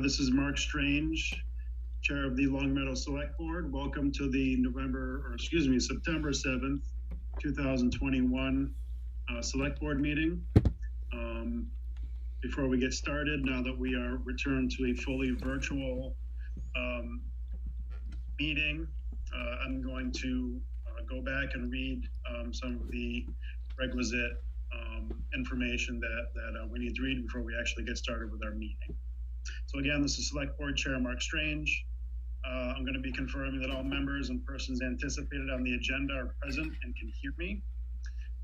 This is Mark Strange, Chair of the Long Meadow Select Board. Welcome to the September 7th, 2021 Select Board meeting. Before we get started, now that we are returned to a fully virtual meeting, I'm going to go back and read some of the requisite information that we need to read before we actually get started with our meeting. So again, this is Select Board Chair Mark Strange. I'm going to be confirming that all members and persons anticipated on the agenda are present and can hear me.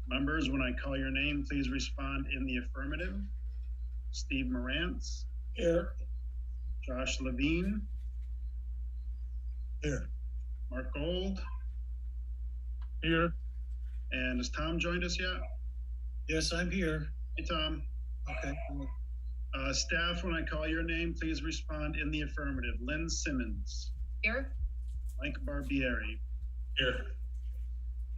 Members, when I call your name, please respond in the affirmative. Steve Morantz. Here. Josh Levine. Here. Mark Gold. Here. And has Tom joined us yet? Yes, I'm here. Hey, Tom. Okay. Staff, when I call your name, please respond in the affirmative. Lynn Simmons. Here. Mike Barbieri. Here.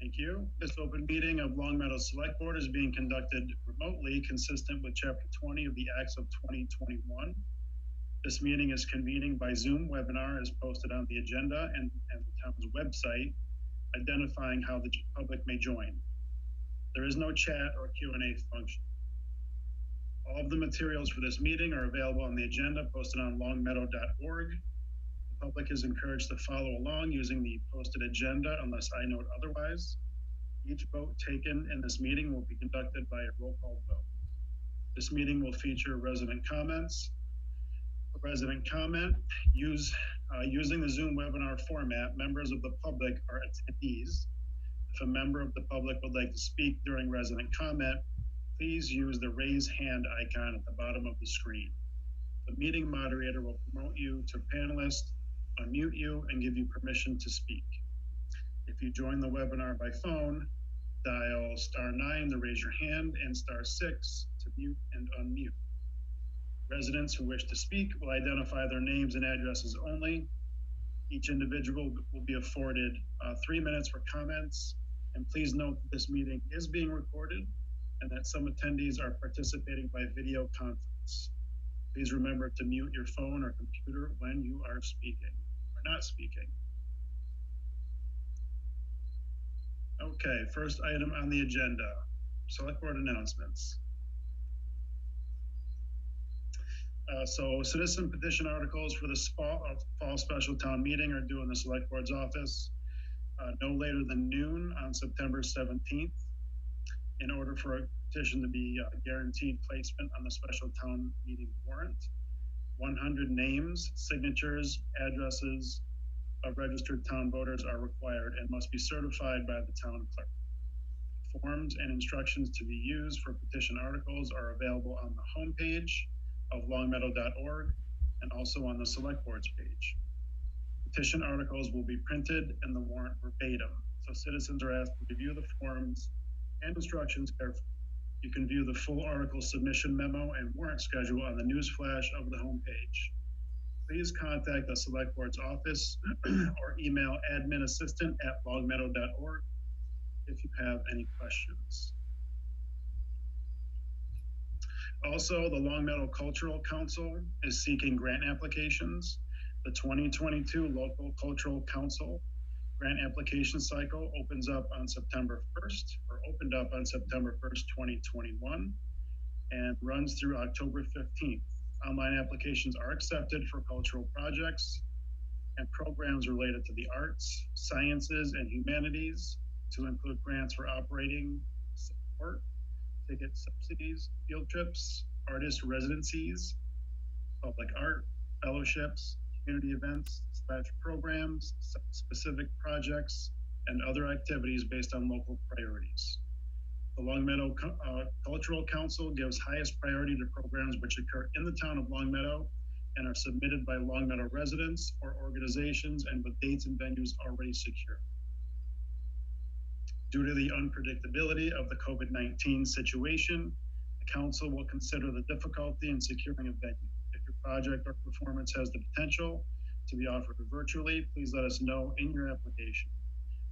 Thank you. This open meeting of Long Meadow Select Board is being conducted remotely, consistent with Chapter 20 of the Acts of 2021. This meeting is convening by Zoom webinar as posted on the agenda and the town's website, identifying how the public may join. There is no chat or Q&A function. All of the materials for this meeting are available on the agenda posted on longmeadow.org. The public is encouraged to follow along using the posted agenda unless I note otherwise. Each vote taken in this meeting will be conducted by a roll call vote. This meeting will feature resident comments. For resident comment, using the Zoom webinar format, members of the public are attendees. If a member of the public would like to speak during resident comment, please use the raise hand icon at the bottom of the screen. The meeting moderator will promote you to panelist, unmute you, and give you permission to speak. If you join the webinar by phone, dial *9 to raise your hand and *6 to mute and unmute. Residents who wish to speak will identify their names and addresses only. Each individual will be afforded 3 minutes for comments. And please note that this meeting is being recorded and that some attendees are participating by video conference. Please remember to mute your phone or computer when you are speaking or not speaking. Okay, first item on the agenda, Select Board announcements. So citizen petition articles for the fall special town meeting are due in the Select Board's office no later than noon on September 17th. In order for a petition to be guaranteed placement on the special town meeting warrant, 100 names, signatures, addresses of registered town voters are required and must be certified by the town clerk. Forms and instructions to be used for petition articles are available on the homepage of longmeadow.org and also on the Select Board's page. Petition articles will be printed in the warrant verbatim, so citizens are asked to review the forms and instructions carefully. You can view the full article submission memo and warrant schedule on the news flash of the homepage. Please contact the Select Board's office or email adminassistant@longmeadow.org if you have any questions. Also, the Long Meadow Cultural Council is seeking grant applications. The 2022 Local Cultural Council grant application cycle opens up on September 1st, or opened up on September 1st, 2021, and runs through October 15th. Online applications are accepted for cultural projects and programs related to the arts, sciences, and humanities, to include grants for operating support, ticket subsidies, field trips, artist residencies, public art, fellowships, community events, programs, specific projects, and other activities based on local priorities. The Long Meadow Cultural Council gives highest priority to programs which occur in the town of Long Meadow and are submitted by Long Meadow residents or organizations and with dates and venues already secure. Due to the unpredictability of the COVID-19 situation, the council will consider the difficulty in securing a venue. If your project or performance has the potential to be offered virtually, please let us know in your application.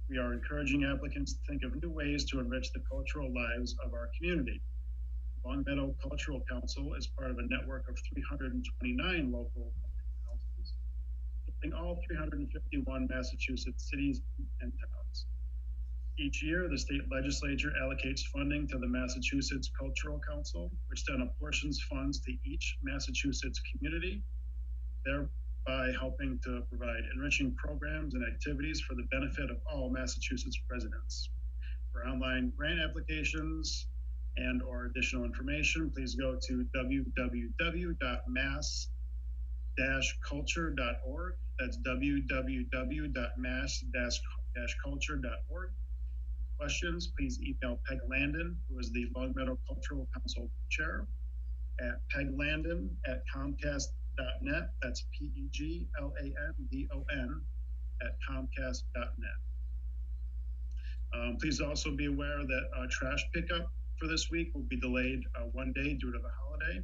We are encouraging applicants to think of new ways to enrich the cultural lives of our community. Long Meadow Cultural Council is part of a network of 329 local councils, including all 351 Massachusetts cities and towns. Each year, the state legislature allocates funding to the Massachusetts Cultural Council, which then apportions funds to each Massachusetts community, thereby helping to provide enriching programs and activities for the benefit of all Massachusetts residents. For online grant applications and or additional information, please go to www.mass-culture.org. That's www.mass-culture.org. Questions, please email Peg Landon, who is the Long Meadow Cultural Council Chair, at peglandon@comcast.net. That's PEGLANDON @comcast.net. Please also be aware that trash pickup for this week will be delayed one day due to the holiday.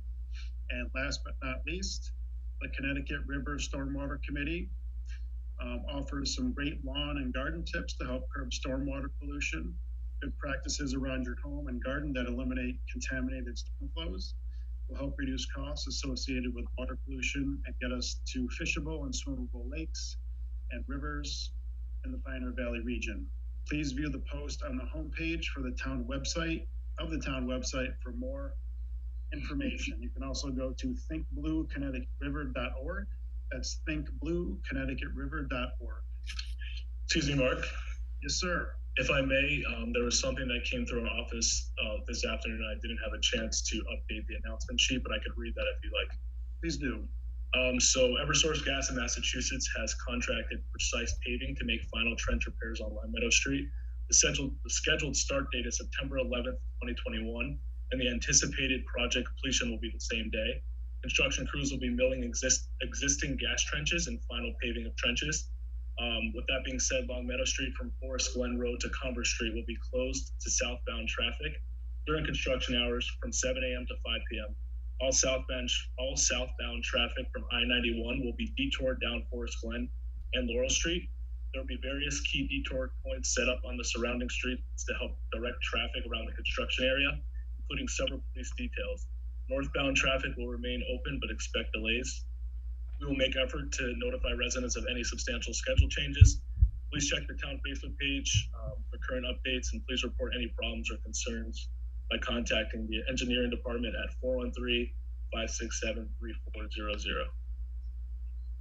And last but not least, the Connecticut River Stormwater Committee offers some great lawn and garden tips to help curb stormwater pollution, good practices around your home and garden that eliminate contaminated storm flows, will help reduce costs associated with water pollution and get us to fishable and swimmable lakes and rivers in the Pioneer Valley region. Please view the post on the homepage for the town website for more information. You can also go to thinkblueconnecticutriver.org. That's thinkblueconnecticutriver.org. Excuse me, Mark. Yes, sir. If I may, there was something that came through our office this afternoon. I didn't have a chance to update the announcement sheet, but I could read that if you like. Please do. So Eversource Gas in Massachusetts has contracted Precise Paving to make final trench repairs on Long Meadow Street. The scheduled start date is September 11th, 2021, and the anticipated project completion will be the same day. Construction crews will be milling existing gas trenches and final paving of trenches. With that being said, Long Meadow Street from Forest Glen Road to Converse Street will be closed to southbound traffic during construction hours from 7 a.m. to 5 p.m. All southbound traffic from I-91 will be detoured down Forest Glen and Laurel Street. There will be various key detour points set up on the surrounding streets to help direct traffic around the construction area, including several police details. Northbound traffic will remain open, but expect delays. We will make effort to notify residents of any substantial schedule changes. Please check the town Facebook page for current updates, and please report any problems or concerns by contacting the engineering department at 413-567-3400.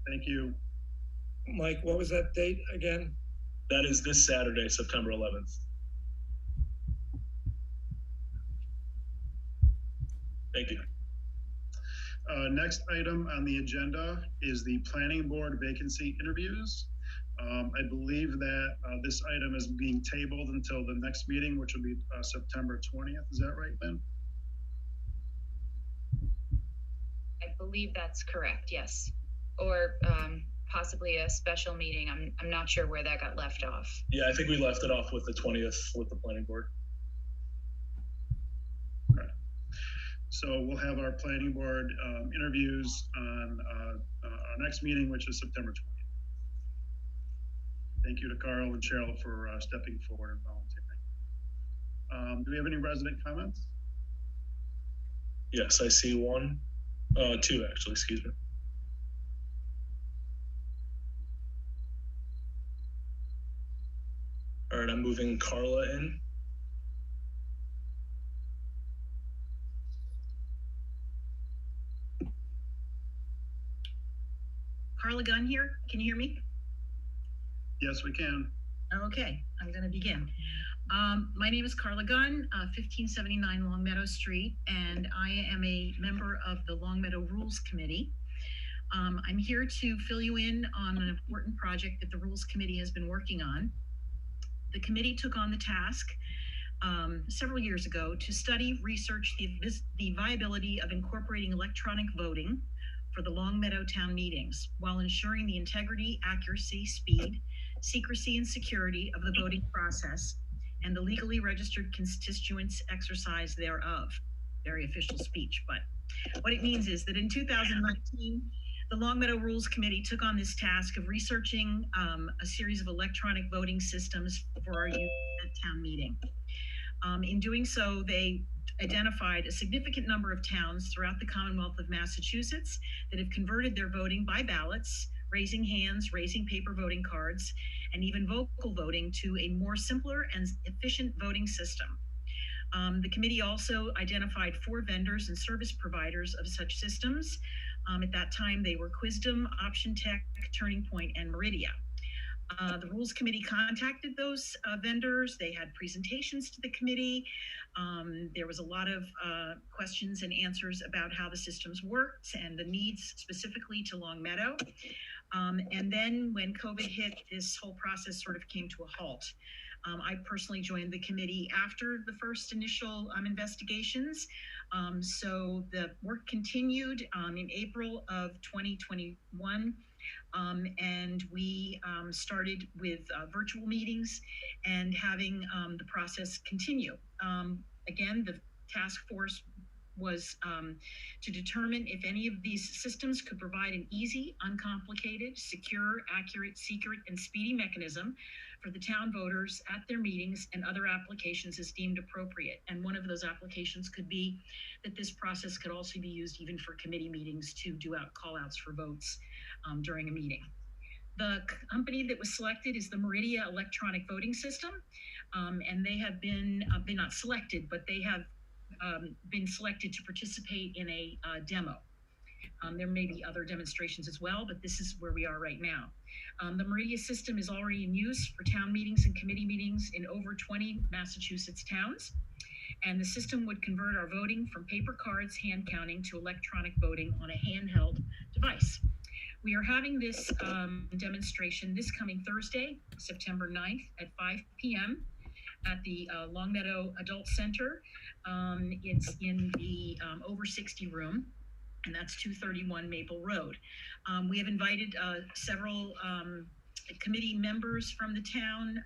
Thank you. Mike, what was that date again? That is this Saturday, September 11th. Thank you. Next item on the agenda is the planning board vacancy interviews. I believe that this item is being tabled until the next meeting, which will be September 20th. Is that right, Lynn? I believe that's correct, yes. Or possibly a special meeting. I'm not sure where that got left off. Yeah, I think we left it off with the 20th with the planning board. Okay. So we'll have our planning board interviews on our next meeting, which is September 20th. Thank you to Carl and Cheryl for stepping forward and volunteering. Do we have any resident comments? Yes, I see one. Two, actually, excuse me. All right, I'm moving Carla in. Carla Gunn here. Can you hear me? Yes, we can. Okay, I'm going to begin. My name is Carla Gunn, 1579 Long Meadow Street, and I am a member of the Long Meadow Rules Committee. I'm here to fill you in on an important project that the Rules Committee has been working on. The committee took on the task several years ago to study, research the viability of incorporating electronic voting for the Long Meadow town meetings while ensuring the integrity, accuracy, speed, secrecy, and security of the voting process and the legally registered constituents' exercise thereof. Very official speech, but what it means is that in 2019, the Long Meadow Rules Committee took on this task of researching a series of electronic voting systems for our use at town meeting. In doing so, they identified a significant number of towns throughout the Commonwealth of Massachusetts that have converted their voting by ballots, raising hands, raising paper voting cards, and even vocal voting to a more simpler and efficient voting system. The committee also identified 4 vendors and service providers of such systems. At that time, they were Quisdom, Option Tech, Turning Point, and Meridia. The Rules Committee contacted those vendors. They had presentations to the committee. There was a lot of questions and answers about how the systems worked and the needs specifically to Long Meadow. And then when COVID hit, this whole process sort of came to a halt. I personally joined the committee after the first initial investigations. So the work continued in April of 2021. And we started with virtual meetings and having the process continue. Again, the task force was to determine if any of these systems could provide an easy, uncomplicated, secure, accurate, secret, and speedy mechanism for the town voters at their meetings and other applications as deemed appropriate. And one of those applications could be that this process could also be used even for committee meetings to do out call outs for votes during a meeting. The company that was selected is the Meridia electronic voting system. And they have been, they're not selected, but they have been selected to participate in a demo. There may be other demonstrations as well, but this is where we are right now. The Meridia system is already in use for town meetings and committee meetings in over 20 Massachusetts towns. And the system would convert our voting from paper cards, hand counting, to electronic voting on a handheld device. We are having this demonstration this coming Thursday, September 9th at 5 p.m. at the Long Meadow Adult Center. It's in the over 60 room, and that's 231 Maple Road. We have invited several committee members from the town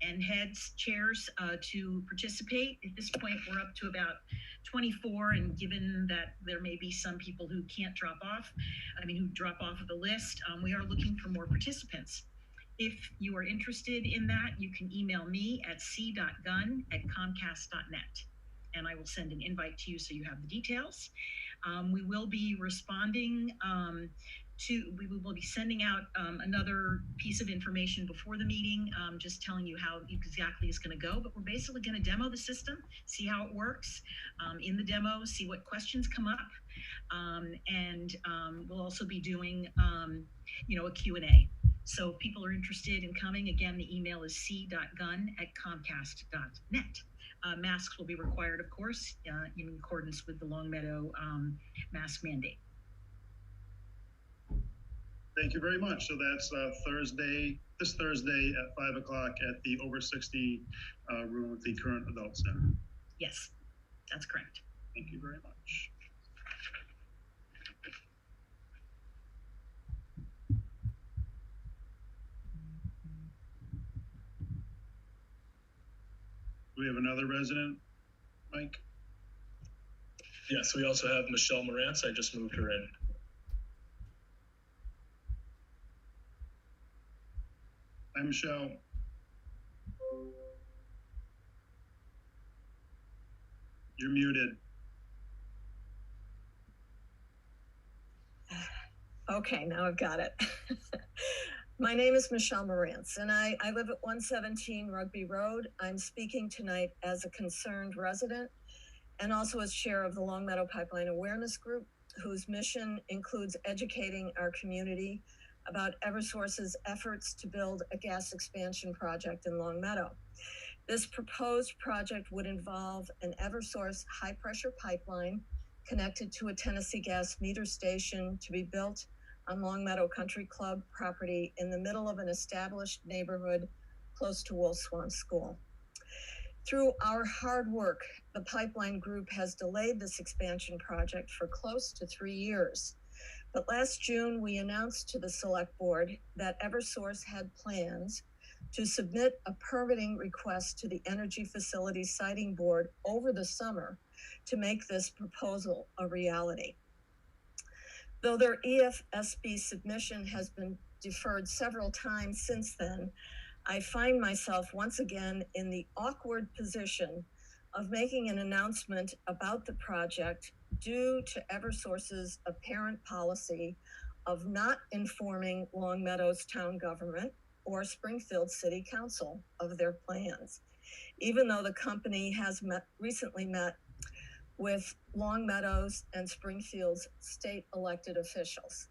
and heads, chairs to participate. At this point, we're up to about 24, and given that there may be some people who can't drop off, who drop off of the list, we are looking for more participants. If you are interested in that, you can email me at c.gunn@comcast.net, and I will send an invite to you so you have the details. We will be responding we will be sending out another piece of information before the meeting, just telling you how exactly it's going to go. But we're basically going to demo the system, see how it works in the demo, see what questions come up, and we'll also be doing, a Q&A. So if people are interested in coming, again, the email is c.gunn@comcast.net. Masks will be required, of course, in accordance with the Long Meadow mask mandate. Thank you very much. So that's this Thursday at 5 o'clock at the over 60 room of the current adult center. Yes, that's correct. Thank you very much. Do we have another resident, Mike? Yes, we also have Michelle Morantz. I just moved her in. Hi, Michelle. You're muted. Okay, now I've got it. My name is Michelle Morantz, and I live at 117 Rugby Road. I'm speaking tonight as a concerned resident and also as chair of the Long Meadow Pipeline Awareness Group, whose mission includes educating our community about Eversource's efforts to build a gas expansion project in Long Meadow. This proposed project would involve an Eversource high-pressure pipeline connected to a Tennessee Gas meter station to be built on Long Meadow Country Club property in the middle of an established neighborhood close to Wolf Swamp School. Through our hard work, the pipeline group has delayed this expansion project for close to 3 years. But last June, we announced to the select board that Eversource had plans to submit a permitting request to the Energy Facilities Siting Board over the summer to make this proposal a reality. Though their EFSB submission has been deferred several times since then, I find myself once again in the awkward position of making an announcement about the project due to Eversource's apparent policy of not informing Long Meadow's town government or Springfield City Council of their plans, even though the company has recently met with Long Meadow's and Springfield's state elected officials.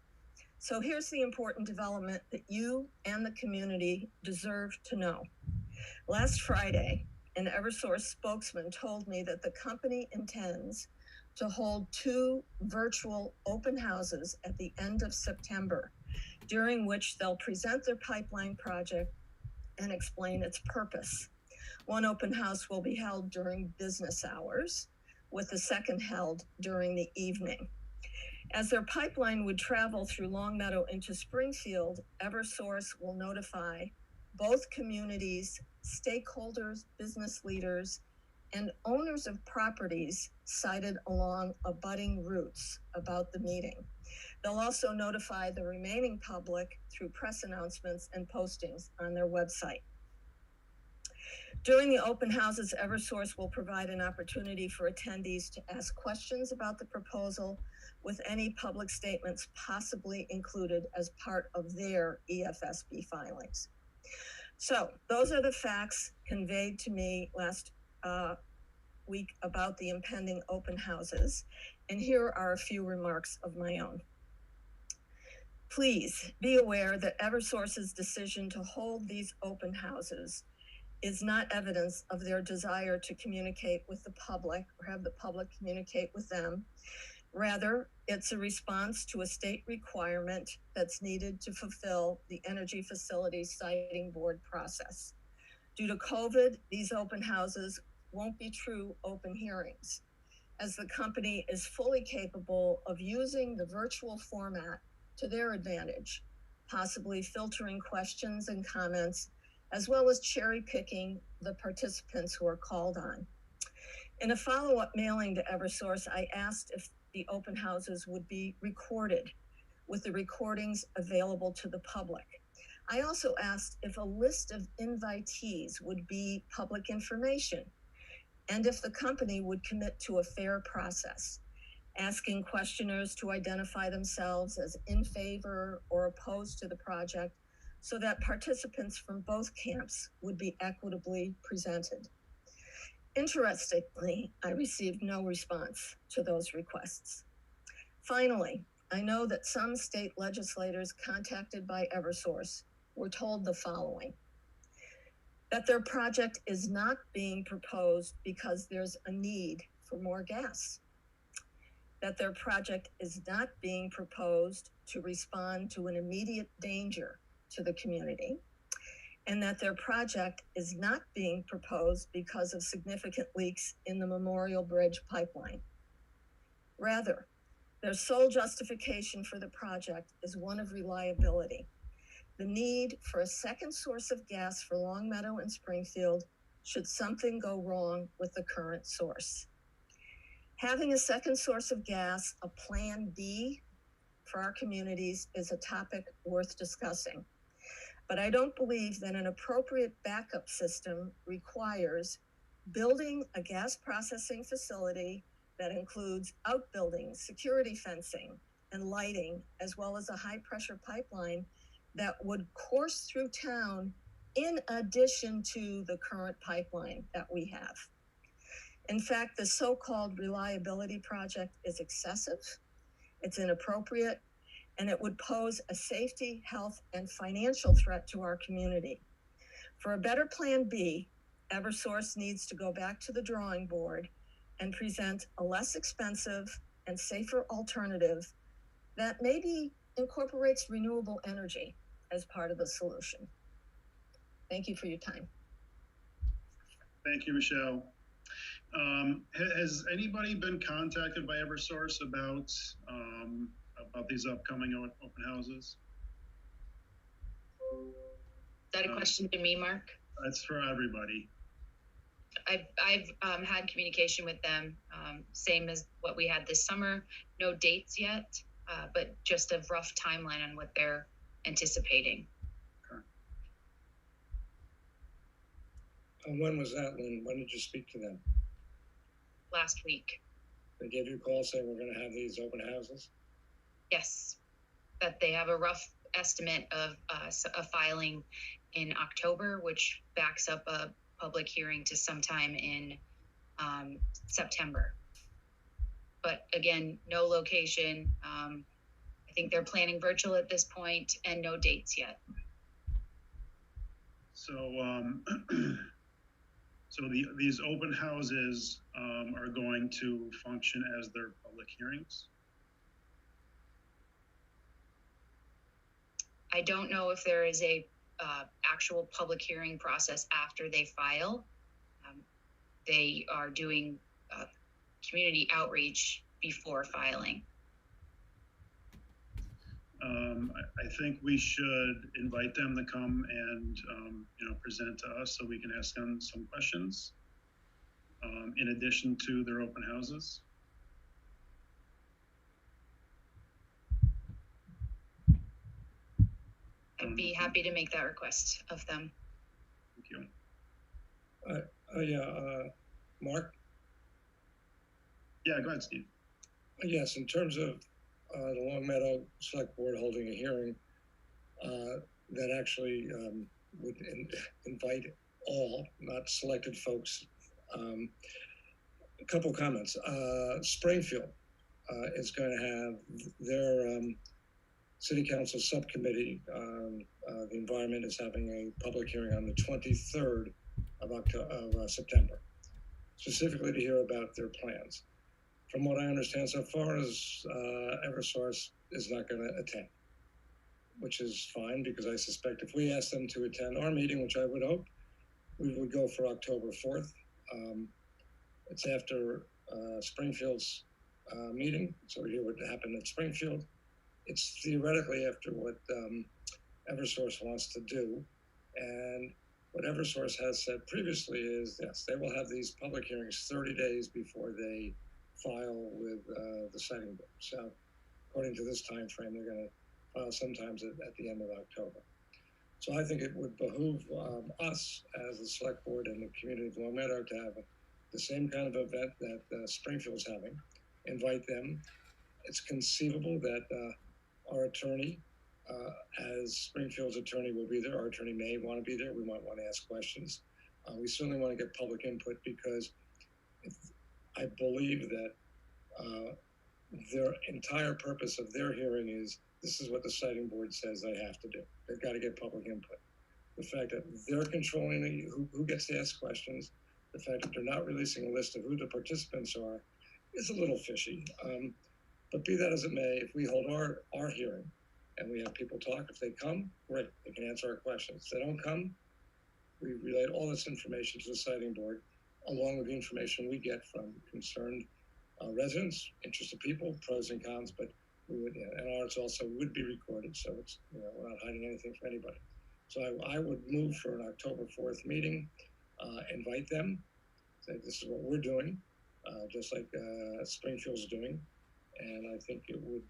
So here's the important development that you and the community deserve to know. Last Friday, an Eversource spokesman told me that the company intends to hold 2 virtual open houses at the end of September, during which they'll present their pipeline project and explain its purpose. One open house will be held during business hours, with the second held during the evening. As their pipeline would travel through Long Meadow into Springfield, Eversource will notify both communities, stakeholders, business leaders, and owners of properties sited along abutting routes about the meeting. They'll also notify the remaining public through press announcements and postings on their website. During the open houses, Eversource will provide an opportunity for attendees to ask questions about the proposal, with any public statements possibly included as part of their EFSB filings. So those are the facts conveyed to me last week about the impending open houses, and here are a few remarks of my own. Please be aware that Eversource's decision to hold these open houses is not evidence of their desire to communicate with the public or have the public communicate with them. Rather, it's a response to a state requirement that's needed to fulfill the Energy Facilities Siting Board process. Due to COVID, these open houses won't be true open hearings, as the company is fully capable of using the virtual format to their advantage, possibly filtering questions and comments, as well as cherry picking the participants who are called on. In a follow-up mailing to Eversource, I asked if the open houses would be recorded, with the recordings available to the public. I also asked if a list of invitees would be public information, and if the company would commit to a fair process, asking questioners to identify themselves as in favor or opposed to the project, so that participants from both camps would be equitably presented. Interestingly, I received no response to those requests. Finally, I know that some state legislators contacted by Eversource were told the following: that their project is not being proposed because there's a need for more gas, that their project is not being proposed to respond to an immediate danger to the community, and that their project is not being proposed because of significant leaks in the Memorial Bridge pipeline. Rather, their sole justification for the project is one of reliability. The need for a second source of gas for Long Meadow and Springfield should something go wrong with the current source. Having a second source of gas, a plan B for our communities, is a topic worth discussing. But I don't believe that an appropriate backup system requires building a gas processing facility that includes outbuildings, security fencing, and lighting, as well as a high-pressure pipeline that would course through town in addition to the current pipeline that we have. In fact, the so-called reliability project is excessive, it's inappropriate, and it would pose a safety, health, and financial threat to our community. For a better plan B, Eversource needs to go back to the drawing board and present a less expensive and safer alternative that maybe incorporates renewable energy as part of the solution. Thank you for your time. Thank you, Michelle. Has anybody been contacted by Eversource about these upcoming open houses? Is that a question to me, Mark? That's for everybody. I've had communication with them, same as what we had this summer. No dates yet, but just a rough timeline on what they're anticipating. Okay. And when was that, Lynn? When did you speak to them? last week. They gave you a call saying we're gonna have these open houses? Yes, that they have a rough estimate of a filing in October, which backs up a public hearing to sometime in September. But again, no location. I think they're planning virtual at this point and no dates yet. So, these open houses, are going to function as their public hearings? I don't know if there is a actual public hearing process after they file. They are doing community outreach before filing. I think we should invite them to come and, present to us so we can ask them some questions, in addition to their open houses. I'd be happy to make that request of them. Thank you. Mark? Yeah, go ahead, Steve. Yes, in terms of the Long Meadow Select Board holding a hearing that actually would invite all, not selected folks. A couple comments. Springfield is going to have their City Council subcommittee. The environment is having a public hearing on the 23rd of September, specifically to hear about their plans. From what I understand so far is Eversource is not going to attend, which is fine because I suspect if we ask them to attend our meeting, which I would hope, we would go for October 4th. It's after Springfield's meeting, so we hear what happened at Springfield. It's theoretically after what Eversource wants to do. And what Eversource has said previously is, yes, they will have these public hearings 30 days before they file with the siting board. So according to this time frame, they're going to file sometimes at the end of October. So I think it would behoove us as the select board and the community of Long Meadow to have the same kind of event that Springfield's having. Invite them. It's conceivable that our attorney, as Springfield's attorney, will be there. Our attorney may want to be there. We might want to ask questions. We certainly want to get public input because I believe that their entire purpose of their hearing is this is what the siting board says they have to do. They've got to get public input. The fact that they're controlling who gets to ask questions, the fact that they're not releasing a list of who the participants are is a little fishy. But be that as it may, if we hold our hearing and we have people talk, if they come, great, they can answer our questions. If they don't come, we relate all this information to the siting board, along with the information we get from concerned residents, interested people, pros and cons, but we would, and ours also would be recorded, so it's, we're not hiding anything from anybody. So I would move for an October 4th meeting, invite them, say this is what we're doing, just like Springfield's doing, and I think it would,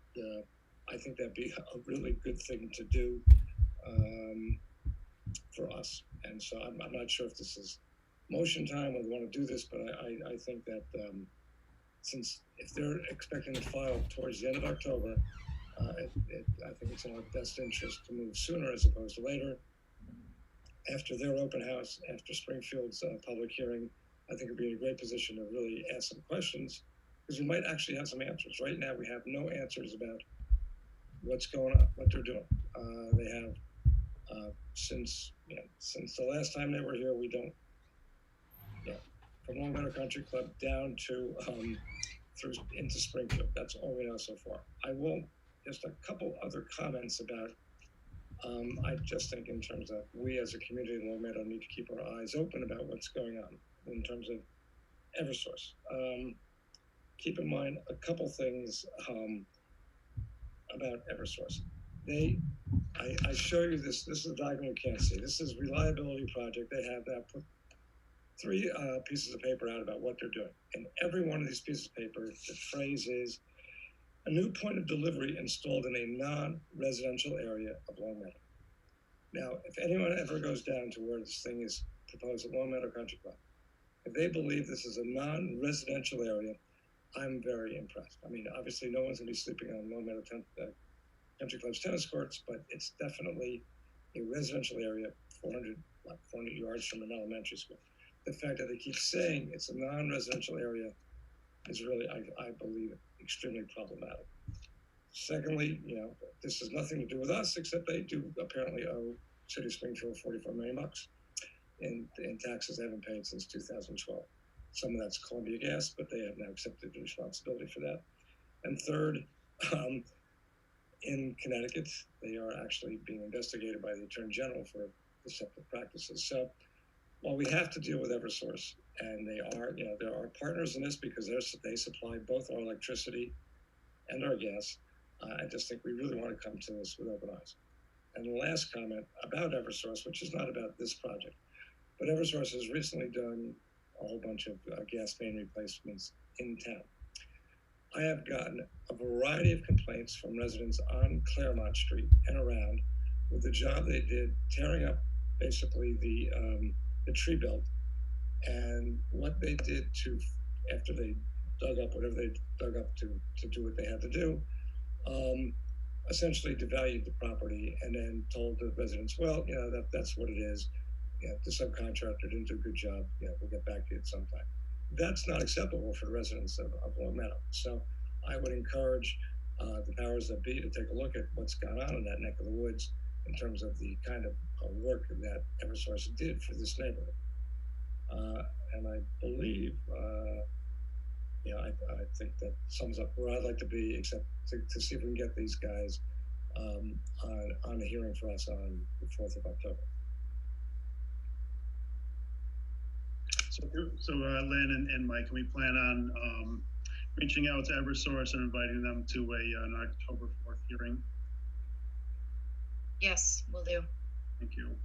I think that'd be a really good thing to do for us. And so I'm not sure if this is motion time or they want to do this, but I think that since if they're expecting to file towards the end of October, I think it's in our best interest to move sooner as opposed to later. After their open house, after Springfield's public hearing, I think it'd be in a great position to really ask some questions because we might actually have some answers. Right now, we have no answers about what's going on, what they're doing. They have since the last time they were here, we don't. From Long Meadow Country Club down to through into Springfield. That's all we know so far. I will just a couple other comments about. I just think in terms of we as a community in Long Meadow need to keep our eyes open about what's going on in terms of Eversource. Keep in mind a couple things about Eversource. I show you this. This is a diagram you can't see. This is reliability project. They have that put 3 pieces of paper out about what they're doing. And every one of these pieces of paper, the phrase is a new point of delivery installed in a non-residential area of Long Meadow. Now, if anyone ever goes down to where this thing is proposed at Long Meadow Country Club, If they believe this is a non-residential area, I'm very impressed. I mean, obviously, no one's going to be sleeping on Long Meadow Country Club's tennis courts, but it's definitely a residential area, 400 yards from an elementary school. The fact that they keep saying it's a non-residential area is really, I believe, extremely problematic. Secondly, this has nothing to do with us, except they do apparently owe City of Springfield $44 million in taxes they haven't paid since 2012. Some of that's Columbia Gas, but they have now accepted the responsibility for that. And third, in Connecticut, they are actually being investigated by the Attorney General for deceptive practices. So while we have to deal with Eversource, and they are, there are partners in this because they supply both our electricity and our gas, I just think we really want to come to this with open eyes. And the last comment about Eversource, which is not about this project, but Eversource has recently done a whole bunch of gas main replacements in town. I have gotten a variety of complaints from residents on Claremont Street and around with the job they did tearing up basically the tree belt, and what they did after they dug up whatever they dug up to do what they had to do, essentially devalued the property and then told the residents, well, that's what it is. The subcontractor didn't do a good job. We'll get back to it sometime. That's not acceptable for the residents of Long Meadow. So I would encourage the powers that be to take a look at what's gone on in that neck of the woods in terms of the kind of work that Eversource did for this neighborhood. And I believe, I think that sums up where I'd like to be, except to see if we can get these guys on a hearing for us on the 4th of October. So Lynn and Mike, can we plan on reaching out to Eversource and inviting them to an October 4th hearing? Yes, will do. Thank you.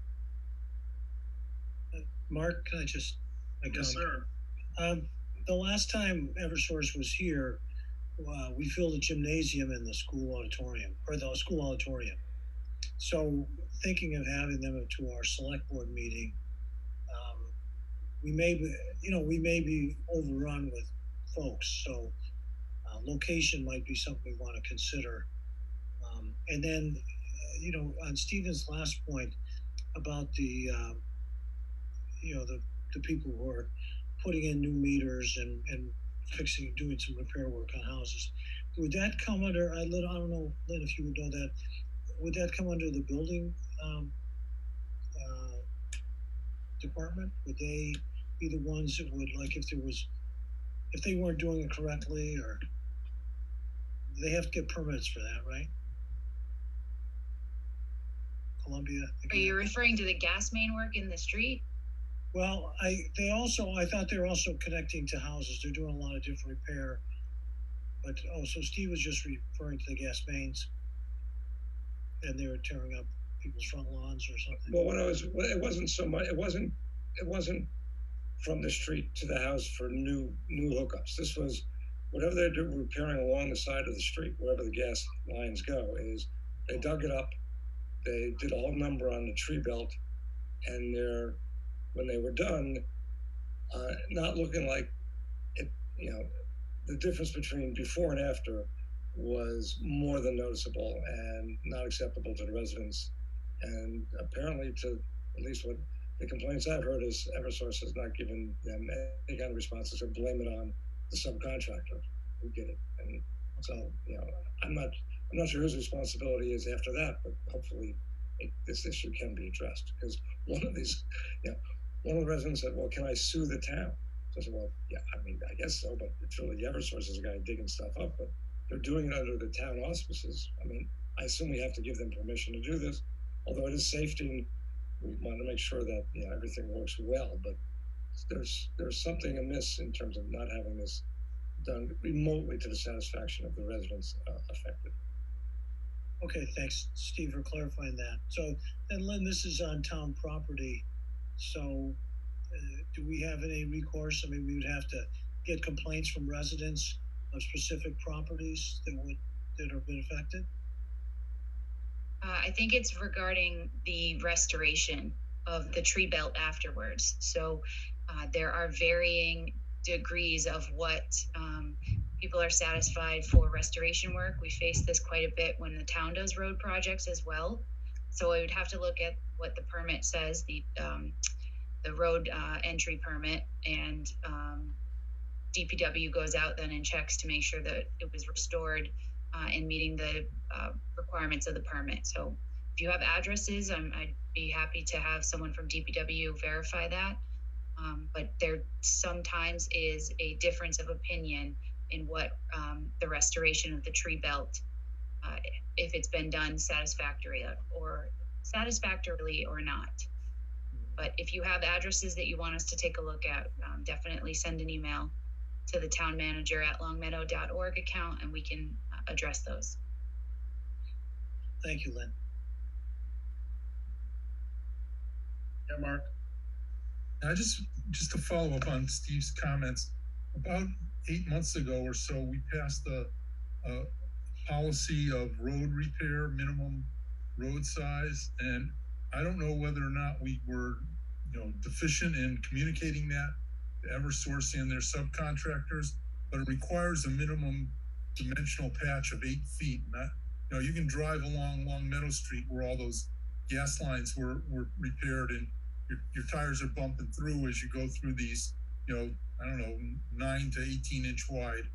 Mark, can I just make Yes, sir. The last time Eversource was here, we filled a gymnasium in the school auditorium, or the school auditorium. So thinking of having them to our select board meeting, we may be overrun with folks. So location might be something we want to consider. And then, on Stephen's last point about the people who are putting in new meters and doing some repair work on houses, would that come under, I don't know, Lynn, if you would know that, would that come under the building department? Would they be the ones that would, like, if they weren't doing it correctly, or they have to get permits for that, right? Columbia. Are you referring to the gas main work in the street? Well, I thought they were also connecting to houses. They're doing a lot of different repair. But so Steve was just referring to the gas mains, and they were tearing up people's front lawns or something. Well, it wasn't so much. It wasn't from the street to the house for new hookups. This was whatever they're doing, repairing along the side of the street, wherever the gas lines go. Is they dug it up, they did a whole number on the tree belt, and when they were done, not looking like it. The difference between before and after was more than noticeable and not acceptable to the residents. And apparently, to at least what the complaints I've heard is Eversource has not given them any kind of responses or blame it on the subcontractor who did it. And so, I'm not sure whose responsibility is after that, but hopefully this issue can be addressed. Because one of the residents said, well, can I sue the town? So I said, well, yeah, I guess so, but it's really Eversource is a guy digging stuff up, but they're doing it under the town auspices. I assume we have to give them permission to do this, although it is safety. We want to make sure that everything works well, but there's something amiss in terms of not having this done remotely to the satisfaction of the residents affected. Okay, thanks, Steve, for clarifying that. So, and Lynn, this is on town property. So, do we have any recourse? We would have to get complaints from residents of specific properties that have been affected. I think it's regarding the restoration of the tree belt afterwards. So There are varying degrees of what people are satisfied for restoration work. We face this quite a bit when the town does road projects as well. So I would have to look at what the permit says, the road entry permit, and DPW goes out then and checks to make sure that it was restored and meeting the requirements of the permit. So if you have addresses, I'd be happy to have someone from DPW verify that. But there sometimes is a difference of opinion in what the restoration of the tree belt, if it's been done satisfactorily or not. But if you have addresses that you want us to take a look at, definitely send an email to the town manager at longmeadow.org account, and we can address those. Thank you, Lynn. Yeah, Mark. I just to follow up on Steve's comments, about 8 months ago or so, we passed a policy of road repair, minimum road size, and I don't know whether or not we were, deficient in communicating that to Eversource and their subcontractors, but it requires a minimum dimensional patch of 8 feet. And you can drive along Long Meadow Street where all those gas lines were repaired, and your tires are bumping through as you go through these, 9 to 18 inch wide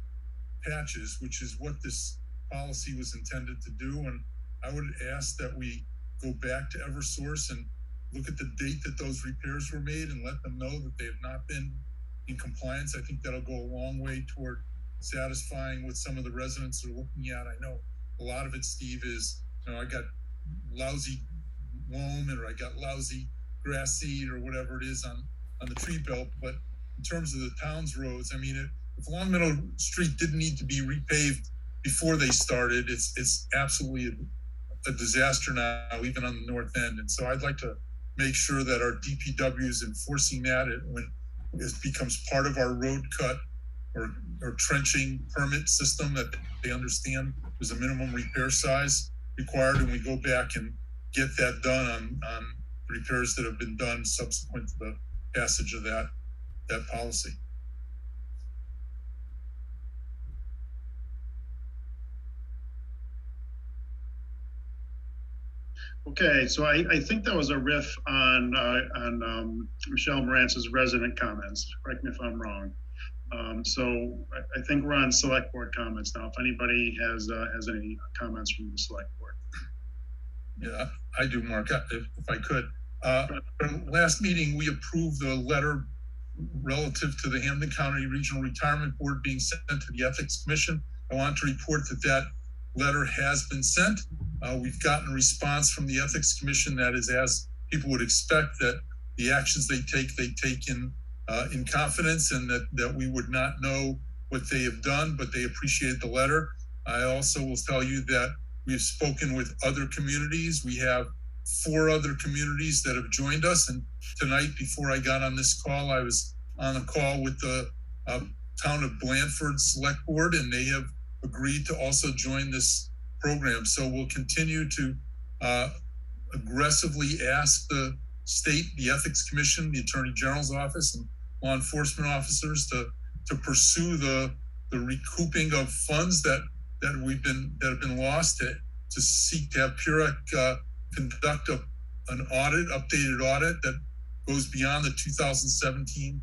patches, which is what this policy was intended to do. And I would ask that we go back to Eversource and look at the date that those repairs were made and let them know that they have not been in compliance. I think that'll go a long way toward satisfying what some of the residents are looking at. I know a lot of it, Steve, is, I got lousy loam or I got lousy grass seed or whatever it is on the tree belt. But in terms of the town's roads, I mean, if Long Meadow Street didn't need to be repaved before they started, it's absolutely a disaster now, even on the north end. And so I'd like to make sure that our DPW is enforcing that when it becomes part of our road cut or trenching permit system, that they understand there's a minimum repair size required, and we go back and get that done on repairs that have been done subsequent to the passage of that policy. Okay, so I think that was a riff on Michelle Morantz's resident comments. Correct me if I'm wrong. So I think we're on select board comments now. If anybody has any comments from the select board. Yeah, I do, Mark, if I could. Last meeting, we approved the letter relative to the Hampden County Regional Retirement Board being sent to the Ethics Commission. I want to report that letter has been sent. We've gotten a response from the Ethics Commission that is, as people would expect, that the actions they take in confidence, and that we would not know what they have done, but they appreciate the letter. I also will tell you that we have spoken with other communities. We have 4 other communities that have joined us. And tonight, before I got on this call, I was on a call with the town of Blandford Select Board, and they have agreed to also join this program. So we'll continue to aggressively ask the state, the Ethics Commission, the Attorney General's office, and law enforcement officers to pursue the recouping of funds that have been lost, to seek to have PUREC conduct an updated audit that goes beyond the 2017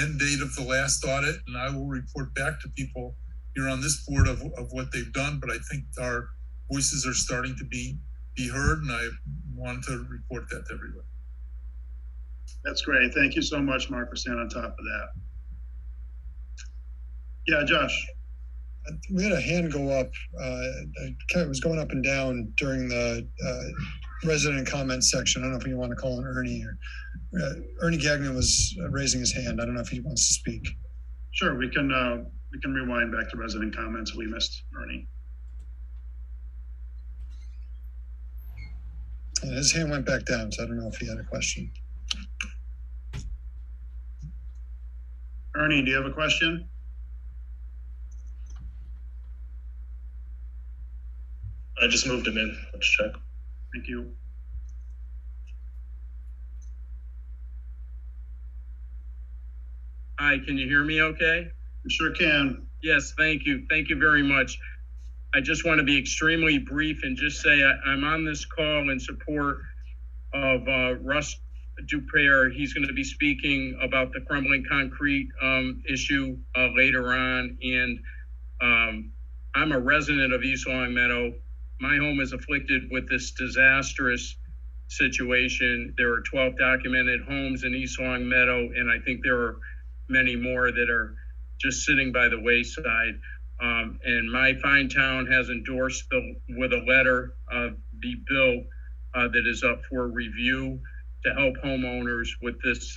end date of the last audit. And I will report back to people here on this board of what they've done, but I think our voices are starting to be heard, and I want to report that to everyone. That's great. Thank you so much, Mark, for staying on top of that. Yeah, Josh. We had a hand go up. It was going up and down during the resident comment section. I don't know if you want to call him Ernie or Ernie Gagnon was raising his hand. I don't know if he wants to speak. Sure, we can rewind back to resident comments. We missed Ernie. And his hand went back down, so I don't know if he had a question. Ernie, do you have a question? I just moved him in. Let's check. Thank you. Hi, can you hear me okay? You sure can. Yes, thank you. Thank you very much. I just want to be extremely brief and just say I'm on this call in support of Russ Dupere. He's going to be speaking about the crumbling concrete issue later on. And I'm a resident of East Longmeadow. My home is afflicted with this disastrous situation. There are 12 documented homes in East Longmeadow, and I think there are many more that are just sitting by the wayside. And my fine town has endorsed with a letter the bill that is up for review to help homeowners with this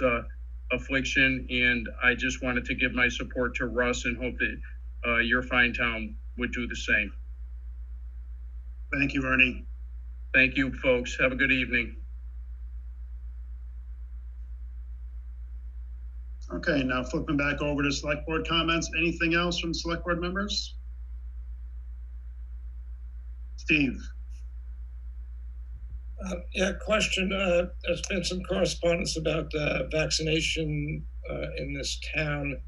affliction. And I just wanted to give my support to Russ and hope that your fine town would do the same. Thank you, Ernie. Thank you, folks. Have a good evening. Okay, now flipping back over to select board comments. Anything else from select board members? Steve. Yeah, question. There's been some correspondence about vaccination in this town.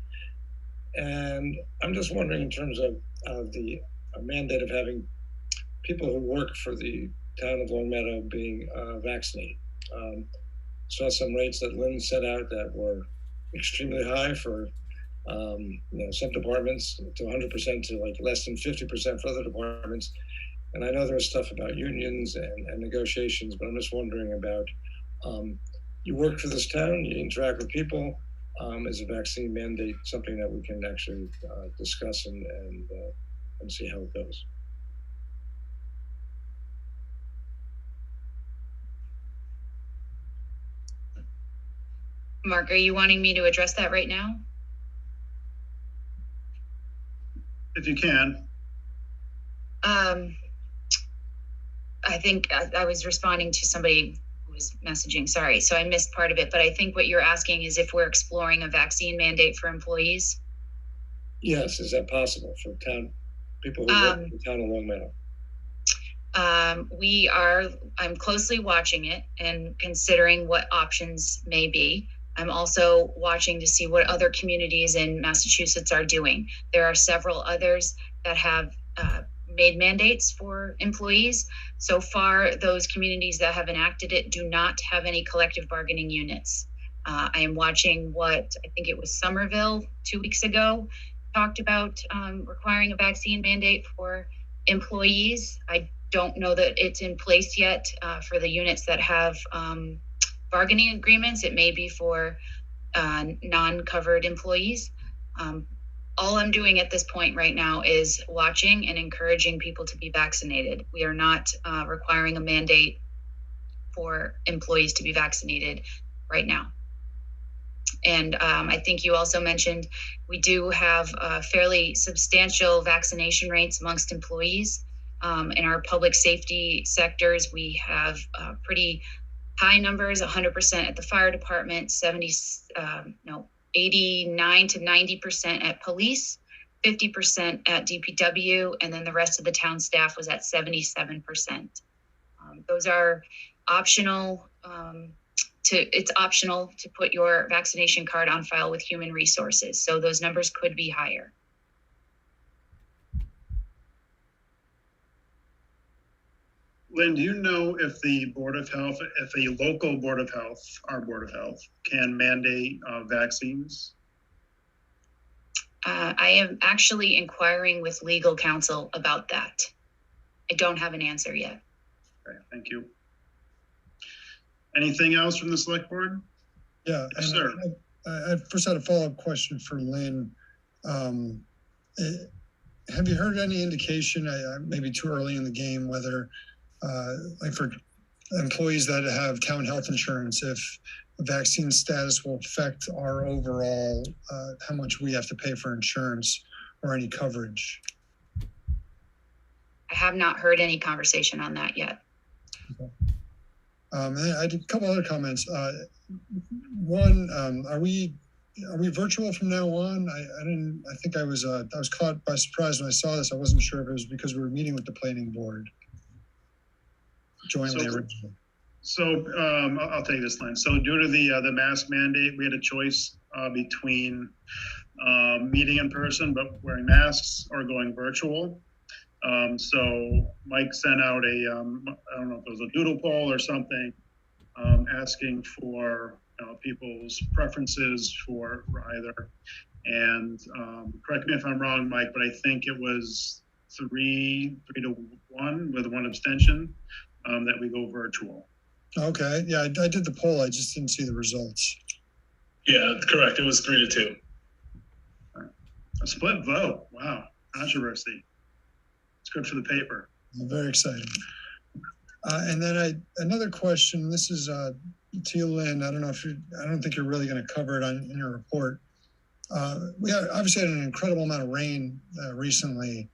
And I'm just wondering in terms of the mandate of having people who work for the town of Longmeadow being vaccinated. Saw some rates that Lynn set out that were extremely high for some departments, to 100% to like less than 50% for other departments. And I know there was stuff about unions and negotiations, but I'm just wondering about, you work for this town, you interact with people. Is a vaccine mandate something that we can actually discuss and see how it goes? Mark, are you wanting me to address that right now? If you can. I think I was responding to somebody who was messaging, sorry. So I missed part of it, but I think what you're asking is if we're exploring a vaccine mandate for employees. Yes, is that possible for people who work in the town of Longmeadow? I'm closely watching it and considering what options may be. I'm also watching to see what other communities in Massachusetts are doing. There are several others that have made mandates for employees. So far, those communities that have enacted it do not have any collective bargaining units. I am watching what I think it was Somerville 2 weeks ago talked about requiring a vaccine mandate for employees. I don't know that it's in place yet for the units that have bargaining agreements. It may be for non-covered employees. All I'm doing at this point right now is watching and encouraging people to be vaccinated. We are not requiring a mandate for employees to be vaccinated right now. And I think you also mentioned we do have fairly substantial vaccination rates amongst employees. In our public safety sectors, we have pretty high numbers, 100% at the fire department, 89 to 90% at police, 50% at DPW, and then the rest of the town staff was at 77%. Those are optional. It's optional to put your vaccination card on file with Human Resources. So those numbers could be higher. Lynn, do you know if the Board of Health, if a local Board of Health, our Board of Health, can mandate vaccines? I am actually inquiring with legal counsel about that. I don't have an answer yet. Okay, thank you. Anything else from the select board? Yeah, yes, sir. I first had a follow-up question for Lynn. Have you heard any indication, maybe too early in the game, whether like for employees that have town health insurance, if vaccine status will affect our overall, how much we have to pay for insurance or any coverage? I have not heard any conversation on that yet. Okay. I did a couple other comments. One, are we virtual from now on? I think I was caught by surprise when I saw this. I wasn't sure if it was because we were meeting with the planning board jointly originally. So I'll take this, Lynn. So due to the mask mandate, we had a choice between meeting in person but wearing masks or going virtual. So Mike sent out a, I don't know if it was a doodle poll or something, asking for people's preferences for either. And correct me if I'm wrong, Mike, but I think it was 3 to 1 with 1 abstention that we go virtual. Okay, yeah, I did the poll. I just didn't see the results. Yeah, correct. It was 3 to 2. A split vote. Wow, controversy. It's good for the paper. Very exciting. And then another question. This is to you, Lynn. I don't think you're really going to cover it in your report. We obviously had an incredible amount of rain recently,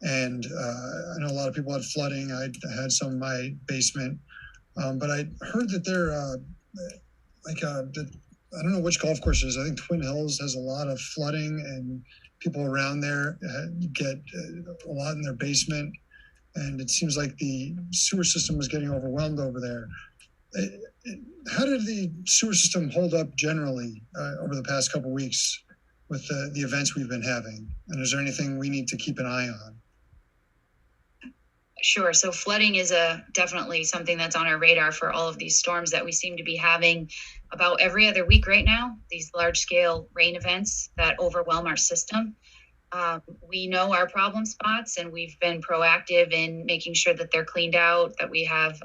and I know a lot of people had flooding. I had some in my basement, but I heard that I don't know which golf courses. I think Twin Hills has a lot of flooding, and people around there get a lot in their basement, and it seems like the sewer system was getting overwhelmed over there. How did the sewer system hold up generally over the past couple of weeks with the events we've been having? And is there anything we need to keep an eye on? Sure. So flooding is definitely something that's on our radar for all of these storms that we seem to be having about every other week right now, these large scale rain events that overwhelm our system. We know our problem spots, and we've been proactive in making sure that they're cleaned out, that we have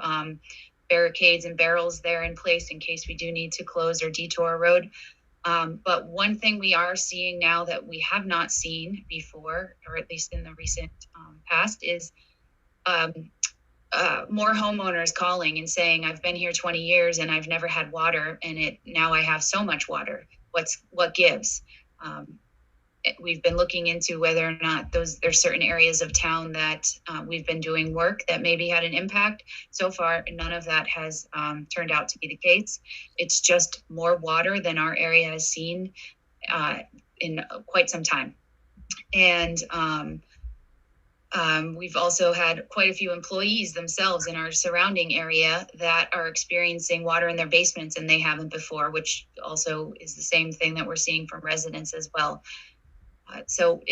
barricades and barrels there in place in case we do need to close or detour a road. But one thing we are seeing now that we have not seen before, or at least in the recent past, is more homeowners calling and saying, I've been here 20 years and I've never had water, and now I have so much water. What gives? We've been looking into whether or not there's certain areas of town that we've been doing work that maybe had an impact. So far, none of that has turned out to be the case. It's just more water than our area has seen in quite some time. And we've also had quite a few employees themselves in our surrounding area that are experiencing water in their basements, and they haven't before, which also is the same thing that we're seeing from residents as well. So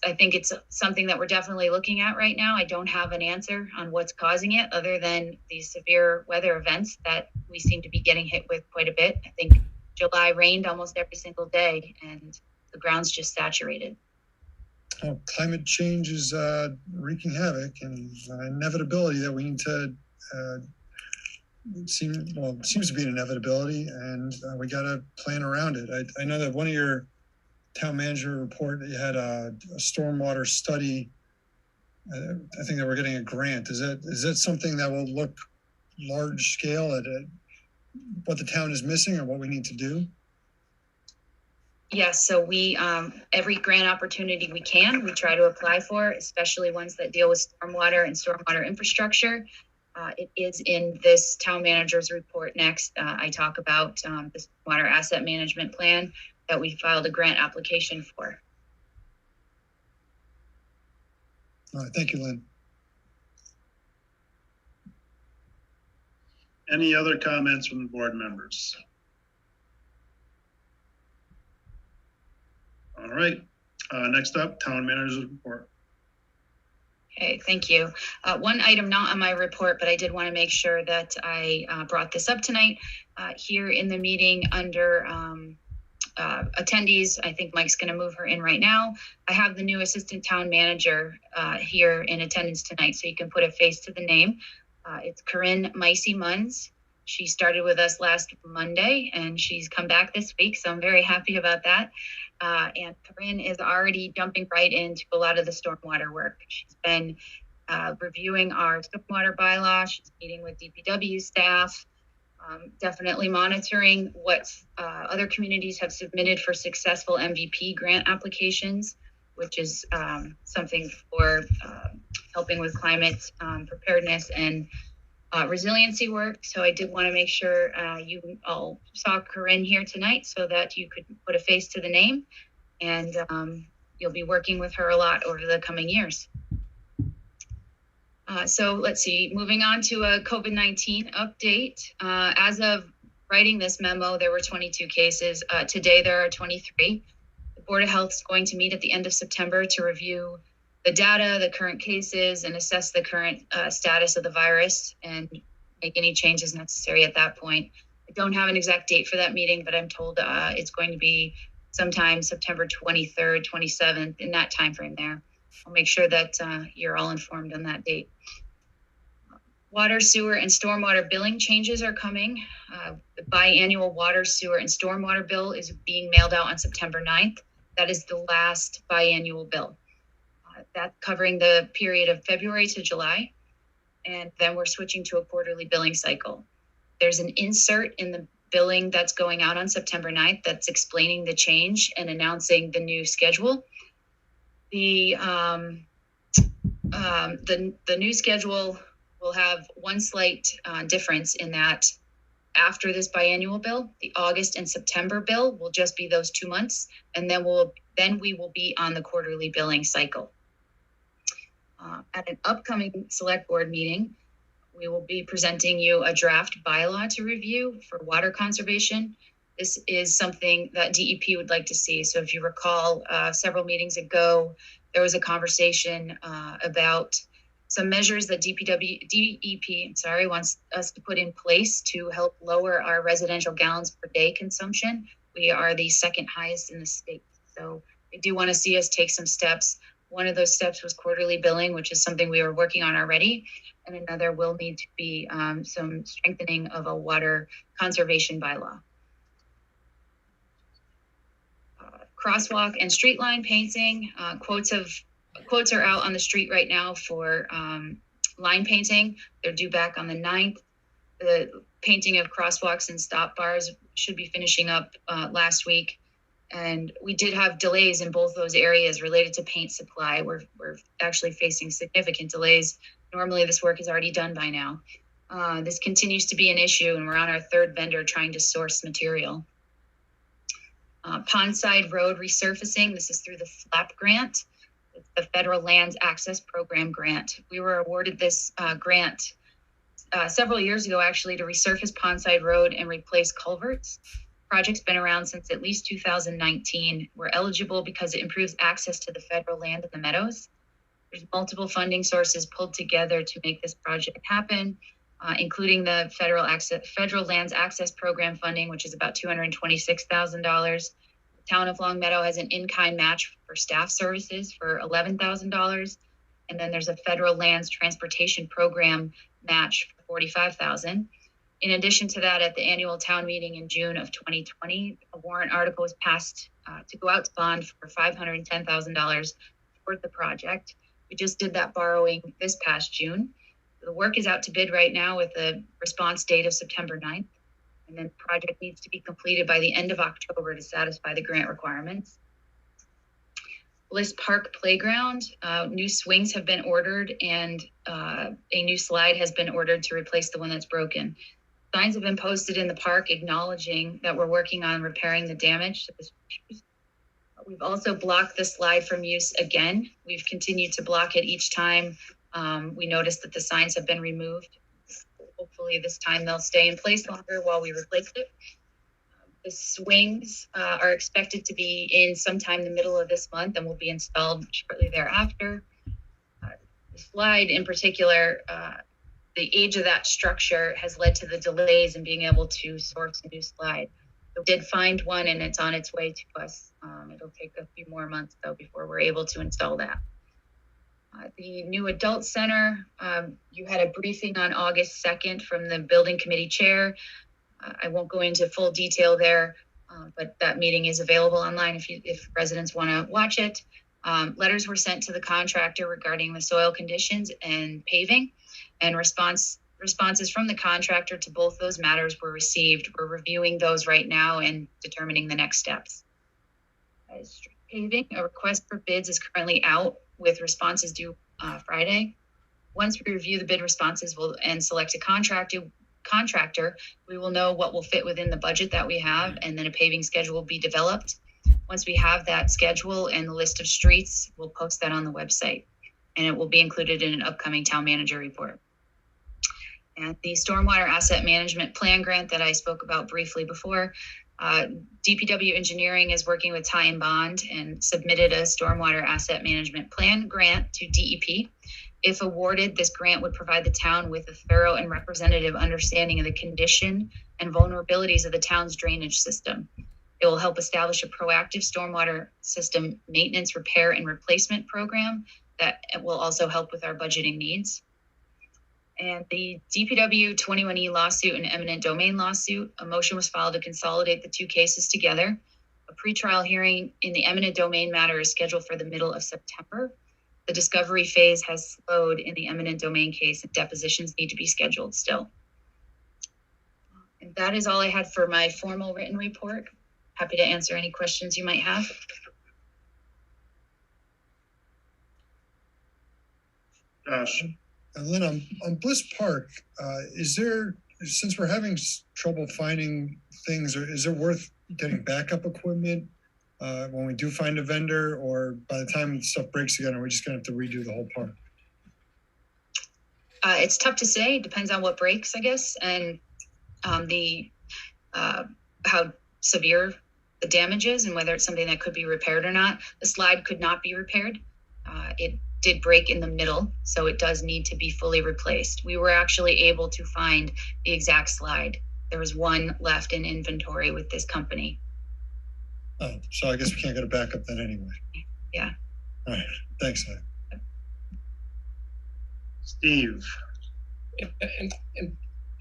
I think it's something that we're definitely looking at right now. I don't have an answer on what's causing it other than these severe weather events that we seem to be getting hit with quite a bit. I think July rained almost every single day, and the ground's just saturated. Oh, climate change is wreaking havoc, and inevitability that we need to it seems to be an inevitability, and we got to plan around it. I know that one of your town manager report that you had a stormwater study. I think that we're getting a grant. Is that something that will look large scale at what the town is missing or what we need to do? Yes, so we every grant opportunity we try to apply for, especially ones that deal with stormwater and stormwater infrastructure. It is in this town manager's report next. I talk about the water asset management plan that we filed a grant application for. All right, thank you, Lynn. Any other comments from the board members? All right, next up, town manager's report. Okay, thank you. One item not on my report, but I did want to make sure that I brought this up tonight here in the meeting under attendees. I think Mike's going to move her in right now. I have the new assistant town manager here in attendance tonight, so you can put a face to the name. It's Corinne Micey-Munns. She started with us last Monday, and she's come back this week, so I'm very happy about that. And Corinne is already jumping right into a lot of the stormwater work. She's been reviewing our stormwater bylaw. She's meeting with DPW staff, definitely monitoring what other communities have submitted for successful MVP grant applications, which is something for helping with climate preparedness and resiliency work. So I did want to make sure you all saw Corinne here tonight so that you could put a face to the name, and you'll be working with her a lot over the coming years. So let's see, moving on to a COVID-19 update. As of writing this memo, there were 22 cases. Today, there are 23. The Board of Health is going to meet at the end of September to review the data, the current cases, and assess the current status of the virus and make any changes necessary at that point. I don't have an exact date for that meeting, but I'm told it's going to be sometime September 23rd, 27th, in that time frame there. I'll make sure that you're all informed on that date. Water, sewer, and stormwater billing changes are coming. The biannual water, sewer, and stormwater bill is being mailed out on September 9th. That is the last biannual bill. That's covering the period of February to July. And then we're switching to a quarterly billing cycle. There's an insert in the billing that's going out on September 9th that's explaining the change and announcing the new schedule. The new schedule will have one slight difference in that after this biannual bill, the August and September bill will just be those 2 months, and then we will be on the quarterly billing cycle. At an upcoming select board meeting, we will be presenting you a draft bylaw to review for water conservation. This is something that DEP would like to see. So if you recall, several meetings ago, there was a conversation about some measures that DEP wants us to put in place to help lower our residential gallons per day consumption. We are the second highest in the state. So they do want to see us take some steps. One of those steps was quarterly billing, which is something we were working on already. And another will need to be some strengthening of a water conservation bylaw. Crosswalk and street line painting, quotes are out on the street right now for line painting. They're due back on the 9th. The painting of crosswalks and stop bars should be finishing up last week. And we did have delays in both those areas related to paint supply. We're actually facing significant delays. Normally this work is already done by now. This continues to be an issue, and we're on our third vendor trying to source material. Pondside Road resurfacing, this is through the FLAP grant. It's the Federal Lands Access Program grant. We were awarded this grant several years ago, actually, to resurface Pondside Road and replace culverts. Project's been around since at least 2019. We're eligible because it improves access to the federal land in the meadows. There's multiple funding sources pulled together to make this project happen, including the Federal Lands Access Program funding, which is about $226,000. The town of Long Meadow has an in-kind match for staff services for $11,000. And then there's a Federal Lands Transportation Program match for $45,000. In addition to that, at the annual town meeting in June of 2020, a warrant article was passed to go out to bond for $510,000 toward the project. We just did that borrowing this past June. The work is out to bid right now with a response date of September 9th. And then the project needs to be completed by the end of October to satisfy the grant requirements. Bliss Park Playground, new swings have been ordered, and a new slide has been ordered to replace the one that's broken. Signs have been posted in the park acknowledging that we're working on repairing the damage to the structures. We've also blocked the slide from use again. We've continued to block it each time we noticed that the signs have been removed. Hopefully this time they'll stay in place longer while we replace it. The swings are expected to be in sometime the middle of this month and will be installed shortly thereafter. The slide in particular, the age of that structure has led to the delays in being able to source a new slide. We did find one and it's on its way to us. It'll take a few more months though before we're able to install that. The new adult center, you had a briefing on August 2nd from the building committee chair. I won't go into full detail there, but that meeting is available online if residents want to watch it. Letters were sent to the contractor regarding the soil conditions and paving, and responses from the contractor to both those matters were received. We're reviewing those right now and determining the next steps. Street paving, a request for bids is currently out with responses due Friday. Once we review the bid responses and select a contractor, we will know what will fit within the budget that we have, and then a paving schedule will be developed. Once we have that schedule and the list of streets, we'll post that on the website, and it will be included in an upcoming town manager report. And the Stormwater Asset Management Plan grant that I spoke about briefly before, DPW Engineering is working with Ty and Bond and submitted a Stormwater Asset Management Plan grant to DEP. If awarded, this grant would provide the town with a thorough and representative understanding of the condition and vulnerabilities of the town's drainage system. It will help establish a proactive stormwater system maintenance, repair, and replacement program that will also help with our budgeting needs. And the DPW 21E lawsuit and eminent domain lawsuit, a motion was filed to consolidate the two cases together. A pretrial hearing in the eminent domain matter is scheduled for the middle of September. The discovery phase has slowed in the eminent domain case, and depositions need to be scheduled still. And that is all I had for my formal written report. Happy to answer any questions you might have. Josh. Lynn, on Bliss Park, is there, since we're having trouble finding things, or is it worth getting backup equipment when we do find a vendor, or by the time stuff breaks again, are we just gonna have to redo the whole park? It's tough to say. Depends on what breaks, I guess, and how severe the damage is, and whether it's something that could be repaired or not. The slide could not be repaired. It did break in the middle, so it does need to be fully replaced. We were actually able to find the exact slide. There was one left in inventory with this company. Oh, so I guess we can't get a backup then anyway. Yeah. All right, thanks. Steve. And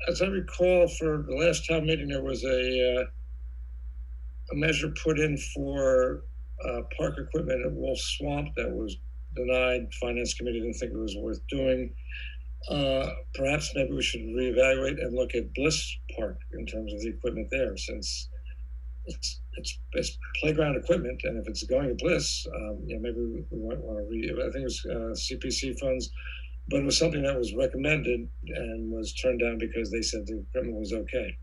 as I recall, for the last town meeting, there was a measure put in for park equipment at Wolf Swamp that was denied. Finance committee didn't think it was worth doing. Perhaps maybe we should reevaluate and look at Bliss Park in terms of the equipment there, since it's playground equipment, and if it's going to Bliss, maybe we might want to I think it was CPC funds, but it was something that was recommended and was turned down because they said the equipment was okay.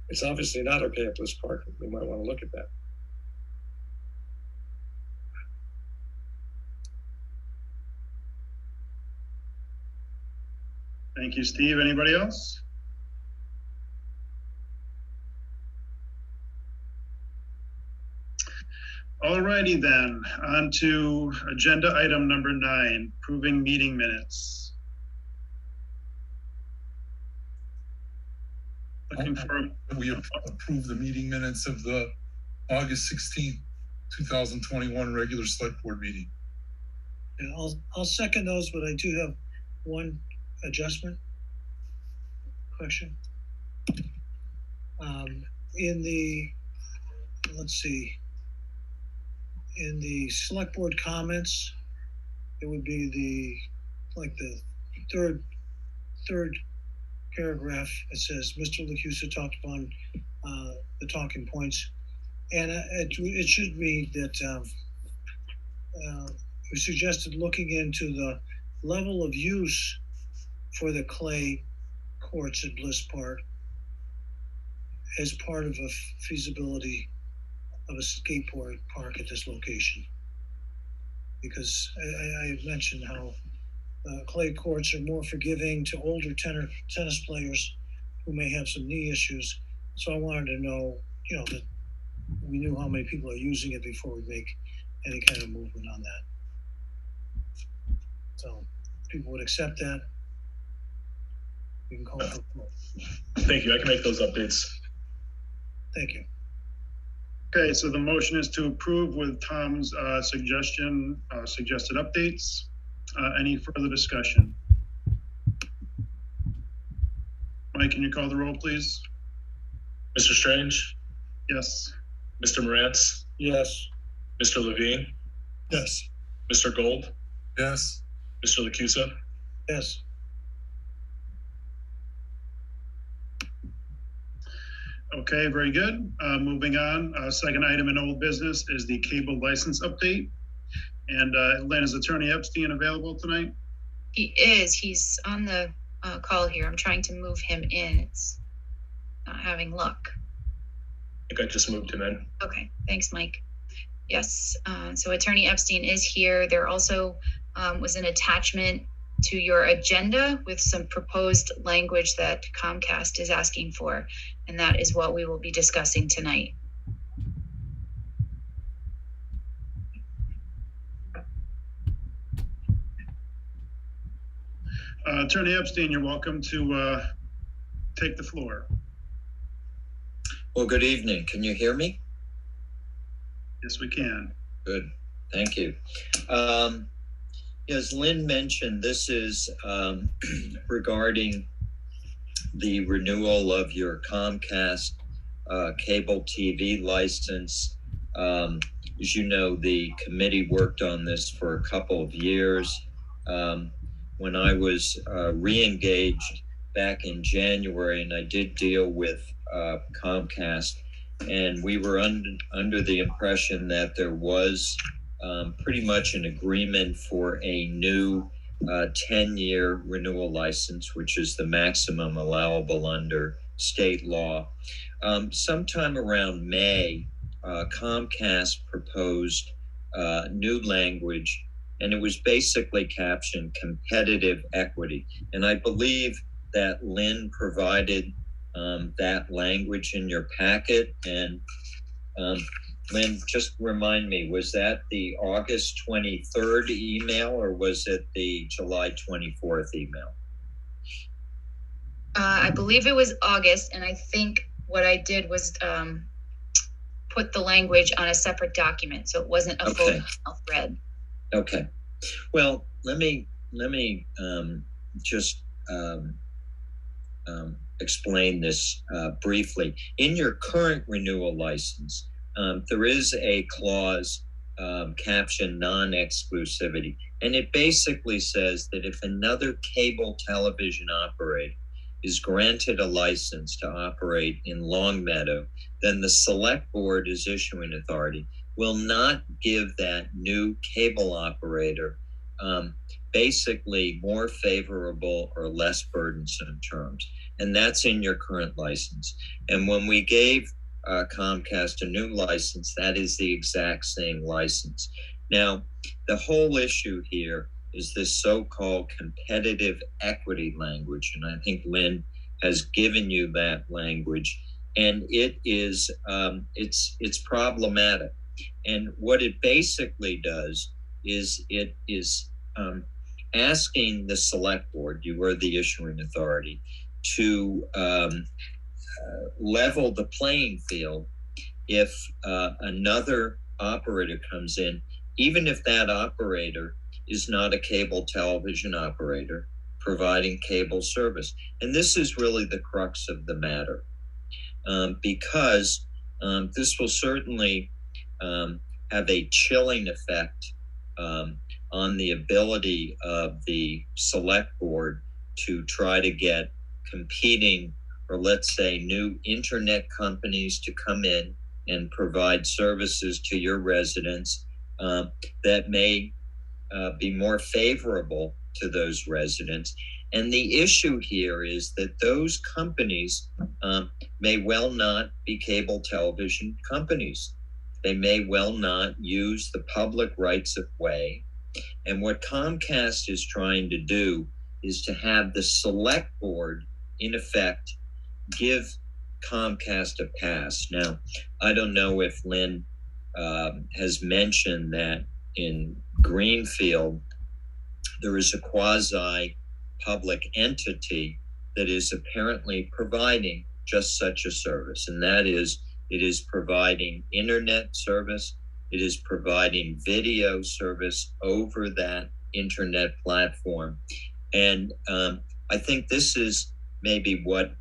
It's obviously not okay at Bliss Park. We might want to look at that. Thank you, Steve. Anybody else? Alrighty then, on to agenda item number 9, approving meeting minutes. Looking for We approve the meeting minutes of the August 16th, 2021 regular select board meeting. And I'll second those, but I do have one adjustment question. In the select board comments, it would be the third paragraph. It says Mr. Lacusa talked upon the talking points, and it should read that we suggested looking into the level of use for the clay courts at Bliss Park as part of a feasibility of a skateboard park at this location. Because I mentioned how clay courts are more forgiving to older tennis players who may have some knee issues. So I wanted to know, that we knew how many people are using it before we make any kind of movement on that. So if people would accept that, we can call for a vote. Thank you. I can make those updates. Thank you. Okay, so the motion is to approve with Tom's suggested updates. Any further discussion? Mike, can you call the roll, please? Mr. Strange? Yes. Mr. Morantz? Yes. Mr. Levine? Yes. Mr. Gold? Yes. Mr. Lacusa? Yes. Okay, very good. Moving on, second item in old business is the cable license update. And Lynn, is Attorney Epstein available tonight? He is. He's on the call here. I'm trying to move him in. It's not having luck. I think I just moved him in. Okay, thanks, Mike. Yes, so Attorney Epstein is here. There also was an attachment to your agenda with some proposed language that Comcast is asking for. And that is what we will be discussing tonight. Attorney Epstein, you're welcome to take the floor. Well, good evening. Can you hear me? Yes, we can. Good. Thank you. As Lynn mentioned, this is regarding the renewal of your Comcast cable TV license. As you know, the committee worked on this for a couple of years. When I was re-engaged back in January, and I did deal with Comcast, and we were under the impression that there was pretty much an agreement for a new 10-year renewal license, which is the maximum allowable under state law. Sometime around May, Comcast proposed new language, and it was basically captioned competitive equity. And I believe that Lynn provided that language in your packet. And Lynn, just remind me, was that the August 23rd email or was it the July 24th email? I believe it was August, and I think what I did was put the language on a separate document, so it wasn't a full thread. Okay. Well, let me just explain this briefly. In your current renewal license, there is a clause captioned non-exclusivity, and it basically says that if another cable television operator is granted a license to operate in Longmeadow, then the select board as issuing authority will not give that new cable operator basically more favorable or less burdensome terms. And that's in your current license. And when we gave Comcast a new license, that is the exact same license. Now, the whole issue here is this so-called competitive equity language. And I think Lynn has given you that language. And it is, it's problematic. And what it basically does is it is asking the select board, you are the issuing authority, to level the playing field if another operator comes in, even if that operator is not a cable television operator providing cable service. And this is really the crux of the matter, because this will certainly have a chilling effect on the ability of the select board to try to get competing, or let's say new internet companies to come in and provide services to your residents that may be more favorable to those residents. And the issue here is that those companies may well not be cable television companies. They may well not use the public rights of way. And what Comcast is trying to do is to have the select board, in effect, give Comcast a pass. Now, I don't know if Lynn has mentioned that in Greenfield, there is a quasi-public entity that is apparently providing just such a service, and that is, it is providing internet service, it is providing video service over that internet platform. And I think this is maybe what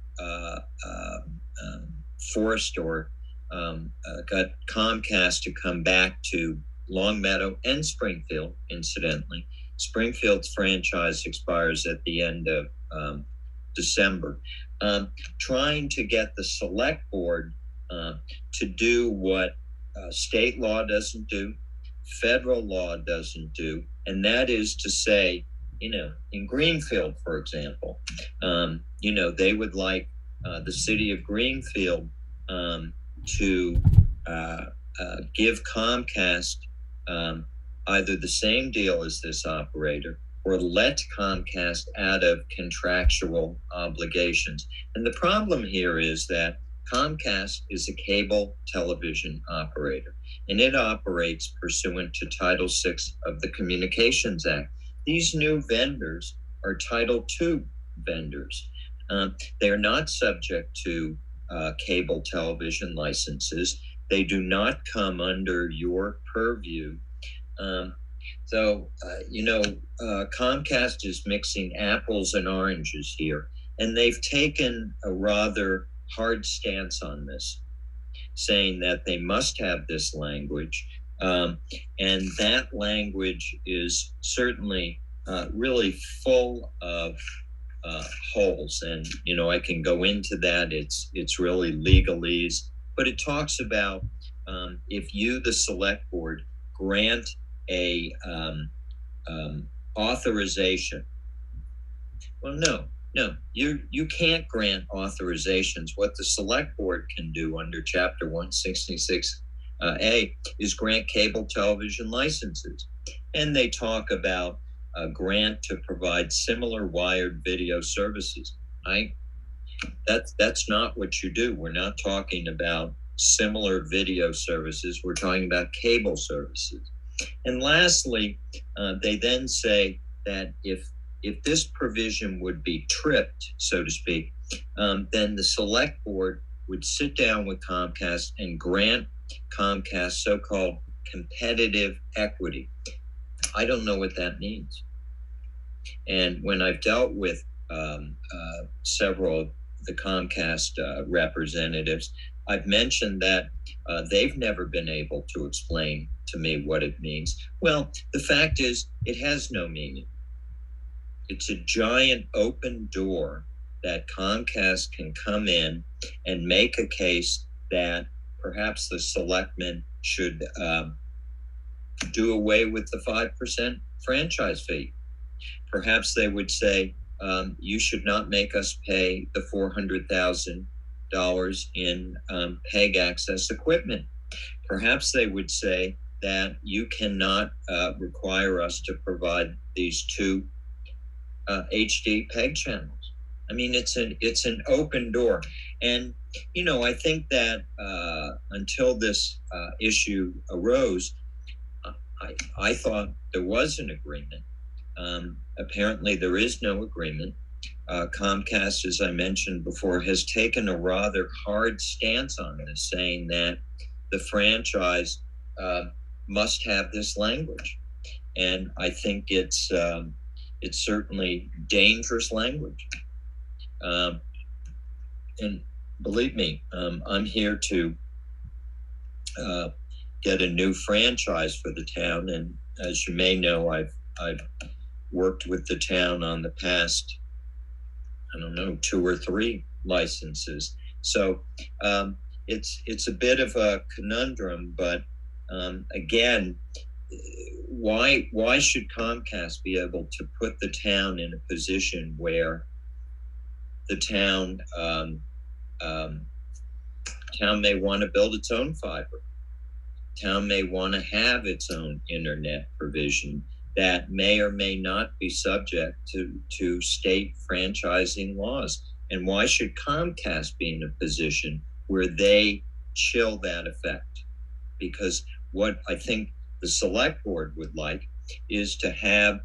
forced or got Comcast to come back to Longmeadow and Springfield, incidentally. Springfield's franchise expires at the end of December. Trying to get the select board to do what state law doesn't do, federal law doesn't do, and that is to say, you know, in Greenfield, for example, you know, they would like the city of Greenfield to give Comcast either the same deal as this operator or let Comcast out of contractual obligations. And the problem here is that Comcast is a cable television operator, and it operates pursuant to Title VI of the Communications Act. These new vendors are Title II vendors. They are not subject to cable television licenses. They do not come under your purview. Comcast is mixing apples and oranges here, and they've taken a rather hard stance on this, saying that they must have this language. And that language is certainly really full of holes. And, I can go into that. It's really legalese, but it talks about if you, the select board, grant a authorization. Well, no, you can't grant authorizations. What the select board can do under Chapter 166A is grant cable television licenses. And they talk about a grant to provide similar wired video services. That's not what you do. We're not talking about similar video services. We're talking about cable services. And lastly, they then say that if this provision would be tripped, so to speak, then the select board would sit down with Comcast and grant Comcast so-called competitive equity. I don't know what that means. And when I've dealt with several of the Comcast representatives, I've mentioned that they've never been able to explain to me what it means. Well, the fact is, it has no meaning. It's a giant open door that Comcast can come in and make a case that perhaps the selectmen should do away with the 5% franchise fee. Perhaps they would say, you should not make us pay the $400,000 in PEG access equipment. Perhaps they would say that you cannot require us to provide these two HD PEG channels. I mean, it's an open door. And, I think that until this issue arose, I thought there was an agreement. Apparently there is no agreement. Comcast, as I mentioned before, has taken a rather hard stance on this, saying that the franchise must have this language. And I think it's certainly dangerous language. And believe me, I'm here to get a new franchise for the town. And as you may know, I've worked with the town on the past, 2 or 3 licenses. So it's a bit of a conundrum, but again, why should Comcast be able to put the town in a position where the town may want to build its own fiber? Town may want to have its own internet provision that may or may not be subject to state franchising laws. And why should Comcast be in a position where they chill that effect? Because what I think the select board would like is to have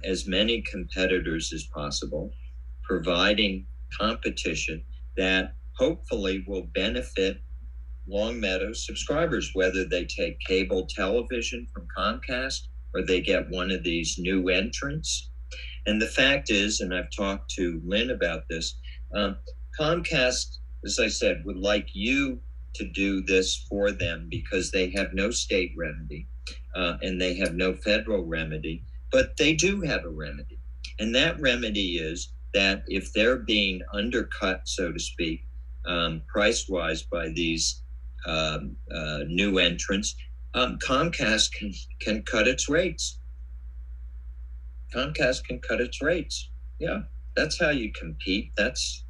as many competitors as possible, providing competition that hopefully will benefit Long Meadow subscribers, whether they take cable television from Comcast or they get one of these new entrants. And the fact is, and I've talked to Lynn about this, Comcast, as I said, would like you to do this for them because they have no state remedy and they have no federal remedy, but they do have a remedy. And that remedy is that if they're being undercut, so to speak, price-wise by these new entrants, Comcast can cut its rates. Comcast can cut its rates. Yeah, that's how you compete. That's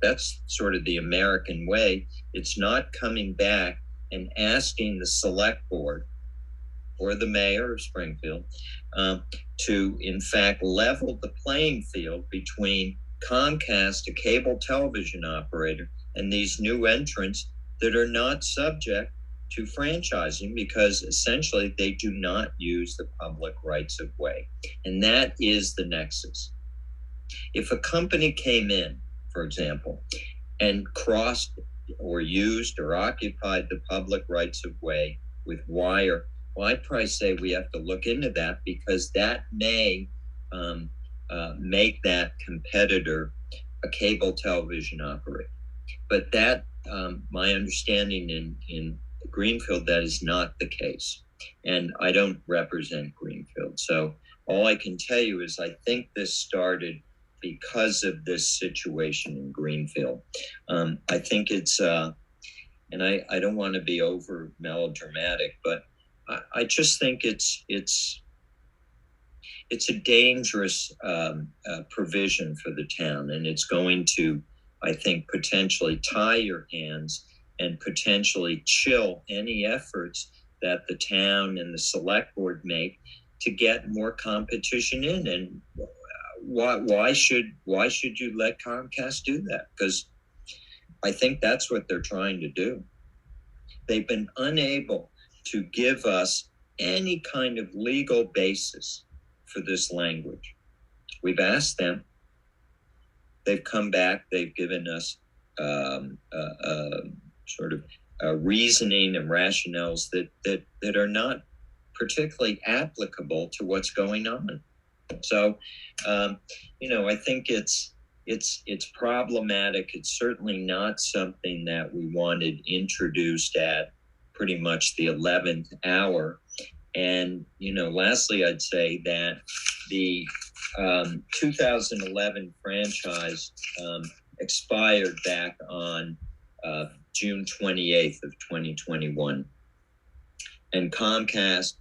sort of the American way. It's not coming back and asking the select board or the mayor of Springfield to, in fact, level the playing field between Comcast, a cable television operator, and these new entrants that are not subject to franchising because essentially they do not use the public rights of way. And that is the nexus. If a company came in, for example, and crossed or used or occupied the public rights of way with wire, well, I'd probably say we have to look into that because that may make that competitor a cable television operator. But that, my understanding in Greenfield, that is not the case. And I don't represent Greenfield. So all I can tell you is I think this started because of this situation in Greenfield. I think it's, and I don't want to be over melodramatic, but I just think it's a dangerous provision for the town, and it's going to, I think, potentially tie your hands and potentially chill any efforts that the town and the select board make to get more competition in. And why should you let Comcast do that? Because I think that's what they're trying to do. They've been unable to give us any kind of legal basis for this language. We've asked them. They've come back. They've given us sort of reasoning and rationales that are not particularly applicable to what's going on. So, I think it's problematic. It's certainly not something that we wanted introduced at pretty much the 11th hour. And, lastly, I'd say that the 2011 franchise expired back on June 28th of 2021. And Comcast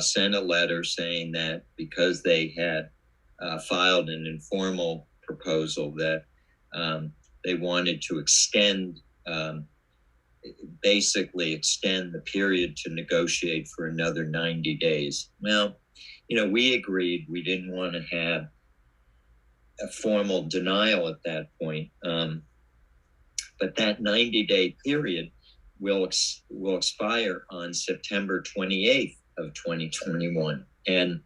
sent a letter saying that because they had filed an informal proposal that they wanted to basically extend the period to negotiate for another 90 days. Well, we agreed we didn't want to have a formal denial at that point. But that 90-day period will expire on September 28th of 2021. And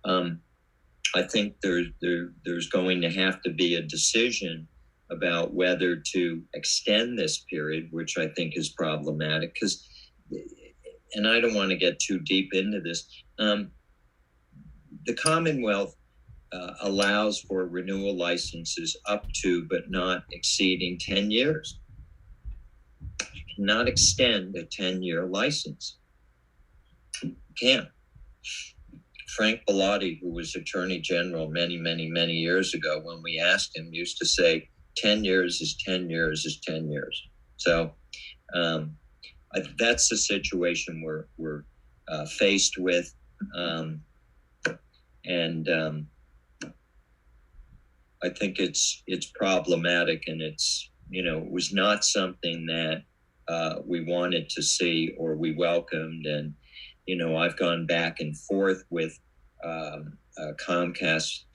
I think there's going to have to be a decision about whether to extend this period, which I think is problematic because, and I don't want to get too deep into this, the Commonwealth allows for renewal licenses up to but not exceeding 10 years. You cannot extend a 10-year license. You can't. Frank Bellotti, who was Attorney General many, many, many years ago, when we asked him, used to say, 10 years is 10 years is 10 years. So that's the situation we're faced with. I think it's problematic, and it's, it was not something that we wanted to see or we welcomed. And, I've gone back and forth with Comcast,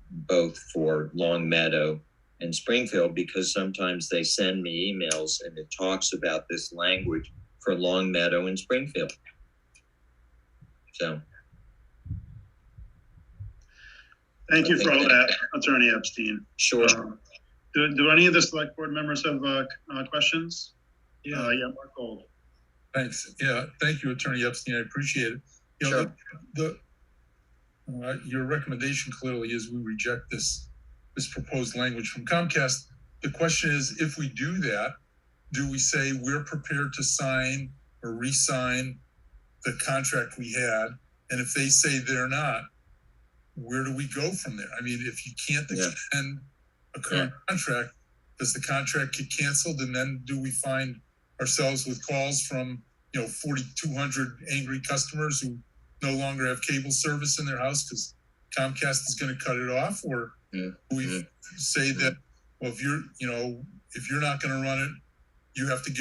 both for Longmeadow and Springfield, because sometimes they send me emails and it talks about this language for Longmeadow and Springfield. So. Thank you for all that, Attorney Epstein. Sure. Do any of the select board members have questions? Yeah. Mark Gold. Thanks. Yeah, thank you, Attorney Epstein. I appreciate it. Sure. Your recommendation clearly is we reject this proposed language from Comcast. The question is, if we do that, do we say we're prepared to sign or re-sign the contract we had? And if they say they're not, where do we go from there? I mean, if you can't extend a current contract, does the contract get canceled? And then do we find ourselves with calls from, 4,200 angry customers who no longer have cable service in their house because Comcast is going to cut it off? Or do we say that, well, if you're not going to run it, you have to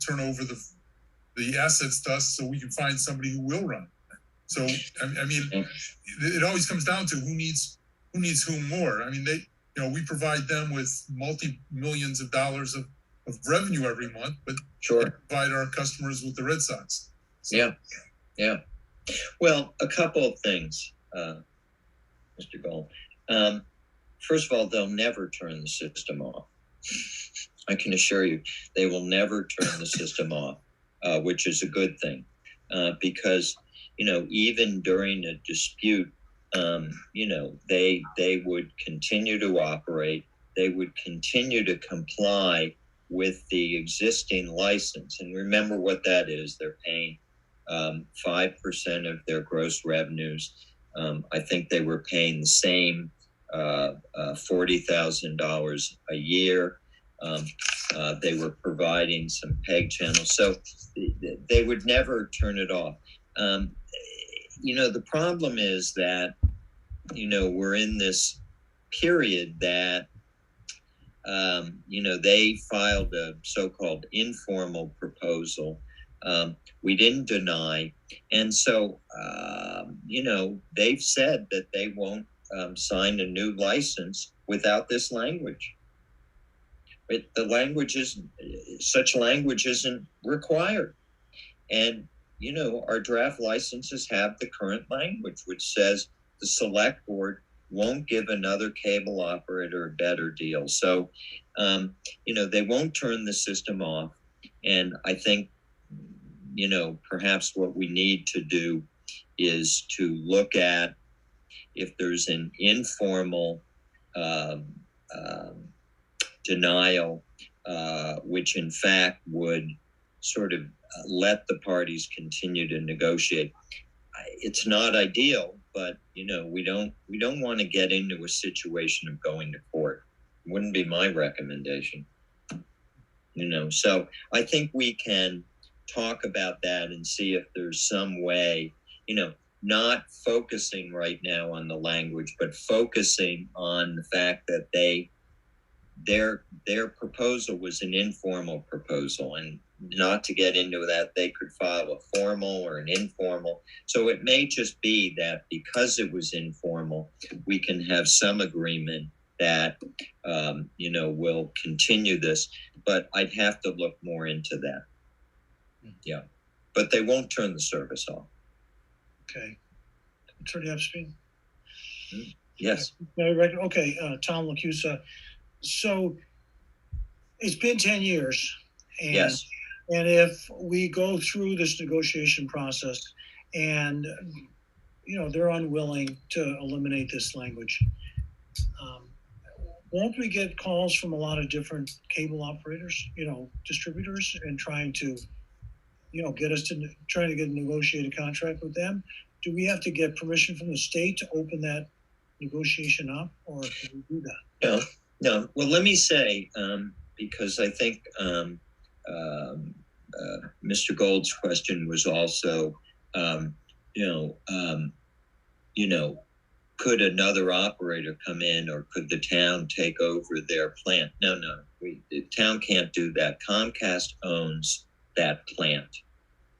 turn over the the assets to us so we can find somebody who will run. So, I mean, it always comes down to who needs whom more. I mean, we provide them with multi-millions of dollars of revenue every month, but Sure. they provide our customers with the Red Sox. So, Yeah. Well, a couple of things, Mr. Gold. First of all, they'll never turn the system off. I can assure you, they will never turn the system off, which is a good thing, because, even during a dispute, they would continue to operate. They would continue to comply with the existing license. And remember what that is. They're paying 5% of their gross revenues. I think they were paying the same $40,000 a year. They were providing some PEG channels. So they would never turn it off. The problem is that, we're in this period that, they filed a so-called informal proposal. We didn't deny. And so, they've said that they won't sign a new license without this language. Such language isn't required. And, our draft licenses have the current language, which says the select board won't give another cable operator a better deal. So, they won't turn the system off. And I think, perhaps what we need to do is to look at if there's an informal denial, which in fact would sort of let the parties continue to negotiate. It's not ideal, but we don't want to get into a situation of going to court. Wouldn't be my recommendation. So I think we can talk about that and see if there's some way, not focusing right now on the language, but focusing on the fact that their proposal was an informal proposal, and not to get into that, they could file a formal or an informal. So it may just be that because it was informal, we can have some agreement that, we'll continue this, but I'd have to look more into that. Yeah, but they won't turn the service off. Okay. Attorney Epstein? Yes. Okay, Tom Lacusa. So it's been 10 years. And, yes. And if we go through this negotiation process and, they're unwilling to eliminate this language, won't we get calls from a lot of different cable operators, distributors, and trying to get us to trying to get a negotiated contract with them? Do we have to get permission from the state to open that negotiation up, or can we do that? No. Well, let me say, because I think Mr. Gold's question was also, could another operator come in, or could the town take over their plant? No. The town can't do that. Comcast owns that plant.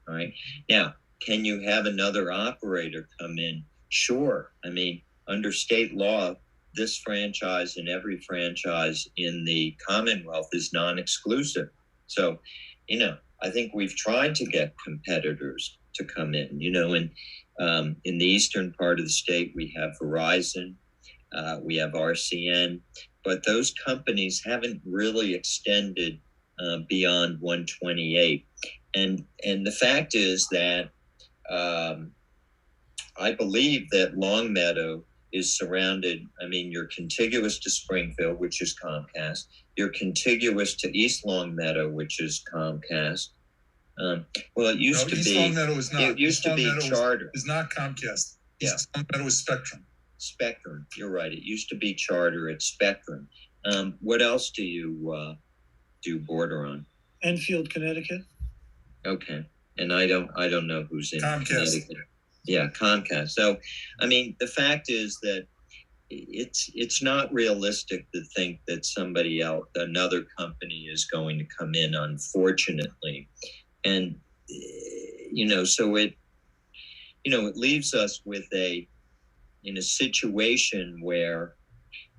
All right. Now, can you have another operator come in? Sure. I mean, under state law, this franchise and every franchise in the Commonwealth is non-exclusive. So, I think we've tried to get competitors to come in, and in the eastern part of the state, we have Verizon, we have RCN, but those companies haven't really extended beyond 128. And the fact is that I believe that Longmeadow is surrounded. I mean, you're contiguous to Springfield, which is Comcast. You're contiguous to East Longmeadow, which is Comcast. Well, it used to East be. Longmeadow is not. It used to be Charter. Is not Comcast. East Longmeadow is Spectrum. Spectrum. You're right. It used to be Charter. It's Spectrum. What else do you do border on? Enfield, Connecticut. Okay, and I don't know who's in Comcast. Connecticut. Yeah, Comcast. So, I mean, the fact is that it's not realistic to think that somebody else, another company, is going to come in, unfortunately. And so it leaves us in a situation where,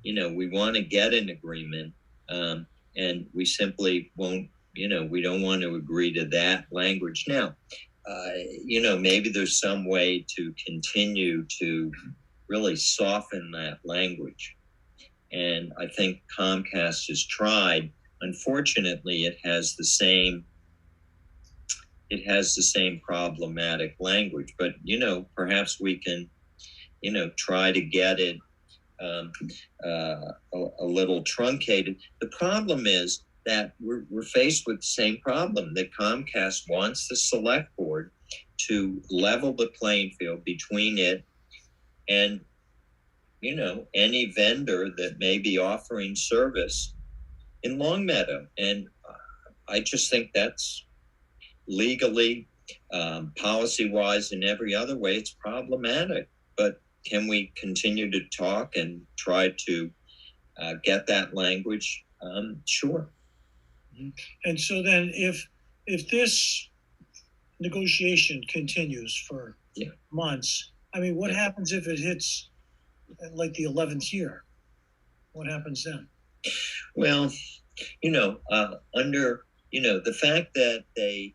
we want to get an agreement, and we simply won't, we don't want to agree to that language. Now, maybe there's some way to continue to really soften that language. And I think Comcast has tried. Unfortunately, it has the same problematic language, but, perhaps we can, try to get it a little truncated. The problem is that we're faced with the same problem, that Comcast wants the select board to level the playing field between it and, any vendor that may be offering service in Longmeadow. And I just think that's legally, policy-wise, in every other way, it's problematic. But can we continue to talk and try to get that language? Sure. And so then if this negotiation continues for months, I mean, what happens if it hits like the 11th year? What happens then? Well, under, the fact that they,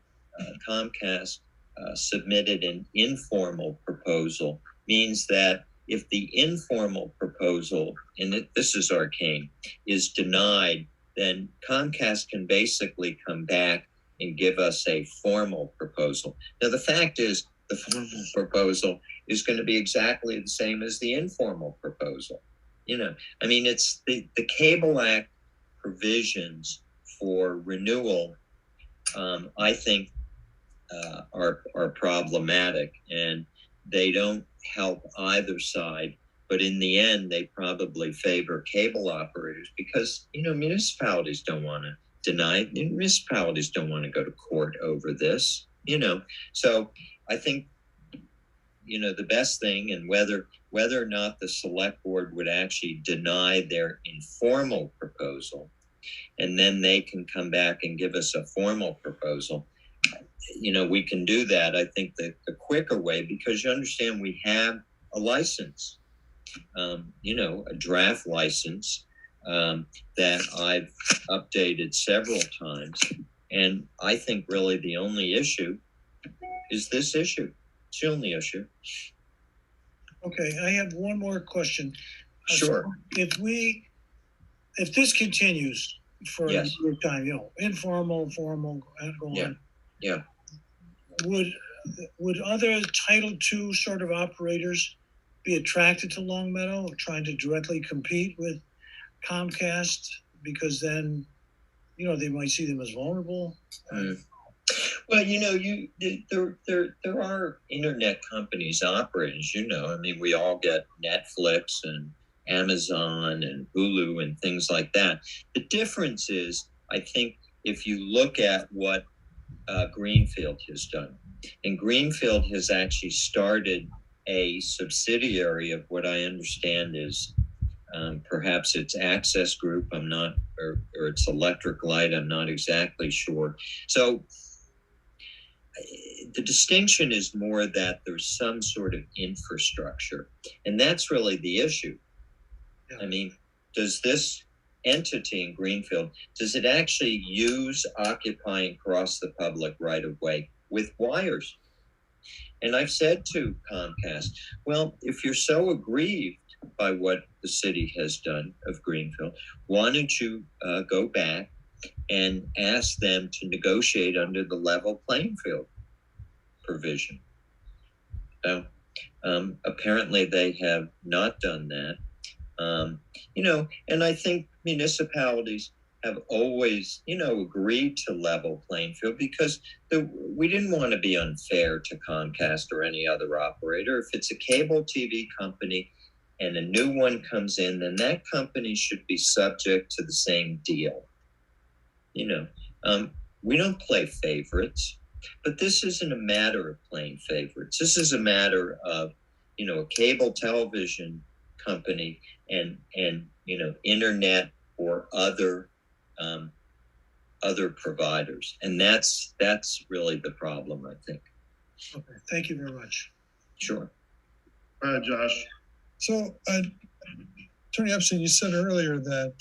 Comcast submitted an informal proposal means that if the informal proposal, and this is arcane, is denied, then Comcast can basically come back and give us a formal proposal. Now, the fact is, the formal proposal is going to be exactly the same as the informal proposal. It's the Cable Act provisions for renewal, I think, are problematic, and they don't help either side. But in the end, they probably favor cable operators because, municipalities don't want to deny. Municipalities don't want to go to court over this, So I think, the best thing, and whether or not the select board would actually deny their informal proposal, and then they can come back and give us a formal proposal, we can do that. I think that the quicker way, because you understand we have a license, a draft license that I've updated several times. And I think really the only issue is this issue. It's the only issue. Okay, I have one more question. Sure. So if this continues for a time, informal, formal, and go on. Yeah. Would other Title II sort of operators be attracted to Longmeadow, trying to directly compete with Comcast? Because then, they might see them as vulnerable. Well, there are internet companies operating, we all get Netflix and Amazon and Hulu and things like that. The difference is, I think, if you look at what Greenfield has done, and Greenfield has actually started a subsidiary of what I understand is perhaps it's Access Group, I'm not, or it's Electric Light, I'm not exactly sure. So the distinction is more that there's some sort of infrastructure, and that's really the issue. Yeah. Does this entity in Greenfield, does it actually use occupying across the public right of way with wires? And I've said to Comcast, well, if you're so aggrieved by what the city has done of Greenfield, why don't you go back and ask them to negotiate under the level playing field provision? So apparently they have not done that. And I think municipalities have always, agreed to level playing field because we didn't want to be unfair to Comcast or any other operator. If it's a cable TV company and a new one comes in, then that company should be subject to the same deal. We don't play favorites, but this isn't a matter of playing favorites. This is a matter of, a cable television company and internet or other other providers. And that's really the problem, I think. Okay, thank you very much. Sure. Go ahead, Josh. So, Attorney Epstein, you said earlier that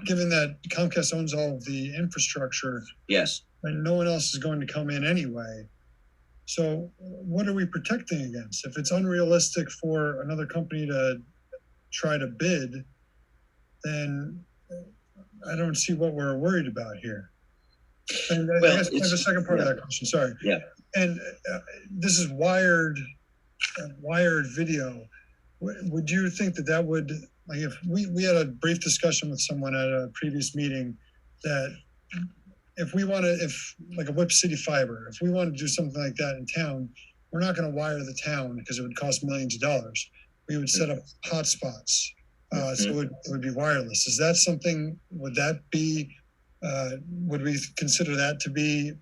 given that Comcast owns all of the infrastructure, Yes. and no one else is going to come in anyway. So what are we protecting against? If it's unrealistic for another company to try to bid, then I don't see what we're worried about here. And I guess there's a second part of that question. Sorry. Yeah. And this is wired video. Would you think that would, like, if we had a brief discussion with someone at a previous meeting that if like a Whip City Fiber, if we want to do something like that in town, we're not going to wire the town because it would cost millions of dollars. We would set up hotspots. So it would be wireless. Is that something, would we consider that to be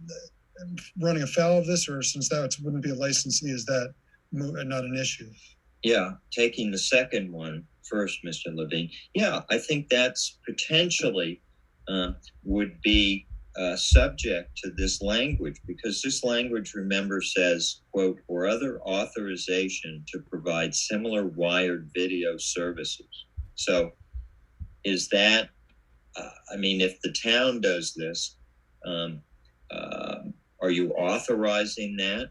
running afoul of this, or since that wouldn't be a licensee, is that not an issue? Yeah, taking the second one first, Mr. Levine. Yeah, I think that's potentially would be subject to this language, because this language, remember, says, quote, or other authorization to provide similar wired video services. So is that, I mean, if the town does this, are you authorizing that?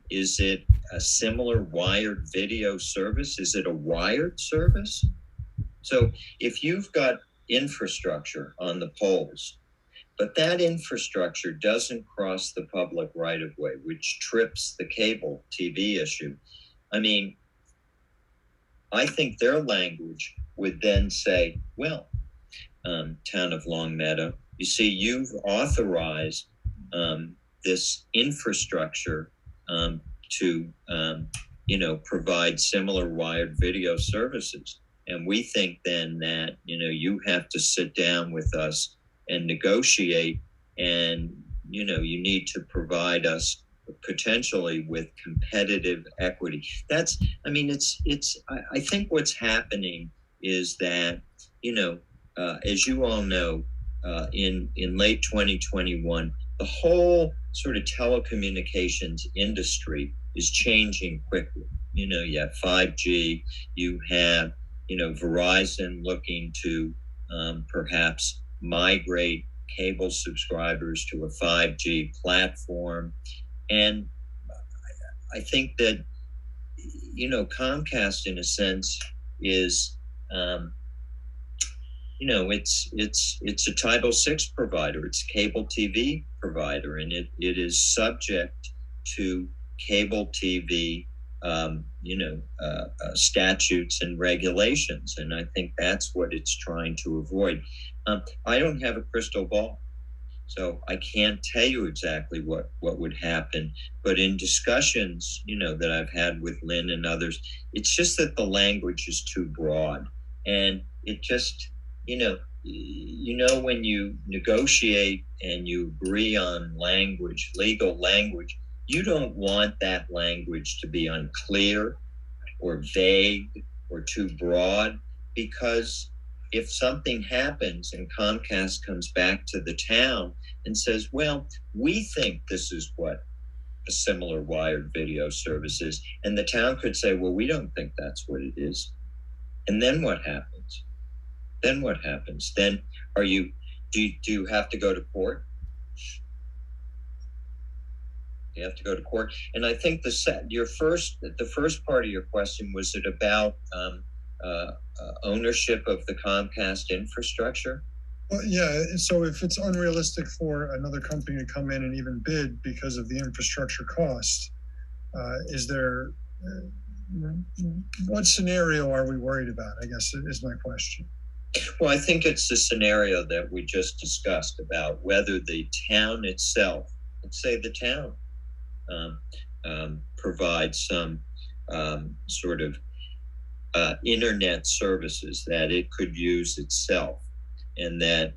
Is it a similar wired video service? Is it a wired service? So if you've got infrastructure on the poles, but that infrastructure doesn't cross the public right of way, which trips the cable TV issue, I mean, I think their language would then say, well, town of Longmeadow, you see, you've authorized this infrastructure to, provide similar wired video services. And we think then that, you have to sit down with us and negotiate, and, you need to provide us potentially with competitive equity. I think what's happening is that, as you all know, in late 2021, the whole sort of telecommunications industry is changing quickly. You have 5G, you have, Verizon looking to perhaps migrate cable subscribers to a 5G platform. And I think that, Comcast, in a sense, is, it's a Title VI provider. It's a cable TV provider, and it is subject to cable TV, statutes and regulations. And I think that's what it's trying to avoid. I don't have a crystal ball, so I can't tell you exactly what would happen. But in discussions, that I've had with Lynn and others, it's just that the language is too broad. And it just, when you negotiate and you agree on language, legal language, you don't want that language to be unclear or vague or too broad, because if something happens and Comcast comes back to the town and says, well, we think this is what a similar wired video service is, and the town could say, well, we don't think that's what it is. And then what happens? Then do you have to go to court? You have to go to court. And I think the first part of your question, was it about ownership of the Comcast infrastructure? Well, yeah. So if it's unrealistic for another company to come in and even bid because of the infrastructure cost, what scenario are we worried about, I guess, is my question. Well, I think it's the scenario that we just discussed about whether the town itself, let's say the town, provides some sort of internet services that it could use itself, and that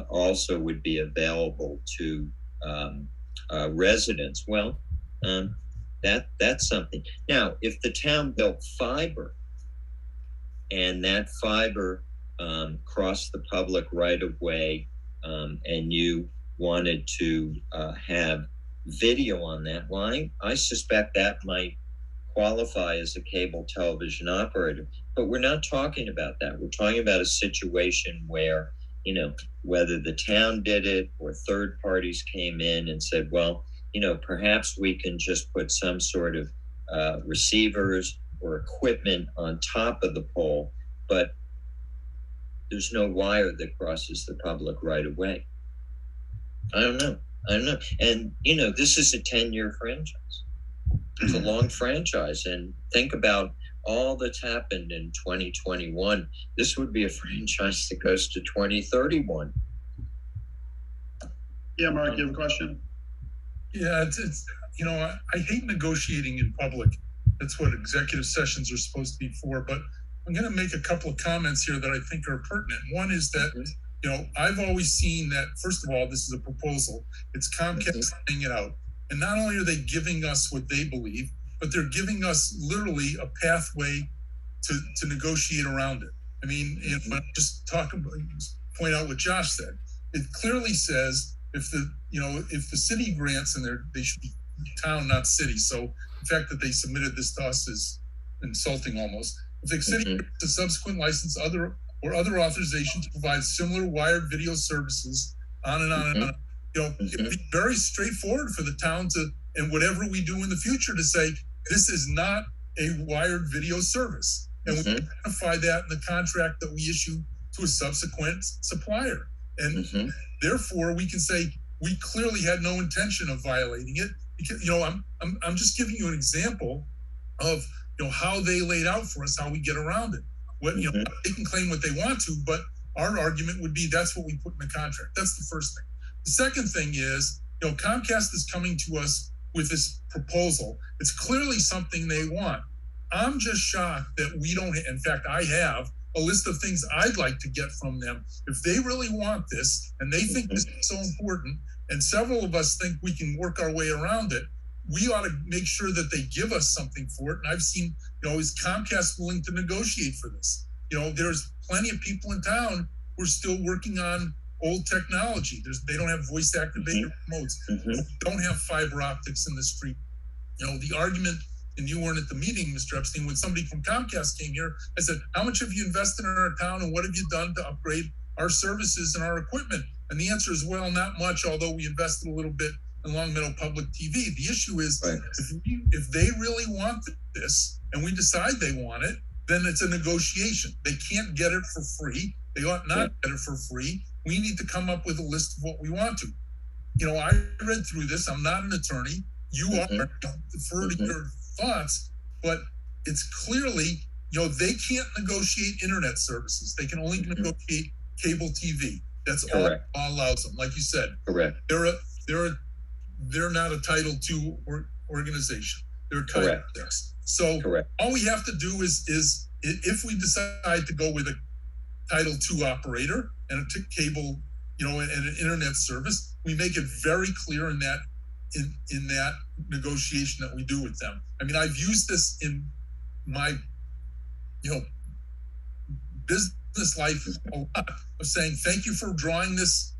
also would be available to residents. Well, that's something. Now, if the town built fiber and that fiber crossed the public right of way and you wanted to have video on that, well, I suspect that might qualify as a cable television operator. But we're not talking about that. We're talking about a situation where, whether the town did it or third parties came in and said, well, perhaps we can just put some sort of receivers or equipment on top of the pole, but there's no wire that crosses the public right of way. I don't know. And, this is a 10-year franchise. It's a long franchise. And think about all that's happened in 2021. This would be a franchise that goes to 2031. Yeah, Mark, you have a question? Yeah, it's I hate negotiating in public. That's what executive sessions are supposed to be for. But I'm going to make a couple of comments here that I think are pertinent. One is that, I've always seen that, first of all, this is a proposal. It's Comcast laying it out. And not only are they giving us what they believe, but they're giving us literally a pathway to negotiate around it. I mean, just point out what Josh said. It clearly says if the city grants, and they should be town, not city. So the fact that they submitted this to us is insulting almost. If the city grants a subsequent license other authorization to provide similar wired video services, on and on and on. It'd be very straightforward for the town and whatever we do in the future, to say, this is not a wired video service. And we identify that in the contract that we issue to a subsequent supplier. And therefore we can say, we clearly had no intention of violating it. Because, I'm just giving you an example of, how they laid out for us, how we get around it. They can claim what they want to, but our argument would be that's what we put in the contract. That's the first thing. The second thing is, Comcast is coming to us with this proposal. It's clearly something they want. I'm just shocked that we don't. In fact, I have a list of things I'd like to get from them. If they really want this and they think this is so important, and several of us think we can work our way around it, we ought to make sure that they give us something for it. And I've seen, is Comcast willing to negotiate for this? There's plenty of people in town who are still working on old technology. They don't have voice activated remotes. Don't have fiber optics in the street. The argument, and you weren't at the meeting, Mr. Epstein, when somebody from Comcast came here, I said, how much have you invested in our town and what have you done to upgrade our services and our equipment? And the answer is, well, not much, although we invested a little bit in Long Meadow Public TV. The issue is, if they really want this and we decide they want it, then it's a negotiation. They can't get it for free. They ought not get it for free. We need to come up with a list of what we want to. I read through this. I'm not an attorney. You are. Defer to your thoughts, but it's clearly, they can't negotiate internet services. They can only negotiate cable TV. That's all allows them. Like you said, they're not a Title II organization. They're Title VI. So all we have to do is if we decide to go with a Title II operator and a cable, and an internet service, we make it very clear in that negotiation that we do with them. I mean, I've used this in my, business life a lot, of saying, thank you for drawing this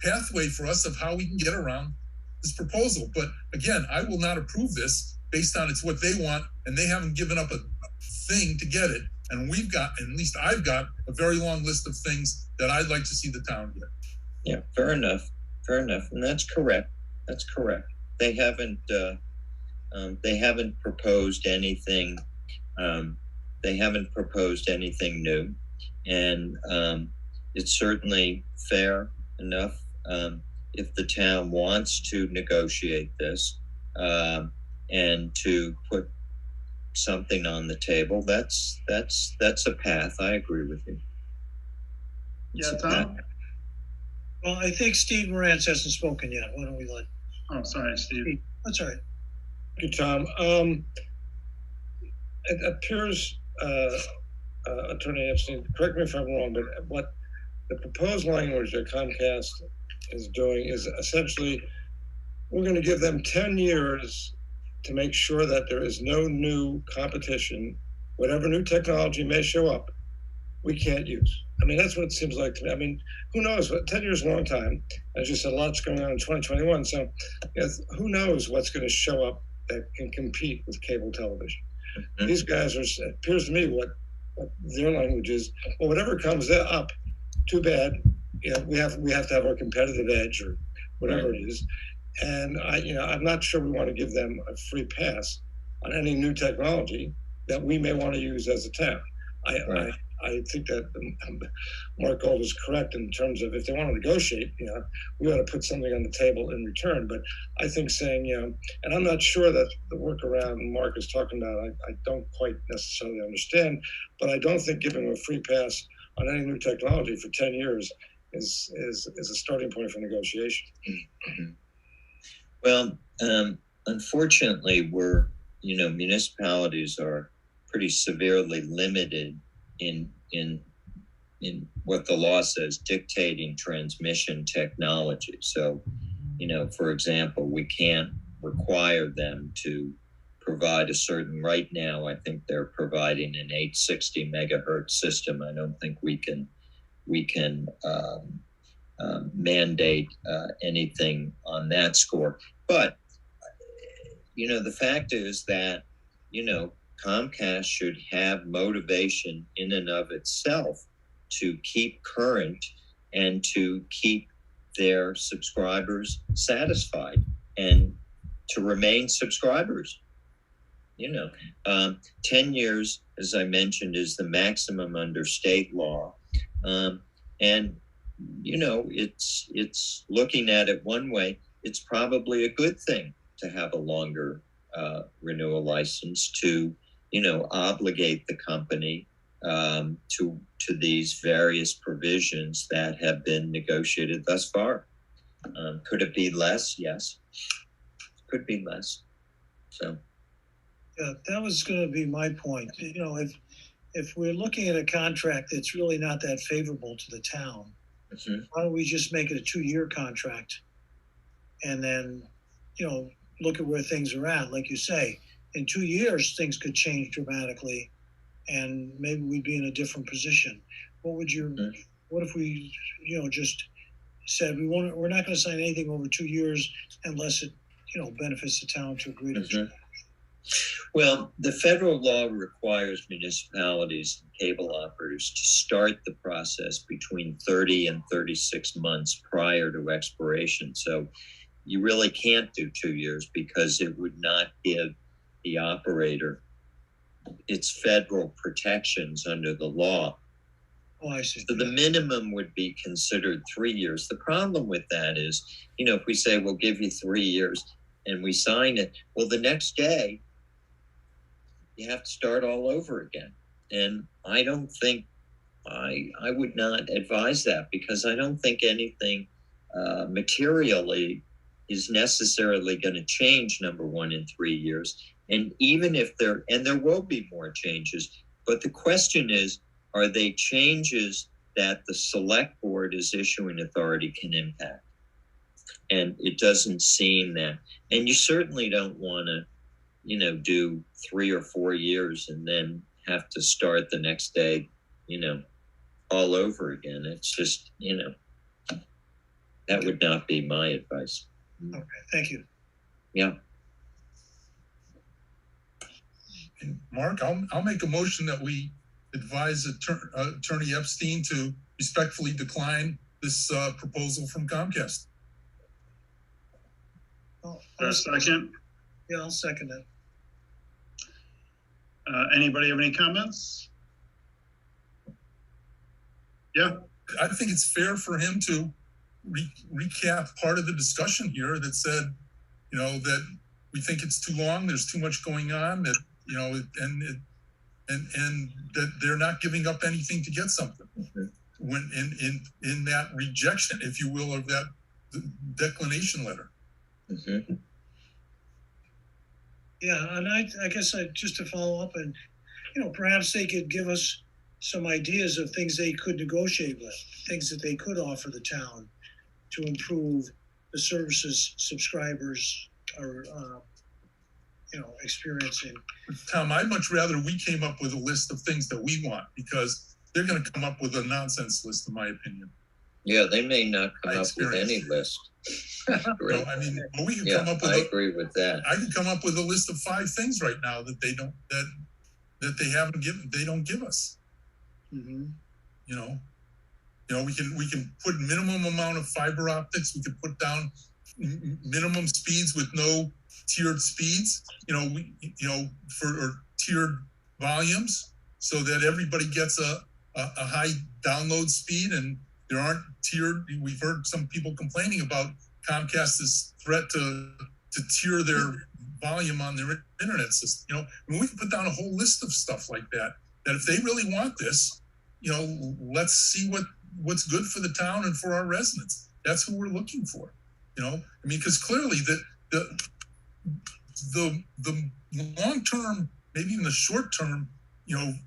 pathway for us of how we can get around this proposal. But again, I will not approve this based on it's what they want, and they haven't given up a thing to get it. And we've got, at least I've got, a very long list of things that I'd like to see the town get. Yeah, fair enough. And that's correct. They haven't proposed anything. They haven't proposed anything new. And it's certainly fair enough if the town wants to negotiate this and to put something on the table. That's a path. I agree with you. Tom? Well, I think Steve Morantz hasn't spoken yet. Why don't we let? Oh, sorry, Steve. That's all right. Thank you, Tom. It appears, Attorney Epstein, correct me if I'm wrong, but what the proposed language that Comcast is doing is essentially, we're going to give them 10 years to make sure that there is no new competition, whatever new technology may show up, we can't use. I mean, that's what it seems like to me. I mean, who knows? 10 years is a long time. As you said, a lot's going on in 2021. So who knows what's going to show up that can compete with cable television. Mm-hmm. These guys it appears to me what their language is. Well, whatever comes up, too bad. We have to have our competitive edge or whatever it is. And I'm not sure we want to give them a free pass on any new technology that we may want to use as a town. I think that Mark Gold is correct in terms of if they want to negotiate, we ought to put something on the table in return. But I think saying, and I'm not sure that the workaround Mark is talking about, I don't quite necessarily understand, but I don't think giving a free pass on any new technology for 10 years is a starting point for negotiation. Mm-hmm. Well, unfortunately, municipalities are pretty severely limited in what the law says, dictating transmission technology. So, for example, we can't require them to provide a certain, right now, I think they're providing an 860 megahertz system. I don't think we can mandate anything on that score. But, the fact is that, Comcast should have motivation in and of itself to keep current and to keep their subscribers satisfied and to remain subscribers. 10 years, as I mentioned, is the maximum under state law. And, it's looking at it one way, it's probably a good thing to have a longer renewal license to obligate the company to these various provisions that have been negotiated thus far. Could it be less? Yes, could be less. So, yeah, that was going to be my point. If we're looking at a contract that's really not that favorable to the town, mm-hmm. Why don't we just make it a 2-year contract, and then look at where things are at, like you say. In 2 years, things could change dramatically, and maybe we'd be in a different position. What if we, just said we're not going to sign anything over 2 years unless it, benefits the town to a greater extent? Well, the federal law requires municipalities and cable operators to start the process between 30 and 36 months prior to expiration. So you really can't do 2 years because it would not give the operator its federal protections under the law. Oh, I see. So the minimum would be considered 3 years. The problem with that is, if we say we'll give you 3 years and we sign it, well, the next day you have to start all over again. And I don't think I would not advise that, because I don't think anything materially is necessarily going to change, number one, in 3 years. And even if there will be more changes, but the question is, are they changes that the select board as issuing authority can impact? And it doesn't seem that. And you certainly don't want to, do 3 or 4 years and then have to start the next day, all over again. It's just, that would not be my advice. Okay, thank you. Yeah. And Mark, I'll make a motion that we advise Attorney Epstein to respectfully decline this proposal from Comcast. Second? Yeah, I'll second it. Anybody have any comments? Yeah. I think it's fair for him to recap part of the discussion here that said, that we think it's too long, there's too much going on, that, and that they're not giving up anything to get something. Mm-hmm. When in that rejection, if you will, of that declination letter. Mm-hmm. Yeah, and I guess just to follow up, and perhaps they could give us some ideas of things they could negotiate with, things that they could offer the town to improve the services subscribers are, experiencing. Tom, I'd much rather we came up with a list of things that we want, because they're going to come up with a nonsense list, in my opinion. Yeah, they may not come I up with any list. No, I mean, but we can Yeah, come up with. I agree with that. I can come up with a list of 5 things right now that they don't that they haven't given. They don't give us. Mm-hmm. You know, we can put minimum amount of fiber optics. We can put down minimum speeds with no tiered speeds. For tiered volumes, so that everybody gets a high download speed, and there aren't tiered. We've heard some people complaining about Comcast's threat to tier their volume on their internet system. We can put down a whole list of stuff like that. That if they really want this, let's see what's good for the town and for our residents. That's who we're looking for. Because clearly the long term, maybe even the short term,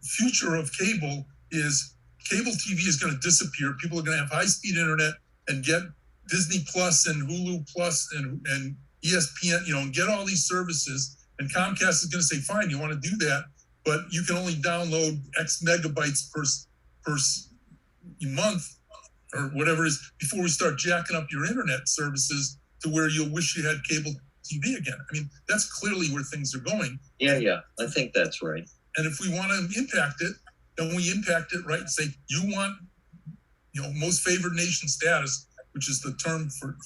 future of cable is cable TV is going to disappear. People are going to have high speed internet and get Disney Plus and Hulu Plus and ESPN, and get all these services. And Comcast is going to say, fine, you want to do that, but you can only download X megabytes per month or whatever it is before we start jacking up your internet services to where you'll wish you had cable TV again. That's clearly where things are going. Yeah, I think that's right. And if we want to impact it, then we impact it right and say, you want, most favored nation status, which is the term for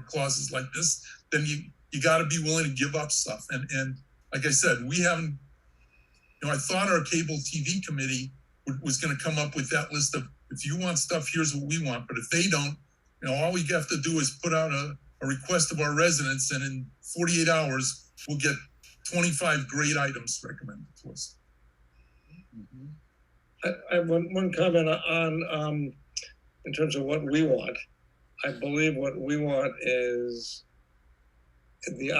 clauses like this, then you got to be willing to give up stuff. And like I said, we haven't, I thought our cable TV committee was going to come up with that list of, if you want stuff, here's what we want. But if they don't, all we have to do is put out a request of our residents, and in 48 hours, we'll get 25 great items recommended to us. I have one comment on in terms of what we want. I believe what we want is not the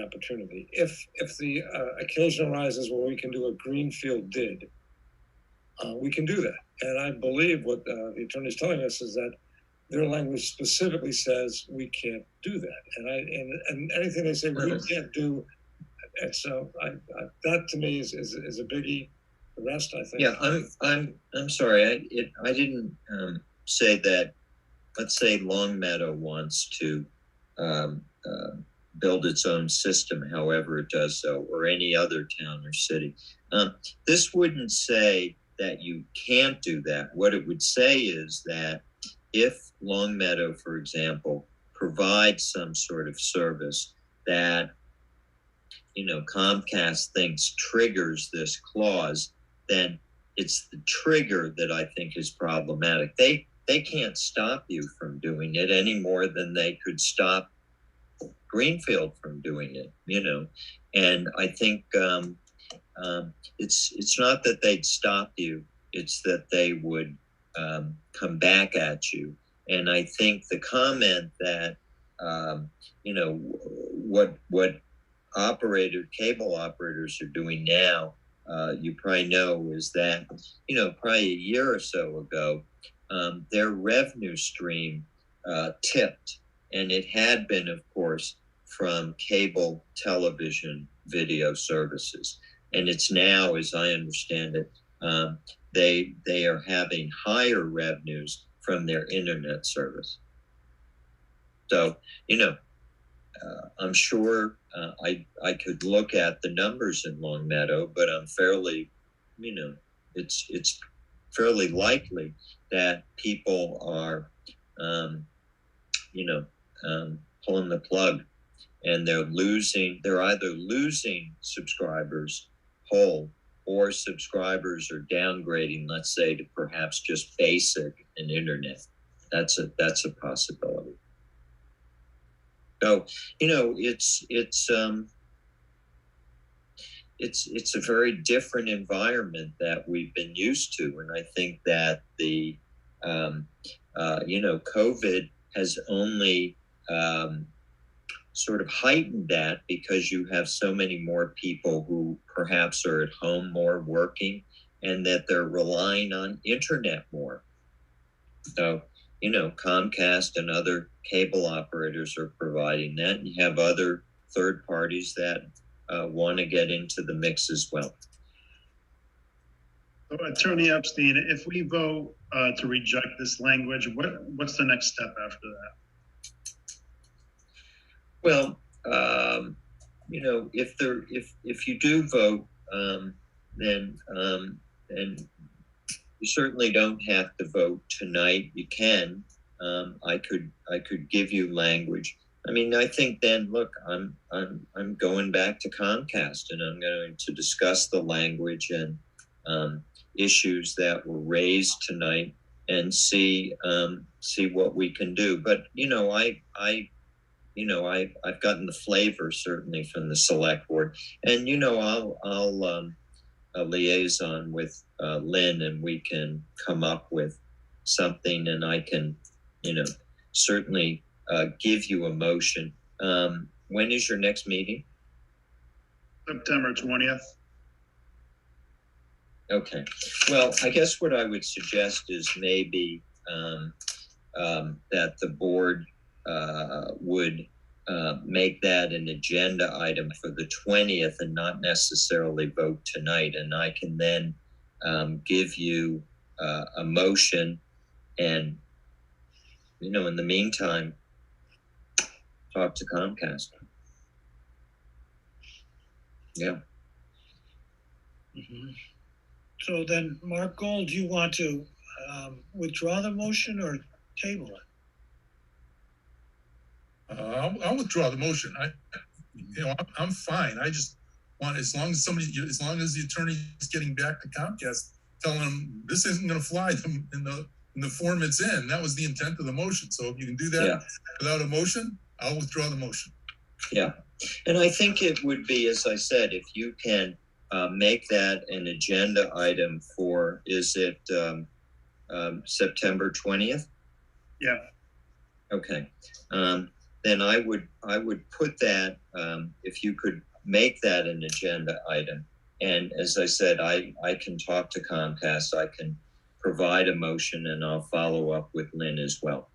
opportunity. If the occasion arises where we can do a greenfield did, we can do that. And I believe what the attorney is telling us is that their language specifically says we can't do that. And anything they say we can't do, and so that to me is a biggie. The rest, I think. Yeah, I'm sorry. I didn't say that. Let's say Longmeadow wants to build its own system, however it does so, or any other town or city. This wouldn't say that you can't do that. What it would say is that if Longmeadow, for example, provides some sort of service that Comcast thinks triggers this clause, then it's the trigger that I think is problematic. They can't stop you from doing it any more than they could stop Greenfield from doing it, And I think it's not that they'd stop you; it's that they would come back at you. And I think the comment that what cable operators are doing now, you probably know, is that probably a year or so ago, their revenue stream tipped, and it had been, of course, from cable television video services, and it's now, as I understand it, they are having higher revenues from their internet service. So I'm sure I could look at the numbers in Longmeadow, but I'm fairly, it's fairly likely that people are, pulling the plug, and they're either losing subscribers whole, or subscribers are downgrading, let's say, to perhaps just basic and internet. That's a possibility. So, it's a very different environment that we've been used to. And I think that the, COVID has only sort of heightened that, because you have so many more people who perhaps are at home more working, and that they're relying on internet more. So, Comcast and other cable operators are providing that. And you have other third parties that want to get into the mix as well. So, Attorney Epstein, if we vote to reject this language, what's the next step after that? Well, if you do vote, then you certainly don't have to vote tonight. You can. I could give you language. I mean, I think then, look, I'm going back to Comcast, and I'm going to discuss the language and issues that were raised tonight, and see what we can do. But I've gotten the flavor certainly from the select board, and I'll a liaison with Lynn, and we can come up with something, and I can certainly give you a motion. When is your next meeting? September 20th. Okay. Well, I guess what I would suggest is maybe that the board would make that an agenda item for the 20th and not necessarily vote tonight. And I can then give you a motion, and, in the meantime, talk to Comcast. Yeah. Mm-hmm. So then, Mark Gold, do you want to withdraw the motion or table it? I'll withdraw the motion. I'm fine. I just want, as long as the attorney is getting back to Comcast, telling them this isn't going to fly in the form it's in. That was the intent of the motion. So if you can do that without a motion, I'll withdraw the motion. Yeah. And I think it would be, as I said, if you can make that an agenda item for, is it September 20th? Yeah. Okay. Then I would put that, if you could make that an agenda item. And as I said, I can talk to Comcast. I can provide a motion, and I'll follow up with Lynn as well.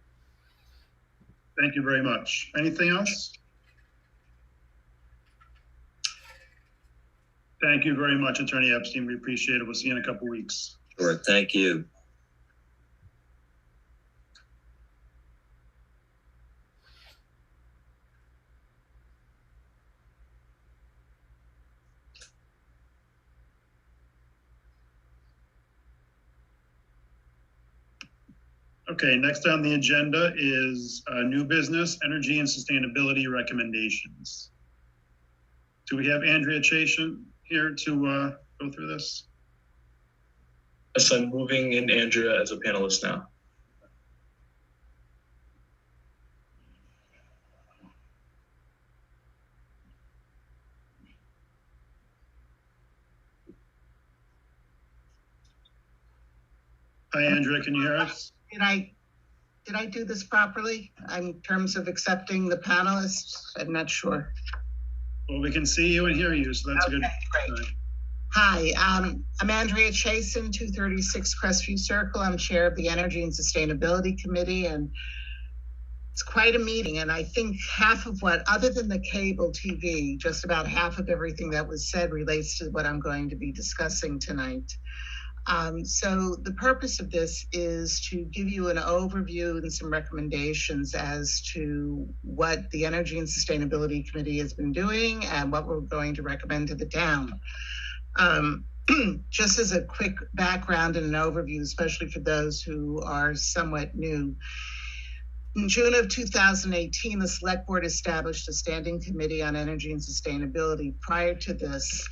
Thank you very much. Anything else? Thank you very much, Attorney Epstein. We appreciate it. We'll see you in a couple weeks. Sure. Thank you. Okay, next on the agenda is new business, energy and sustainability recommendations. Do we have Andrea Chasen here to go through this? Yes, I'm moving in Andrea as a panelist now. Hi, Andrea, can you hear us? Did I do this properly in terms of accepting the panelists? I'm not sure. Well, we can see you and hear you, so that's Okay, a good great. sign. Hi, I'm Andrea Chasen, 236 Crestview Circle. I'm chair of the Energy and Sustainability Committee, and it's quite a meeting. And I think half of what, other than the cable TV, just about half of everything that was said relates to what I'm going to be discussing tonight. So the purpose of this is to give you an overview and some recommendations as to what the Energy and Sustainability Committee has been doing and what we're going to recommend to the town. Just as a quick background and an overview, especially for those who are somewhat new. In June of 2018, the Select Board established a standing committee on energy and sustainability. Prior to this,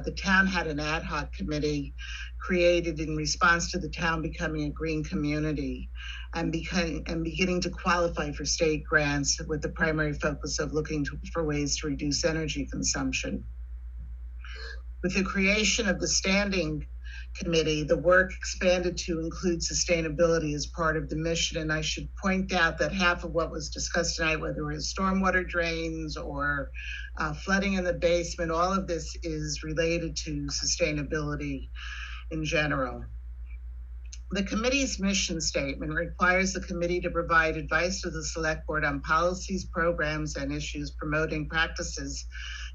the town had an ad hoc committee created in response to the town becoming a green community and beginning to qualify for state grants with the primary focus of looking for ways to reduce energy consumption. With the creation of the standing committee, the work expanded to include sustainability as part of the mission. And I should point out that half of what was discussed tonight, whether it was stormwater drains or flooding in the basement, all of this is related to sustainability in general. The committee's mission statement requires the committee to provide advice to the Select Board on policies, programs, and issues promoting practices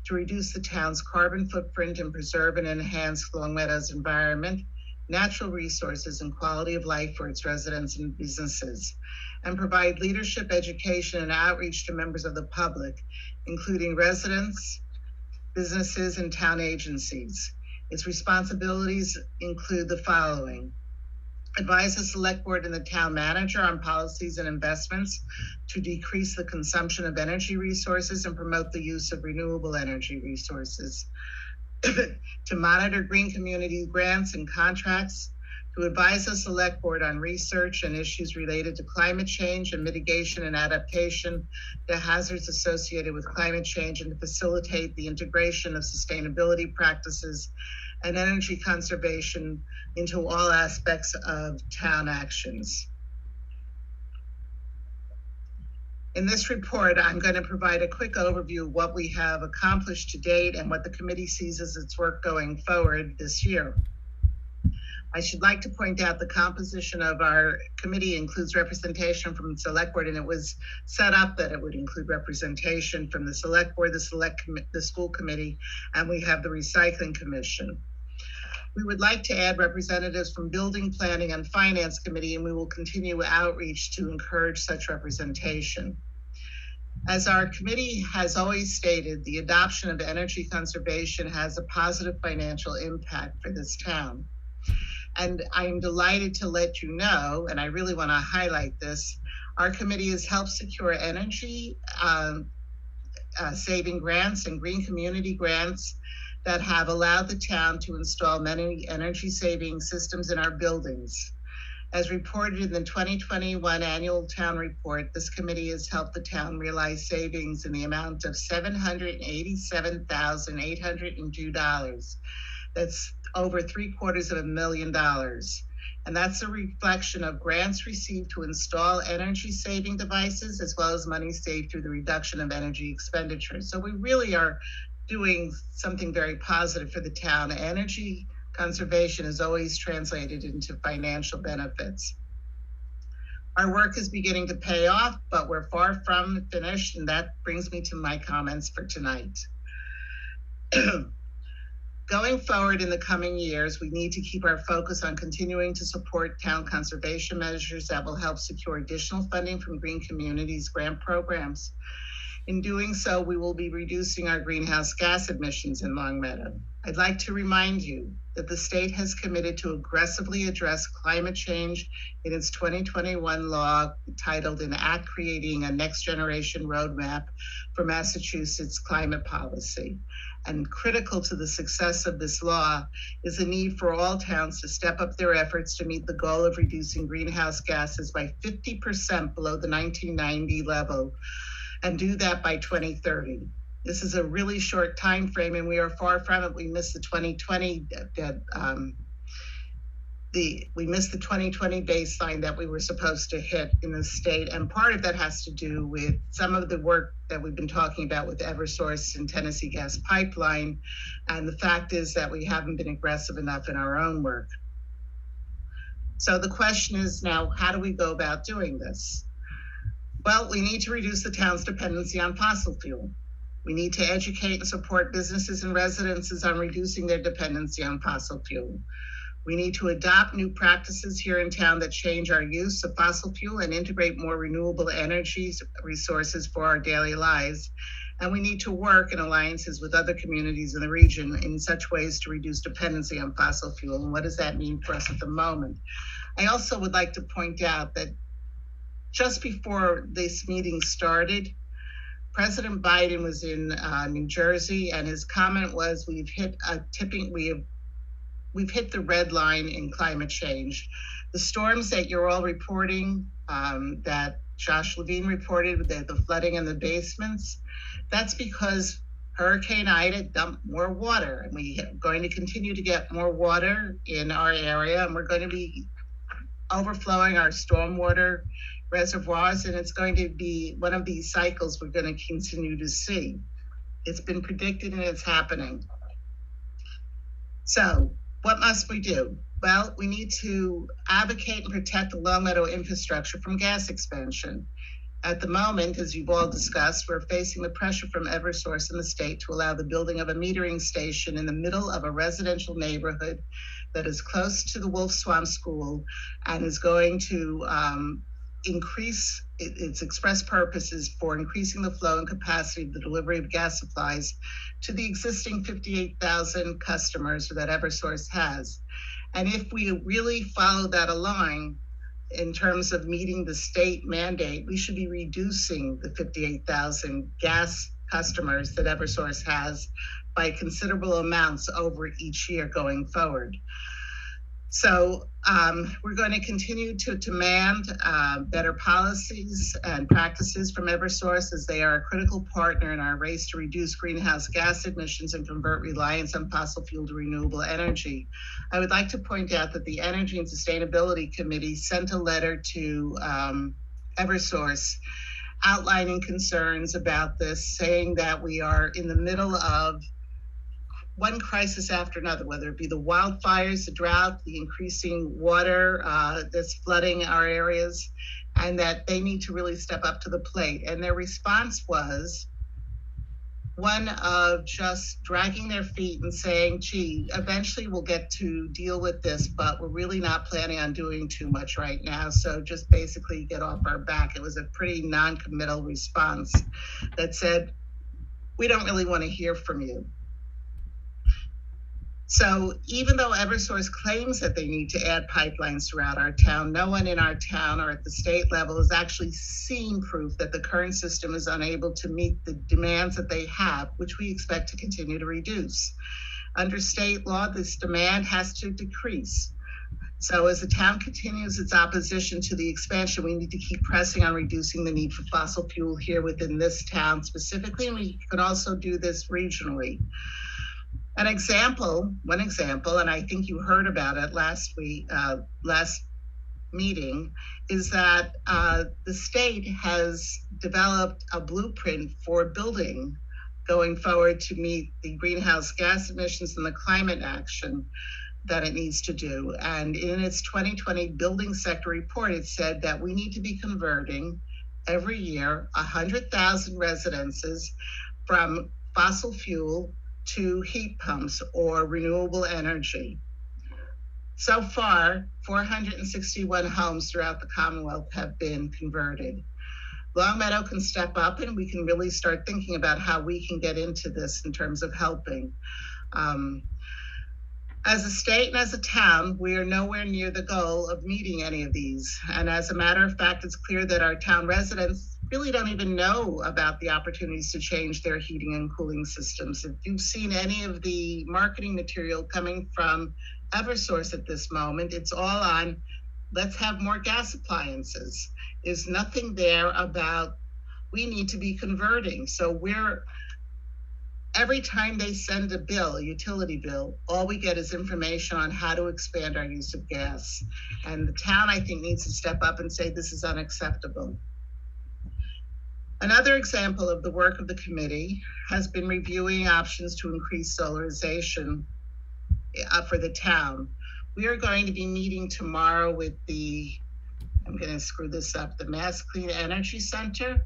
to reduce the town's carbon footprint and preserve and enhance Long Meadow's environment, natural resources, and quality of life for its residents and businesses, and provide leadership, education, and outreach to members of the public, including residents, businesses, and town agencies. Its responsibilities include the following: advise the select board and the town manager on policies and investments to decrease the consumption of energy resources and promote the use of renewable energy resources, to monitor green community grants and contracts, to advise the select board on research and issues related to climate change and mitigation and adaptation to hazards associated with climate change, and to facilitate the integration of sustainability practices and energy conservation into all aspects of town actions. In this report, I'm going to provide a quick overview of what we have accomplished to date and what the committee sees as its work going forward this year. I should like to point out the composition of our committee includes representation from the select board, and it was set up that it would include representation from the select board, the school committee, and we have the recycling commission. We would like to add representatives from building, planning, and finance committee, and we will continue outreach to encourage such representation. As our committee has always stated, the adoption of energy conservation has a positive financial impact for this town. And I'm delighted to let you know, and I really want to highlight this, our committee has helped secure energy saving grants and green community grants that have allowed the town to install many energy saving systems in our buildings. As reported in the 2021 annual town report, this committee has helped the town realize savings in the amount of $787,802. That's over $750,000. And that's a reflection of grants received to install energy saving devices, as well as money saved through the reduction of energy expenditures. So we really are doing something very positive for the town. Energy conservation is always translated into financial benefits. Our work is beginning to pay off, but we're far from finished, and that brings me to my comments for tonight. Going forward in the coming years, we need to keep our focus on continuing to support town conservation measures that will help secure additional funding from Green Communities grant programs. In doing so, we will be reducing our greenhouse gas emissions in Long Meadow. I'd like to remind you that the state has committed to aggressively address climate change in its 2021 law titled An Act Creating a Next Generation Roadmap for Massachusetts Climate Policy. And critical to the success of this law is the need for all towns to step up their efforts to meet the goal of reducing greenhouse gases by 50% below the 1990 level, and do that by 2030. This is a really short time frame, and we are far from it. We missed the 2020 baseline that we were supposed to hit in the state, and part of that has to do with some of the work that we've been talking about with Eversource and Tennessee Gas Pipeline, and the fact is that we haven't been aggressive enough in our own work. So the question is now, how do we go about doing this? Well, we need to reduce the town's dependency on fossil fuel. We need to educate and support businesses and residences on reducing their dependency on fossil fuel. We need to adopt new practices here in town that change our use of fossil fuel and integrate more renewable energy resources for our daily lives. And we need to work in alliances with other communities in the region in such ways to reduce dependency on fossil fuel. And what does that mean for us at the moment? I also would like to point out that just before this meeting started, President Biden was in New Jersey, and his comment was, we've hit the red line in climate change. The storms that you're all reporting, that Josh Levine reported, the flooding in the basements, that's because Hurricane Ida dumped more water, and we are going to continue to get more water in our area, and we're going to be overflowing our stormwater reservoirs, and it's going to be one of these cycles we're going to continue to see. It's been predicted and it's happening. So what must we do? Well, we need to advocate and protect the Long Meadow infrastructure from gas expansion. At the moment, as you've all discussed, we're facing the pressure from Eversource in the state to allow the building of a metering station in the middle of a residential neighborhood that is close to the Wolf Swamp School and is going to increase its express purposes for increasing the flow and capacity of the delivery of gas supplies to the existing 58,000 customers that Eversource has. And if we really follow that along in terms of meeting the state mandate, we should be reducing the 58,000 gas customers that Eversource has by considerable amounts over each year going forward. So we're going to continue to demand better policies and practices from Eversource, as they are a critical partner in our race to reduce greenhouse gas emissions and convert reliance on fossil fuel to renewable energy. I would like to point out that the Energy and Sustainability Committee sent a letter to Eversource outlining concerns about this, saying that we are in the middle of one crisis after another, whether it be the wildfires, the drought, the increasing water that's flooding our areas, and that they need to really step up to the plate. And their response was one of just dragging their feet and saying, gee, eventually we'll get to deal with this, but we're really not planning on doing too much right now. So just basically get off our back. It was a pretty non-committal response that said, we don't really want to hear from you. So even though Eversource claims that they need to add pipelines throughout our town, no one in our town or at the state level has actually seen proof that the current system is unable to meet the demands that they have, which we expect to continue to reduce. Under state law, this demand has to decrease. So as the town continues its opposition to the expansion, we need to keep pressing on reducing the need for fossil fuel here within this town specifically, and we can also do this regionally. One example, and I think you heard about it last meeting, is that the state has developed a blueprint for building going forward to meet the greenhouse gas emissions and the climate action that it needs to do. And in its 2020 building sector report, it said that we need to be converting every year 100,000 residences from fossil fuel to heat pumps or renewable energy. So far, 461 homes throughout the Commonwealth have been converted. Longmeadow can step up and we can really start thinking about how we can get into this in terms of helping. As a state and as a town, we are nowhere near the goal of meeting any of these. And as a matter of fact, it's clear that our town residents really don't even know about the opportunities to change their heating and cooling systems. If you've seen any of the marketing material coming from Eversource at this moment, it's all on, let's have more gas appliances. There's nothing there about, we need to be converting. So every time they send a bill, a utility bill, all we get is information on how to expand our use of gas. And the town, I think, needs to step up and say this is unacceptable. Another example of the work of the committee has been reviewing options to increase solarization for the town. We are going to be meeting tomorrow with I'm going to screw this up, the Mass Clean Energy Center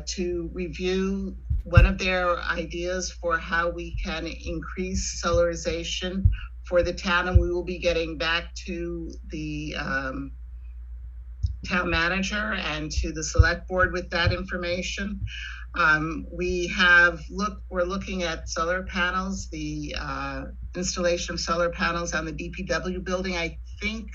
to review one of their ideas for how we can increase solarization for the town, and we will be getting back to the town manager and to the select board with that information. We're looking at solar panels, the installation of solar panels on the DPW building. I think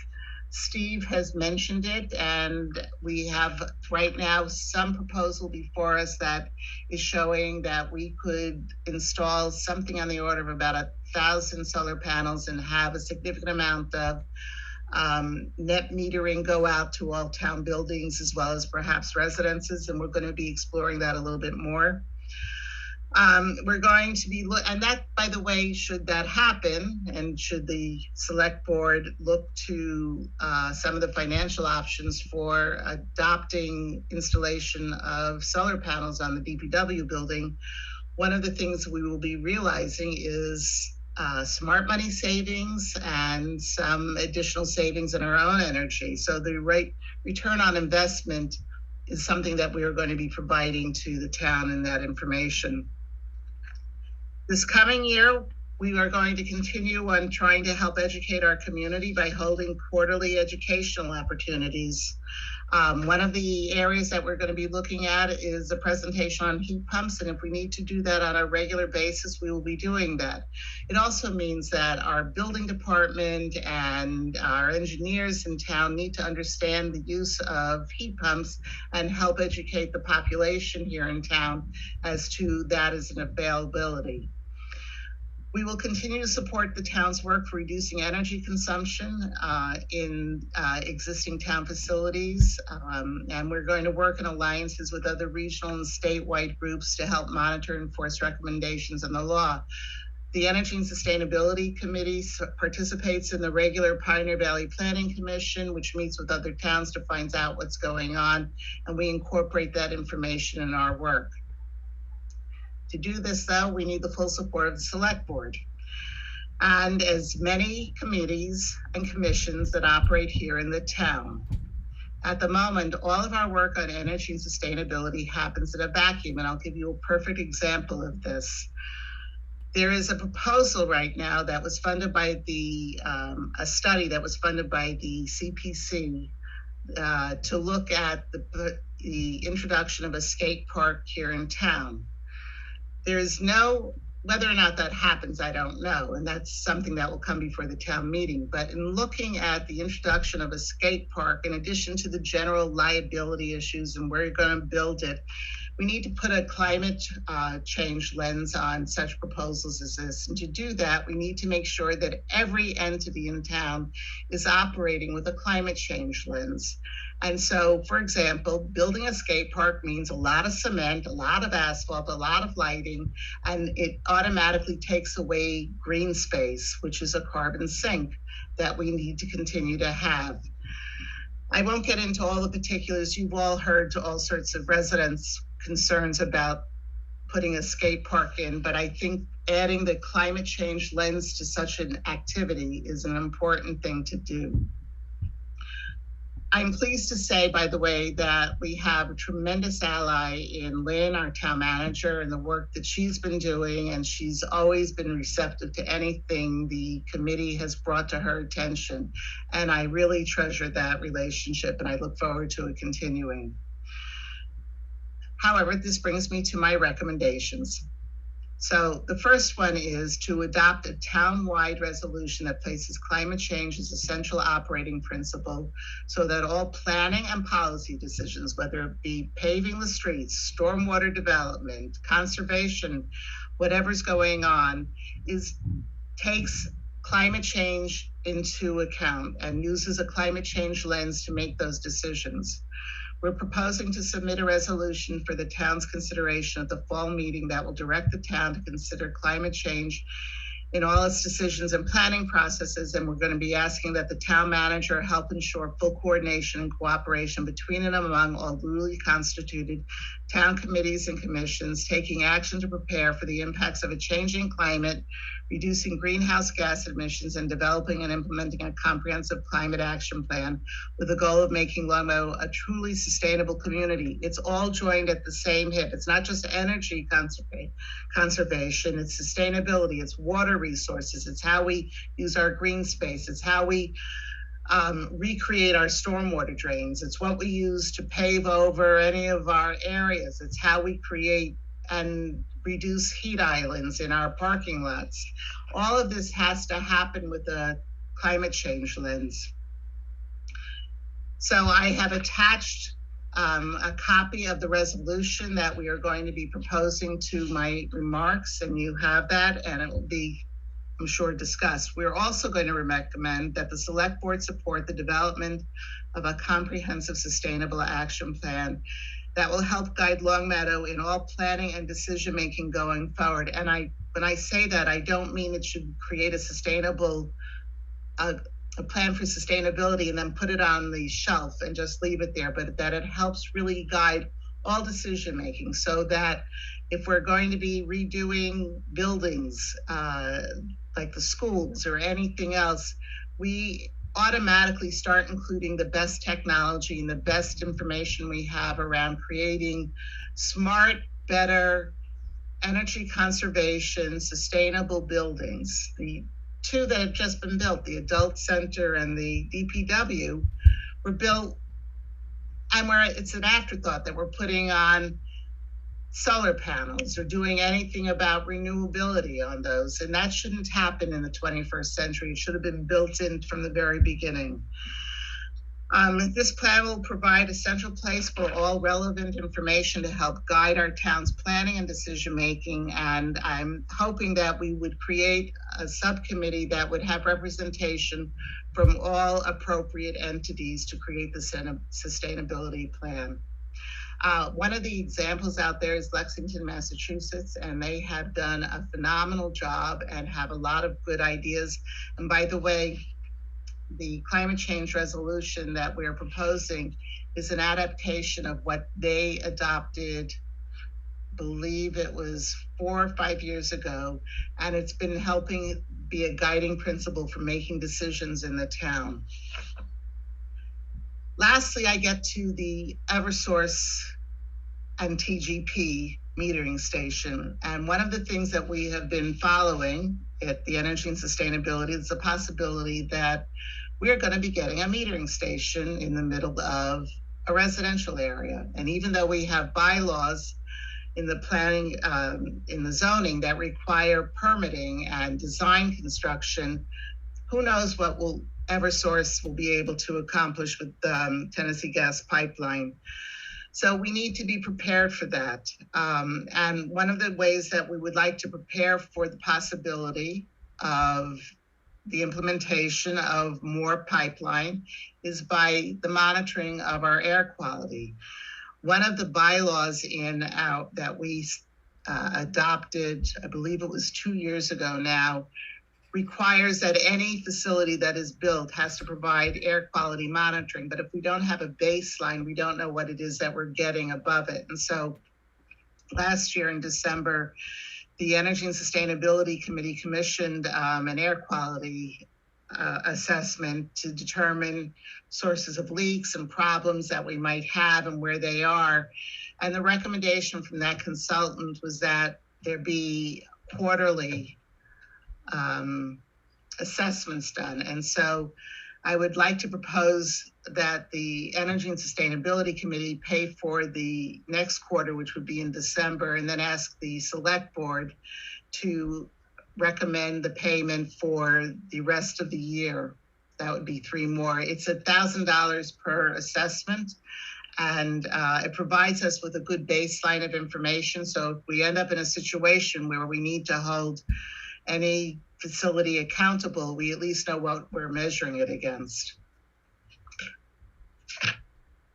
Steve has mentioned it, and we have right now some proposal before us that is showing that we could install something on the order of about 1,000 solar panels and have a significant amount of net metering go out to all town buildings as well as perhaps residences, and we're going to be exploring that a little bit more. We're going to be, and that, by the way, should that happen, and should the select board look to some of the financial options for adopting installation of solar panels on the DPW building, one of the things we will be realizing is smart money savings and some additional savings in our own energy. So the return on investment is something that we are going to be providing to the town in that information. This coming year, we are going to continue on trying to help educate our community by holding quarterly educational opportunities. One of the areas that we're going to be looking at is a presentation on heat pumps, and if we need to do that on a regular basis, we will be doing that. It also means that our building department and our engineers in town need to understand the use of heat pumps and help educate the population here in town as to that as an availability. We will continue to support the town's work for reducing energy consumption in existing town facilities. And we're going to work in alliances with other regional and statewide groups to help monitor and enforce recommendations in the law. The Energy and Sustainability Committee participates in the regular Pioneer Valley Planning Commission, which meets with other towns to find out what's going on, and we incorporate that information in our work. To do this, though, we need the full support of the Select Board and as many committees and commissions that operate here in the town. At the moment, all of our work on energy and sustainability happens in a vacuum, and I'll give you a perfect example of this. There is a proposal right now that was funded by a study that was funded by the CPC to look at the introduction of a skate park here in town. There's whether or not that happens, I don't know. And that's something that will come before the town meeting. But in looking at the introduction of a skate park, in addition to the general liability issues and where you're going to build it, we need to put a climate change lens on such proposals as this. And to do that, we need to make sure that every entity in town is operating with a climate change lens. And so, for example, building a skate park means a lot of cement, a lot of asphalt, a lot of lighting, and it automatically takes away green space, which is a carbon sink that we need to continue to have. I won't get into all the particulars. You've all heard to all sorts of residents' concerns about putting a skate park in, but I think adding the climate change lens to such an activity is an important thing to do. I'm pleased to say, by the way, that we have a tremendous ally in Lynn, our town manager, and the work that she's been doing, and she's always been receptive to anything the committee has brought to her attention. And I really treasure that relationship, and I look forward to it continuing. However, this brings me to my recommendations. So the first one is to adopt a town-wide resolution that places climate change as a central operating principle so that all planning and policy decisions, whether it be paving the streets, stormwater development, conservation, whatever's going on, takes climate change into account and uses a climate change lens to make those decisions. We're proposing to submit a resolution for the town's consideration at the fall meeting that will direct the town to consider climate change in all its decisions and planning processes. And we're going to be asking that the town manager help ensure full coordination and cooperation between and among all duly constituted town committees and commissions, taking action to prepare for the impacts of a changing climate, reducing greenhouse gas emissions, and developing and implementing a comprehensive climate action plan with the goal of making Longmeadow a truly sustainable community. It's all joined at the same hip. It's not just energy conservation, it's sustainability, it's water resources, it's how we use our green space, it's how we recreate our stormwater drains, it's what we use to pave over any of our areas, it's how we create and reduce heat islands in our parking lots. All of this has to happen with a climate change lens. So I have attached a copy of the resolution that we are going to be proposing to my remarks, and you have that, and it will be, I'm sure, discussed. We're also going to recommend that the Select Board support the development of a comprehensive sustainable action plan that will help guide Longmeadow in all planning and decision-making going forward. And when I say that, I don't mean it should create a sustainable, a plan for sustainability and then put it on the shelf and just leave it there, but that it helps really guide all decision-making so that if we're going to be redoing buildings, like the schools or anything else, we automatically start including the best technology and the best information we have around creating smart, better energy conservation, sustainable buildings. The two that have just been built, the Adult Center and the DPW, were built, and it's an afterthought that we're putting on solar panels or doing anything about renewability on those. And that shouldn't happen in the 21st century. It should have been built in from the very beginning. This plan will provide a central place for all relevant information to help guide our town's planning and decision-making. And I'm hoping that we would create a subcommittee that would have representation from all appropriate entities to create the sustainability plan. One of the examples out there is Lexington, Massachusetts, and they have done a phenomenal job and have a lot of good ideas. And by the way, the climate change resolution that we're proposing is an adaptation of what they adopted, believe it was 4 or 5 years ago, and it's been helping be a guiding principle for making decisions in the town. Lastly, I get to the Eversource and TGP metering station. And one of the things that we have been following at the Energy and Sustainability is the possibility that we're going to be getting a metering station in the middle of a residential area. And even though we have bylaws in the planning, in the zoning that require permitting and design construction, who knows what Eversource will be able to accomplish with Tennessee Gas Pipeline. So we need to be prepared for that. And one of the ways that we would like to prepare for the possibility of the implementation of more pipeline is by the monitoring of our air quality. One of the bylaws that we adopted, I believe it was 2 years ago now, requires that any facility that is built has to provide air quality monitoring. But if we don't have a baseline, we don't know what it is that we're getting above it. And so last year in December, the Energy and Sustainability Committee commissioned an air quality assessment to determine sources of leaks and problems that we might have and where they are. And the recommendation from that consultant was that there be quarterly assessments done. And so I would like to propose that the Energy and Sustainability Committee pay for the next quarter, which would be in December, and then ask the Select Board to recommend the payment for the rest of the year. That would be 3 more. It's $1,000 per assessment, and it provides us with a good baseline of information. So if we end up in a situation where we need to hold any facility accountable, we at least know what we're measuring it against.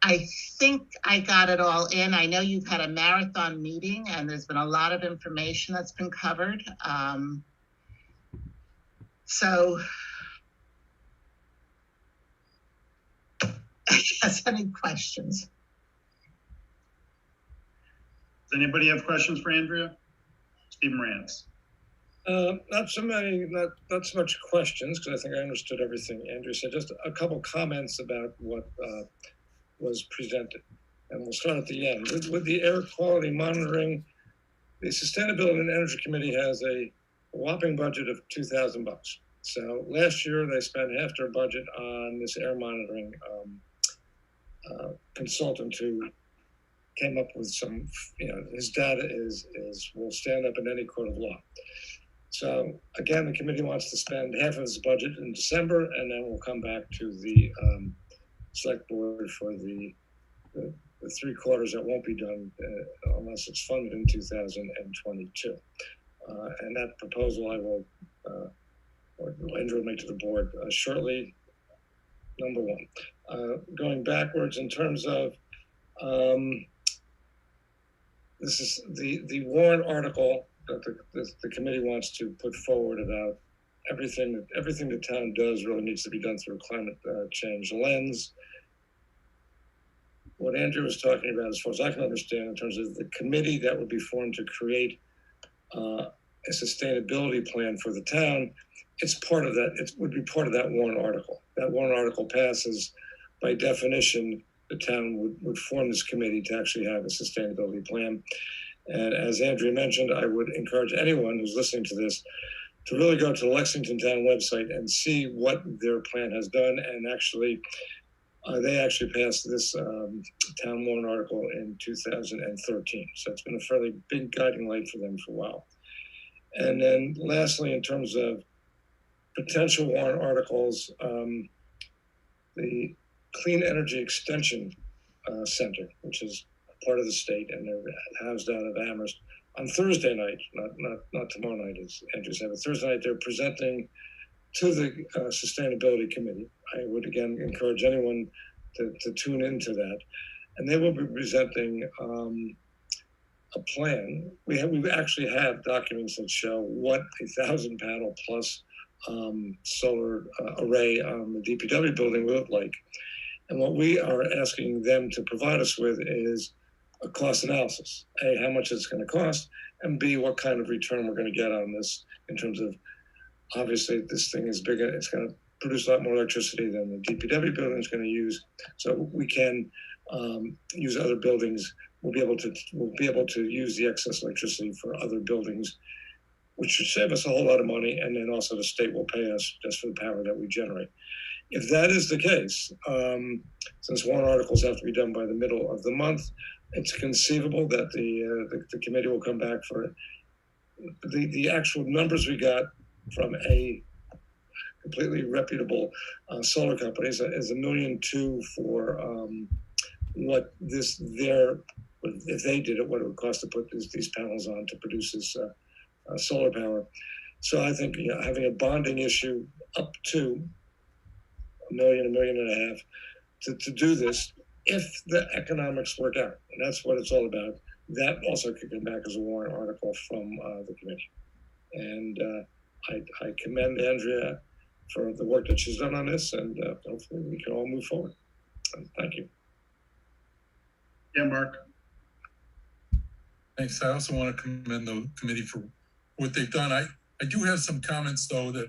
I think I got it all in. I know you've had a marathon meeting and there's been a lot of information that's been covered. So I guess any questions? Does anybody have questions for Andrea? Steve Morantz. Not so much questions, because I think I understood everything Andrew said. Just a couple comments about what was presented. And we'll start at the end. With the air quality monitoring, the Sustainability and Energy Committee has a whopping budget of $2,000. So last year they spent half their budget on this air monitoring consultant who came up with some, his data will stand up in any court of law. So again, the committee wants to spend half of its budget in December, and then we'll come back to the Select Board for the 3 quarters that won't be done unless it's funded in 2022. And that proposal I will, or Andrew will make to the board shortly. Number 1. Going backwards in terms of, this is the Warren article that the committee wants to put forward about everything the town does really needs to be done through a climate change lens. What Andrew was talking about, as far as I can understand, in terms of the committee that would be formed to create a sustainability plan for the town, it's part of that. It would be part of that warrant article. That warrant article passes, by definition, the town would form this committee to actually have a sustainability plan. And as Andrea mentioned, I would encourage anyone who's listening to this to really go to the Lexington Town website and see what their plan has done. And actually, they actually passed this town warrant article in 2013. So it's been a fairly big guiding light for them for a while. And then lastly, in terms of potential warrant articles, the Clean Energy Extension Center, which is part of the state, and they're housed out of Amherst, on Thursday night, not tomorrow night, as Andrew said, but Thursday night, they're presenting to the Sustainability Committee. I would again encourage anyone to tune into that. And they will be presenting a plan. We actually have documents that show what 1,000 panel plus solar array on the DPW building will look like. And what we are asking them to provide us with is a cost analysis. A, how much it's going to cost, and B, what kind of return we're going to get on this in terms of, obviously, this thing is bigger. It's going to produce a lot more electricity than the DPW building is going to use. So we can use other buildings. We'll be able to use the excess electricity for other buildings, which should save us a whole lot of money. And then also the state will pay us just for the power that we generate. If that is the case, since warrant articles have to be done by the middle of the month, it's conceivable that the committee will come back for it. The actual numbers we got from a completely reputable solar company is $1.2 million for what if they did it, what it would cost to put these panels on to produce this solar power. So I think having a bonding issue up to $1 million, $1.5 million to do this, if the economics work out, and that's what it's all about. That also could come back as a warrant article from the committee. And I commend Andrea for the work that she's done on this, and hopefully we can all move forward. Thank you. Yeah, Mark. Thanks. I also want to commend the committee for what they've done. I do have some comments, though, that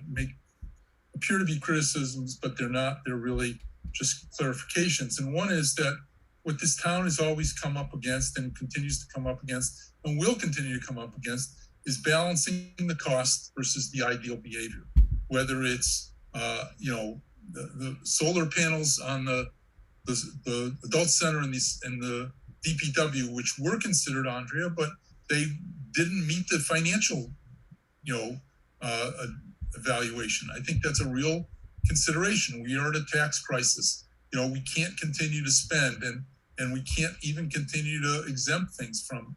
appear to be criticisms, but they're not. They're really just clarifications. And one is that what this town has always come up against and continues to come up against and will continue to come up against is balancing the cost versus the ideal behavior. Whether it's, the solar panels on the adult center and the DPW, which were considered, Andrea, but they didn't meet the financial, evaluation. I think that's a real consideration. We are at a tax crisis. We can't continue to spend, and we can't even continue to exempt things from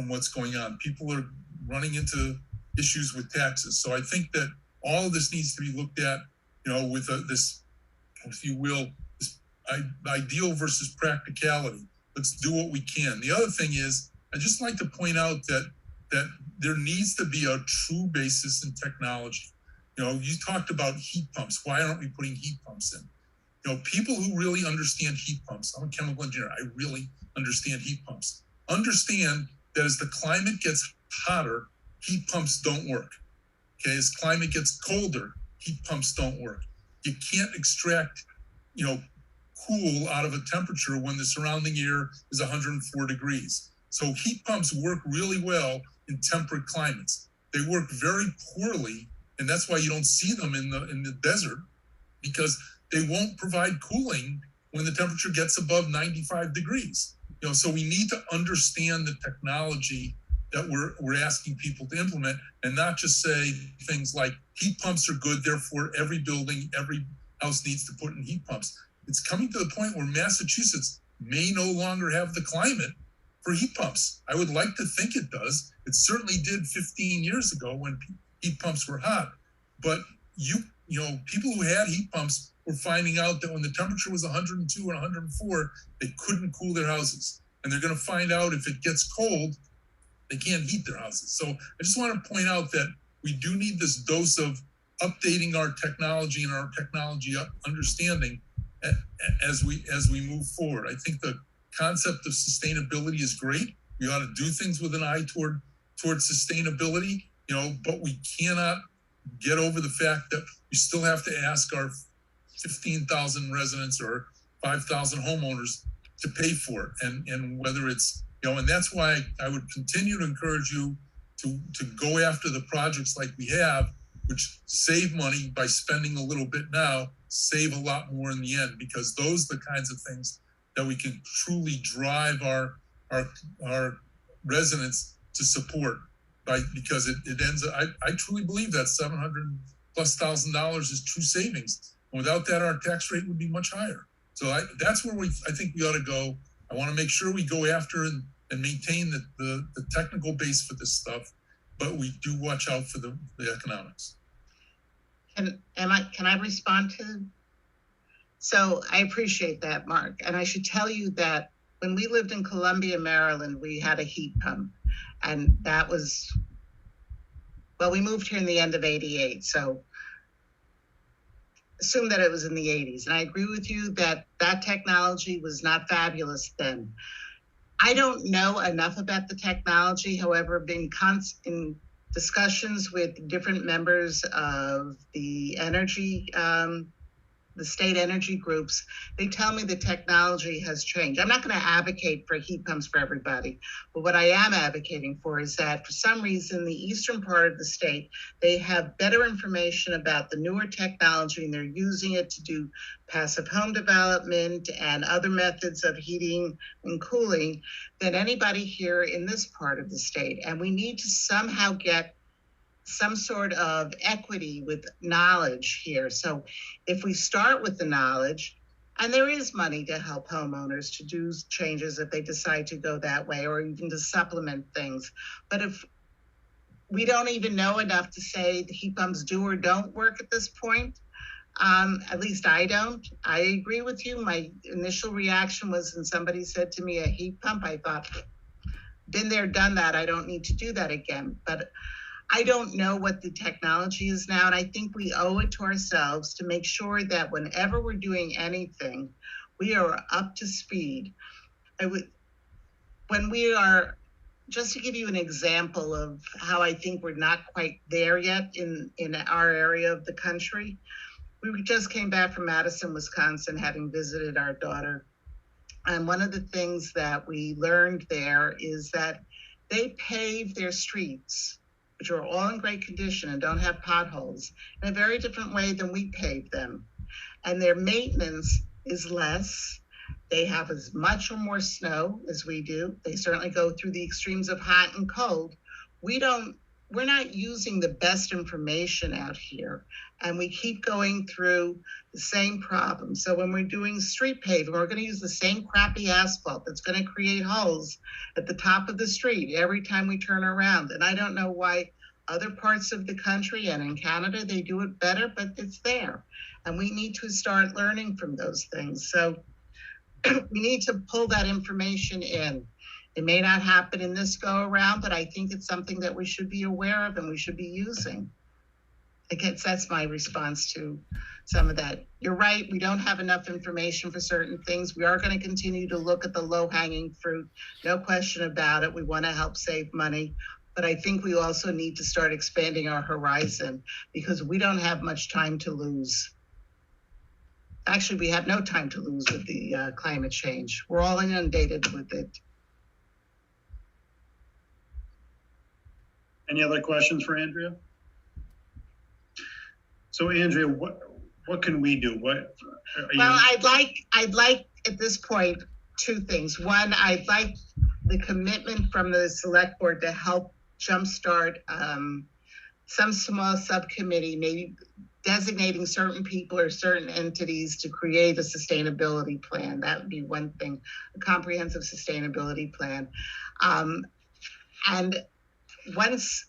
what's going on. People are running into issues with taxes. So I think that all of this needs to be looked at, with this, if you will, this ideal versus practicality. Let's do what we can. The other thing is, I just like to point out that there needs to be a true basis in technology. You talked about heat pumps. Why aren't we putting heat pumps in? People who really understand heat pumps, I'm a chemical engineer, I really understand heat pumps, understand that as the climate gets hotter, heat pumps don't work. Okay, as climate gets colder, heat pumps don't work. You can't extract, cool out of a temperature when the surrounding air is 104 degrees. So heat pumps work really well in temperate climates. They work very poorly, and that's why you don't see them in the desert, because they won't provide cooling when the temperature gets above 95 degrees. So we need to understand the technology that we're asking people to implement, and not just say things like heat pumps are good, therefore every building, every house needs to put in heat pumps. It's coming to the point where Massachusetts may no longer have the climate for heat pumps. I would like to think it does. It certainly did 15 years ago when heat pumps were hot. But people who had heat pumps were finding out that when the temperature was 102 and 104, they couldn't cool their houses. And they're going to find out if it gets cold, they can't heat their houses. So I just want to point out that we do need this dose of updating our technology and our technology understanding as we move forward. I think the concept of sustainability is great. We ought to do things with an eye toward sustainability. but we cannot get over the fact that we still have to ask our 15,000 residents or 5,000 homeowners to pay for it. And whether it's, and that's why I would continue to encourage you to go after the projects like we have, which save money by spending a little bit now, save a lot more in the end, because those are the kinds of things that we can truly drive our residents to support because it ends up, I truly believe that $700,000+ is true savings. Without that, our tax rate would be much higher. So that's where I think we ought to go. I want to make sure we go after and maintain the technical base for this stuff, but we do watch out for the economics. Can I respond to? So I appreciate that, Mark. And I should tell you that when we lived in Columbia, Maryland, we had a heat pump, and that was, well, we moved here in the end of '88. So assume that it was in the 80s. And I agree with you that that technology was not fabulous then. I don't know enough about the technology. However, been in discussions with different members of the energy, the state energy groups, they tell me the technology has changed. I'm not going to advocate for heat pumps for everybody, but what I am advocating for is that for some reason, the eastern part of the state, they have better information about the newer technology and they're using it to do passive home development and other methods of heating and cooling than anybody here in this part of the state. And we need to somehow get some sort of equity with knowledge here. So if we start with the knowledge, and there is money to help homeowners to do changes if they decide to go that way, or even to supplement things. But if we don't even know enough to say the heat pumps do or don't work at this point, at least I don't. I agree with you. My initial reaction was when somebody said to me a heat pump, I thought, been there, done that. I don't need to do that again. But I don't know what the technology is now, and I think we owe it to ourselves to make sure that whenever we're doing anything, we are up to speed. When we are, just to give you an example of how I think we're not quite there yet in our area of the country, we just came back from Madison, Wisconsin, having visited our daughter. And one of the things that we learned there is that they pave their streets, which are all in great condition and don't have potholes, in a very different way than we pave them. And their maintenance is less. They have as much or more snow as we do. They certainly go through the extremes of hot and cold. We're not using the best information out here, and we keep going through the same problem. So when we're doing street paving, we're going to use the same crappy asphalt that's going to create holes at the top of the street every time we turn around. And I don't know why other parts of the country and in Canada, they do it better, but it's there. And we need to start learning from those things. So we need to pull that information in. It may not happen in this go around, but I think it's something that we should be aware of and we should be using. I guess that's my response to some of that. You're right, we don't have enough information for certain things. We are going to continue to look at the low-hanging fruit, no question about it. We want to help save money, but I think we also need to start expanding our horizon because we don't have much time to lose. Actually, we have no time to lose with the climate change. We're all inundated with it. Any other questions for Andrea? So Andrea, what can we do? I'd like at this point two things. One, I'd like the commitment from the select board to help jumpstart some small subcommittee, maybe designating certain people or certain entities to create a sustainability plan. That would be one thing, a comprehensive sustainability plan. And once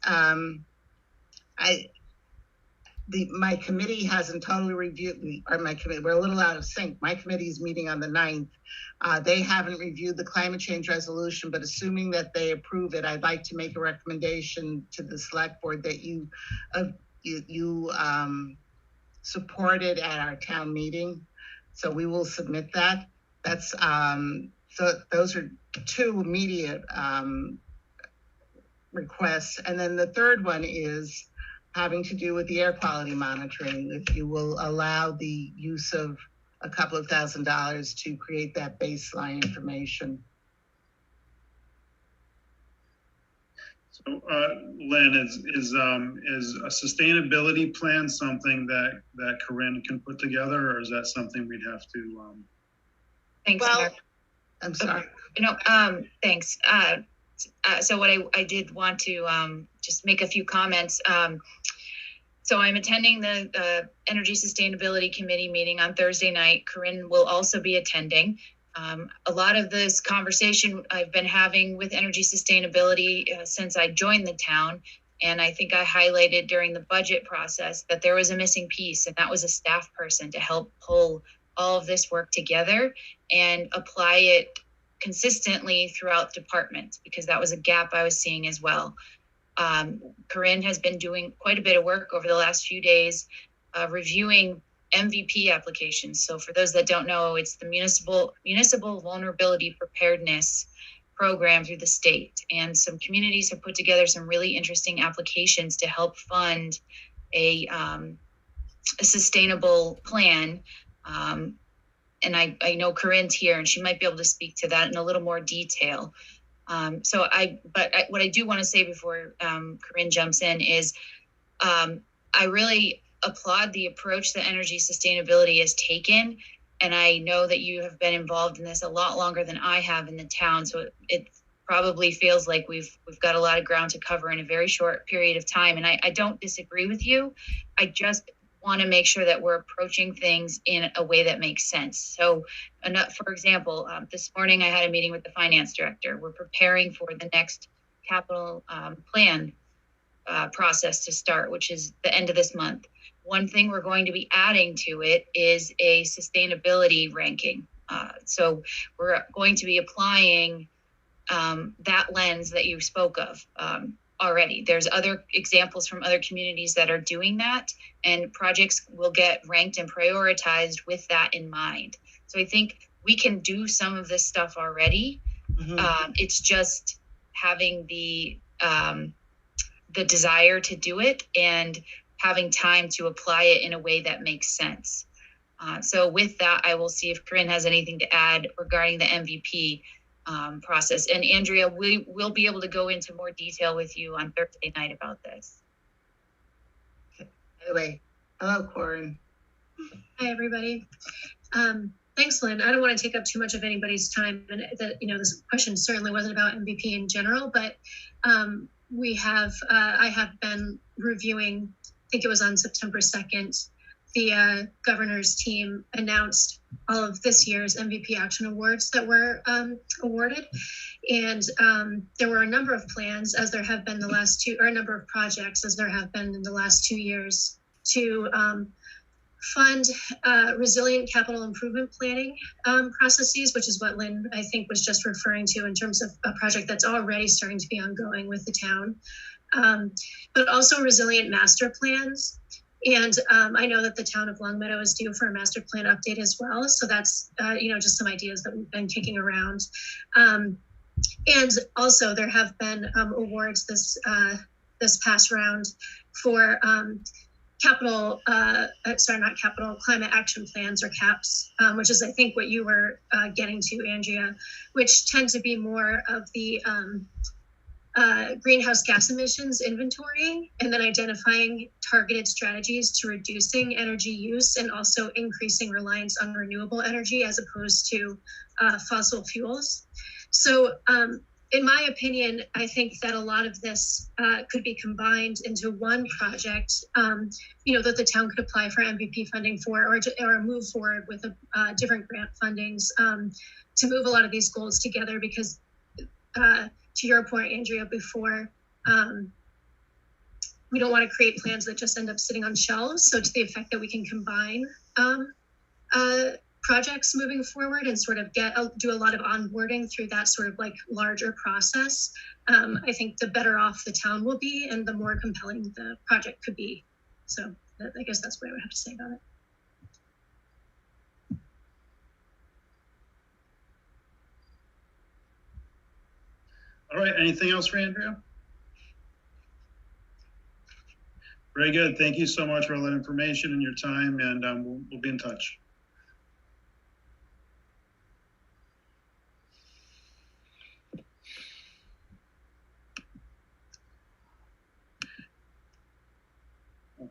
my committee hasn't totally reviewed, we're a little out of sync. My committee is meeting on the 9th. They haven't reviewed the climate change resolution, but assuming that they approve it, I'd like to make a recommendation to the select board that you supported at our town meeting. So we will submit that. That's so those are two immediate requests. And then the third one is having to do with the air quality monitoring. If you will allow the use of a couple of $1,000s to create that baseline information. So, Lynn, is a sustainability plan something that Corinne can put together, or is that something we'd have to? Thanks. Well, Mark. I'm sorry. Thanks. So what I did want to just make a few comments. So I'm attending the Energy Sustainability Committee meeting on Thursday night. Corinne will also be attending. A lot of this conversation I've been having with energy sustainability since I joined the town. And I think I highlighted during the budget process that there was a missing piece, and that was a staff person to help pull all of this work together and apply it consistently throughout departments, because that was a gap I was seeing as well. Corinne has been doing quite a bit of work over the last few days, reviewing MVP applications. So for those that don't know, it's the municipal vulnerability preparedness program through the state. And some communities have put together some really interesting applications to help fund a sustainable plan. And I know Corinne's here, and she might be able to speak to that in a little more detail. What I do want to say before Corinne jumps in is I really applaud the approach that energy sustainability has taken. And I know that you have been involved in this a lot longer than I have in the town. So it probably feels like we've got a lot of ground to cover in a very short period of time. And I don't disagree with you. I just want to make sure that we're approaching things in a way that makes sense. So, for example, this morning I had a meeting with the finance director. We're preparing for the next capital plan process to start, which is the end of this month. One thing we're going to be adding to it is a sustainability ranking. So we're going to be applying that lens that you spoke of already. There's other examples from other communities that are doing that, and projects will get ranked and prioritized with that in mind. So I think we can do some of this stuff already. Mm-hmm. It's just having the desire to do it and having time to apply it in a way that makes sense. So with that, I will see if Corinne has anything to add regarding the MVP process. And Andrea, we will be able to go into more detail with you on Thursday night about this. Anyway, hello, Corinne. Hi, everybody. Thanks, Lynn. I don't want to take up too much of anybody's time. And this question certainly wasn't about MVP in general, but I have been reviewing, I think it was on September 2nd, the governor's team announced all of this year's MVP Action Awards that were awarded. And there were a number of plans, as there have been the last two, or a number of projects, as there have been in the last 2 years, to fund resilient capital improvement planning processes, which is what Lynn, I think, was just referring to in terms of a project that's already starting to be ongoing with the town, but also resilient master plans. And I know that the town of Longmeadow is due for a master plan update as well. So that's, just some ideas that we've been kicking around. And also there have been awards this past round for climate action plans, or CAPS, which is, I think, what you were getting to, Andrea, which tend to be more of the greenhouse gas emissions inventory, and then identifying targeted strategies to reducing energy use and also increasing reliance on renewable energy as opposed to fossil fuels. So in my opinion, I think that a lot of this could be combined into one project, that the town could apply for MVP funding for, or move forward with different grant fundings to move a lot of these goals together. Because to your point, Andrea, before, we don't want to create plans that just end up sitting on shelves. So to the effect that we can combine projects moving forward and sort of do a lot of onboarding through that sort of like larger process, I think the better off the town will be and the more compelling the project could be. So I guess that's what I would have to say about it. All right, anything else for Andrea? Very good. Thank you so much for all that information and your time, and we'll be in touch.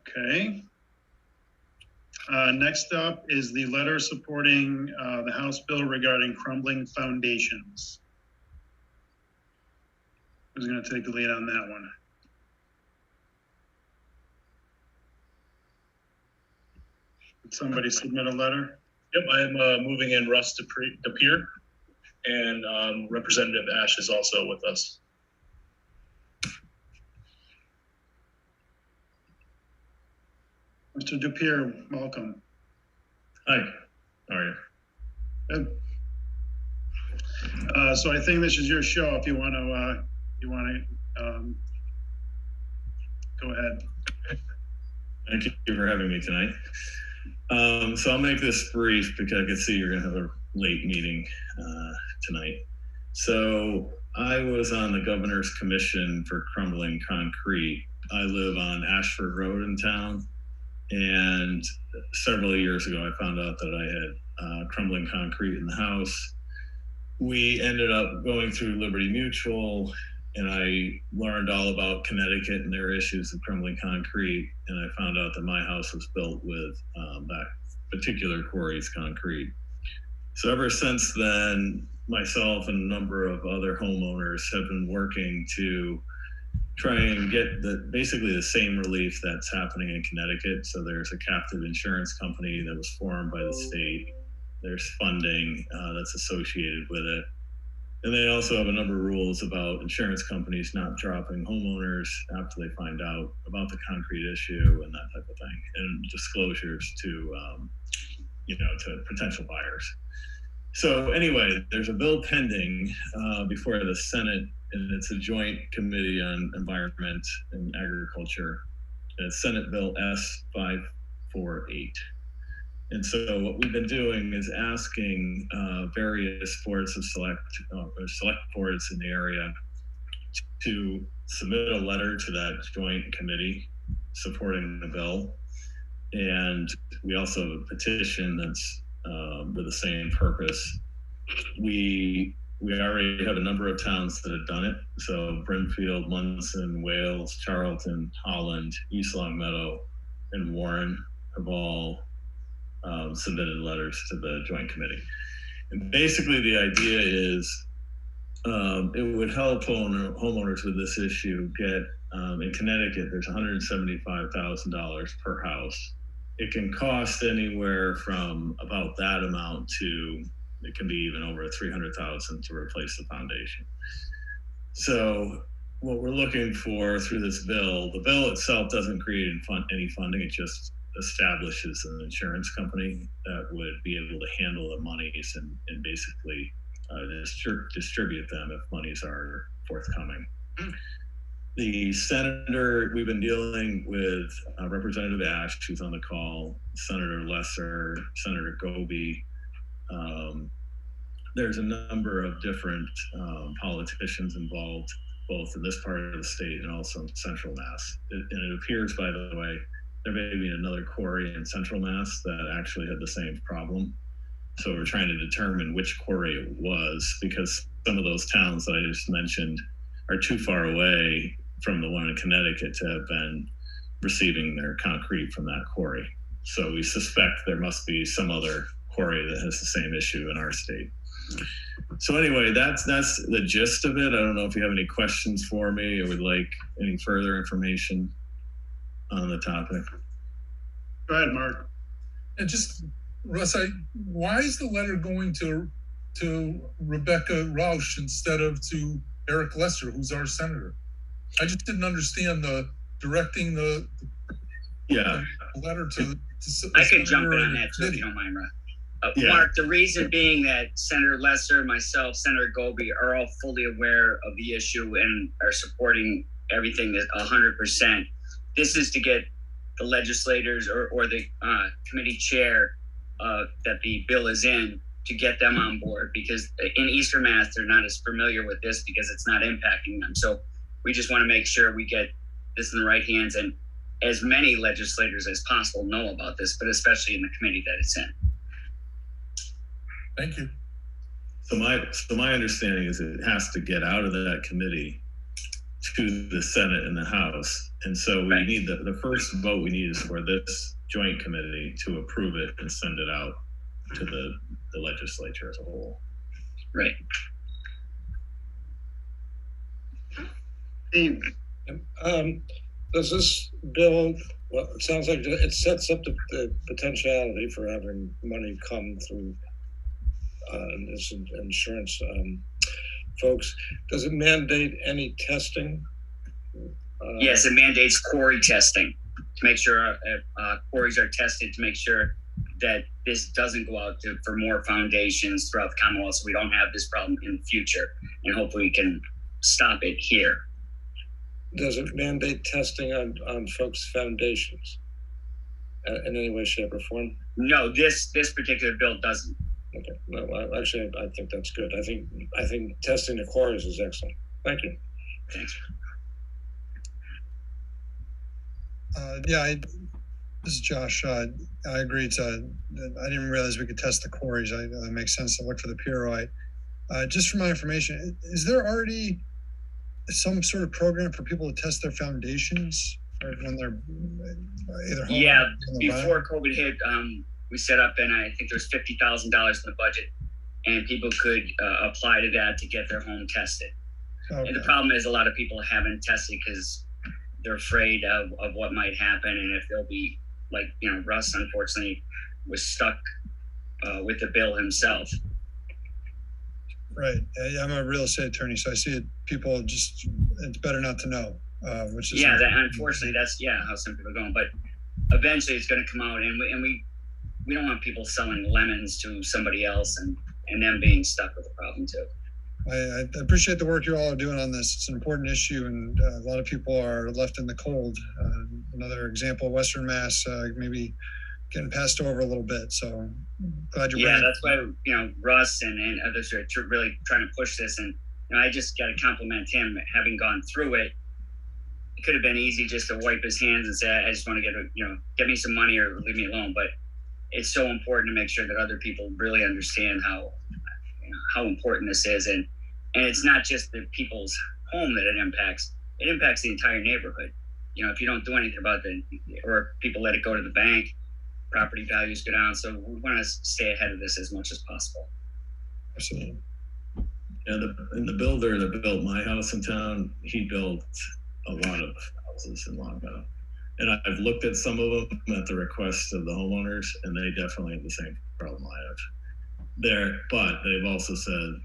Okay. Next up is the letter supporting the House bill regarding crumbling foundations. Who's going to take the lead on that one? Did somebody submit a letter? Yep, I am moving in Russ DePere, and Representative Ash is also with us. Mr. DePere, welcome. Hi, how are you? Good. So I think this is your show. If you want to, go ahead. Thank you for having me tonight. So I'll make this brief because I can see you're going to have a late meeting tonight. So I was on the Governor's Commission for Crumbling Concrete. I live on Ashford Road in town. And several years ago, I found out that I had crumbling concrete in the house. We ended up going through Liberty Mutual, and I learned all about Connecticut and their issues of crumbling concrete. And I found out that my house was built with that particular quarry's concrete. So ever since then, myself and a number of other homeowners have been working to try and get basically the same relief that's happening in Connecticut. So there's a captive insurance company that was formed by the state. There's funding that's associated with it. And they also have a number of rules about insurance companies not dropping homeowners after they find out about the concrete issue and that type of thing, and disclosures to, to potential buyers. So anyway, there's a bill pending before the Senate, and it's a joint committee on environment and agriculture. It's Senate Bill S548. And so what we've been doing is asking various boards of select boards in the area to submit a letter to that joint committee supporting the bill. And we also have a petition that's with the same purpose. We already have a number of towns that have done it. So Brimfield, Munson, Wales, Charlton, Holland, East Longmeadow, and Warren have all submitted letters to the joint committee. And basically the idea is it would help homeowners with this issue get, in Connecticut, there's $175,000 per house. It can cost anywhere from about that amount to, it can be even over $300,000 to replace the foundation. So what we're looking for through this bill, the bill itself doesn't create any funding, it just establishes an insurance company that would be able to handle the monies and basically distribute them if monies are forthcoming. The senator, we've been dealing with Representative Ash, who's on the call, Senator Lesser, Senator Goby. There's a number of different politicians involved, both in this part of the state and also in Central Mass. And it appears, by the way, there may be another quarry in Central Mass that actually had the same problem. So we're trying to determine which quarry it was, because some of those towns that I just mentioned are too far away from the one in Connecticut to have been receiving their concrete from that quarry. So we suspect there must be some other quarry that has the same issue in our state. So anyway, that's the gist of it. I don't know if you have any questions for me or would like any further information on the topic. Go ahead, Mark. And just, Russ, why is the letter going to Rebecca Rausch instead of to Eric Lesser, who's our senator? I just didn't understand directing the letter to I could jump in on that too, if you don't mind, Russ. Mark, the reason being that Senator Lesser, myself, Senator Goby are all fully aware of the issue and are supporting everything that 100%. This is to get the legislators or the committee chair that the bill is in, to get them on board, because in Eastern Mass, they're not as familiar with this because it's not impacting them. So we just want to make sure we get this in the right hands. And as many legislators as possible know about this, but especially in the committee that it's in. Thank you. So my understanding is it has to get out of that committee to the Senate and the House. And so we need the first vote we need is for this joint committee to approve it and send it out to the legislature as a whole. Right. Does this bill, well, it sounds like it sets up the potentiality for having money come through this insurance folks. Does it mandate any testing? Yes, it mandates quarry testing to make sure quarries are tested to make sure that this doesn't go out for more foundations throughout the Commonwealth, so we don't have this problem in the future, and hopefully we can stop it here. Does it mandate testing on folks' foundations in any way, shape, or form? No, this particular bill doesn't. Okay. No, actually, I think that's good. I think testing the quarries is excellent. Thank you. Thanks. This is Josh. I agree. I didn't realize we could test the quarries. That makes sense to look for the pyrite. Just for my information, is there already some sort of program for people to test their foundations when they're either home? Yeah, before COVID hit, we set up, and I think there's $50,000 in the budget, and people could apply to that to get their home tested. Okay. And the problem is a lot of people haven't tested because they're afraid of what might happen, and if they'll be like, Russ unfortunately was stuck with the bill himself. Right. I'm a real estate attorney, so I see it. People just, it's better not to know, which is. Unfortunately, that's how some people are going. But eventually, it's going to come out, and we don't want people selling lemons to somebody else and them being stuck with the problem too. I appreciate the work you all are doing on this. It's an important issue, and a lot of people are left in the cold. Another example, Western Mass, maybe getting passed over a little bit. So glad you're. Yeah, that's why Russ and others are really trying to push this, and I just got to compliment him having gone through it. It could have been easy just to wipe his hands and say, "I just want to get me some money or leave me alone," but it's so important to make sure that other people really understand how important this is, and it's not just the people's home that it impacts the entire neighborhood. If you don't do anything about it, or people let it go to the bank, property values go down. So we want to stay ahead of this as much as possible. Absolutely. And the builder that built my house in town, he built a lot of houses in Longmeadow. And I've looked at some of them at the request of the homeowners, and they definitely have the same problem I have. But they've also said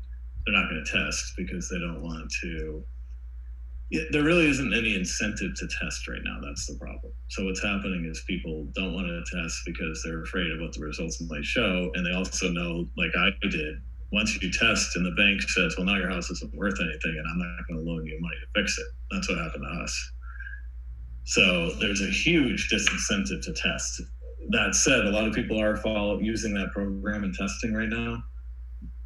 they're not going to test because they don't want to. There really isn't any incentive to test right now. That's the problem. So what's happening is people don't want to test because they're afraid of what the results might show. And they also know, like I did, once you test and the bank says, well, now your house isn't worth anything and I'm not going to loan you money to fix it. That's what happened to us. So there's a huge disincentive to test. That said, a lot of people are using that program and testing right now,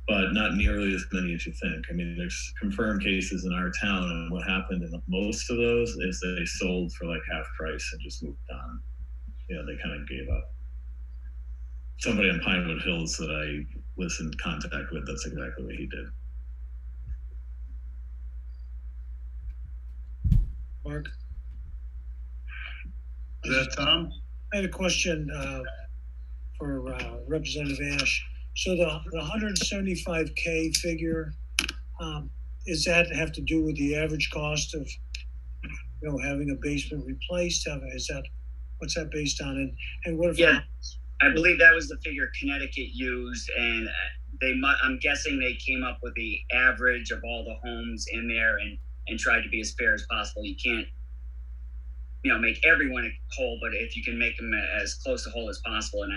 but not nearly as many as you think. I mean, there's confirmed cases in our town, and what happened in most of those is they sold for like half price and just moved on. They kind of gave up. Somebody on Pinewood Hills that I was in contact with, that's exactly what he did. Mark? Is that Tom? I had a question for Representative Ash. So the 175K figure, is that have to do with the average cost of, having a basement replaced? What's that based on? And what if? Yeah, I believe that was the figure Connecticut used, and I'm guessing they came up with the average of all the homes in there and tried to be as fair as possible. You can't, make everyone whole, but if you can make them as close to whole as possible. And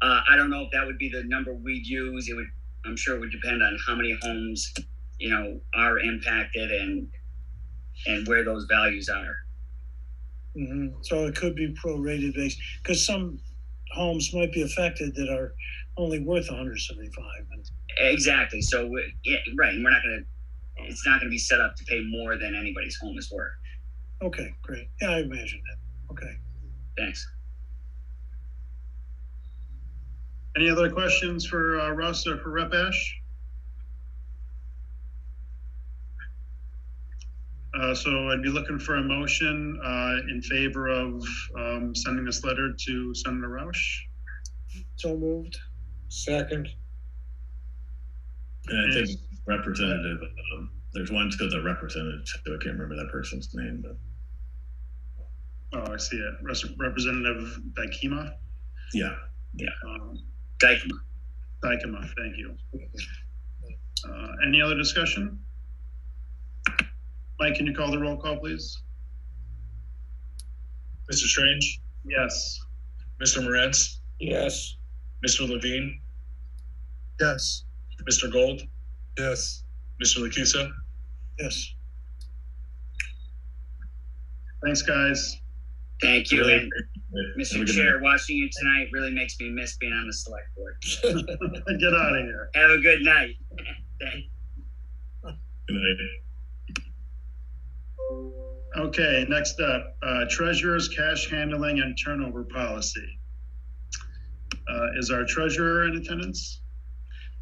I don't know if that would be the number we'd use. I'm sure it would depend on how many homes, are impacted and where those values are. Mm-hmm. So it could be prorated based, because some homes might be affected that are only worth 175. Exactly. So, right. And it's not going to be set up to pay more than anybody's home is worth. Okay, great. Yeah, I imagine that. Okay. Thanks. Any other questions for Russ or for Rep Ash? So I'd be looking for a motion in favor of sending this letter to Senator Roush. So moved. Second. And I think representative, there's one to the representative, too. I can't remember that person's name, but. Oh, I see it. Representative Dykema? Yeah. Dykema. Dykema, thank you. Any other discussion? Mike, can you call the roll call, please? Mr. Strange, Yes. Mr. Morantz, Yes. Mr. Levine, Yes. Mr. Gold, Yes. Mr. Lakusa. Yes. Thanks, guys. Thank you. Really And Have a Mr. good Chair, night. watching you tonight really makes me miss being on the select board. Get out of here. Have a good night. Thanks. Good night. Okay, next up, treasurer's cash handling and turnover policy. Is our treasurer in attendance?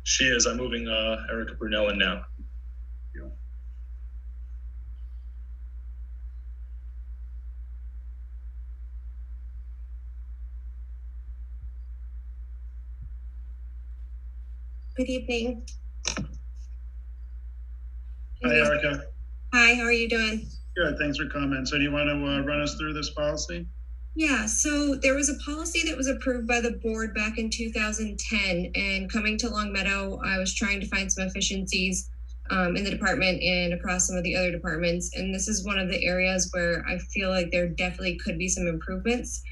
She is. I'm moving Erica Brunell in now. Good evening. Hi, Erica. Hi, how are you doing? Good, thanks for coming. So do you want to run us through this policy? Yeah, so there was a policy that was approved by the board back in 2010, and coming to Long Meadow, I was trying to find some efficiencies in the department and across some of the other departments. And this is one of the areas where I feel like there definitely could be some improvements.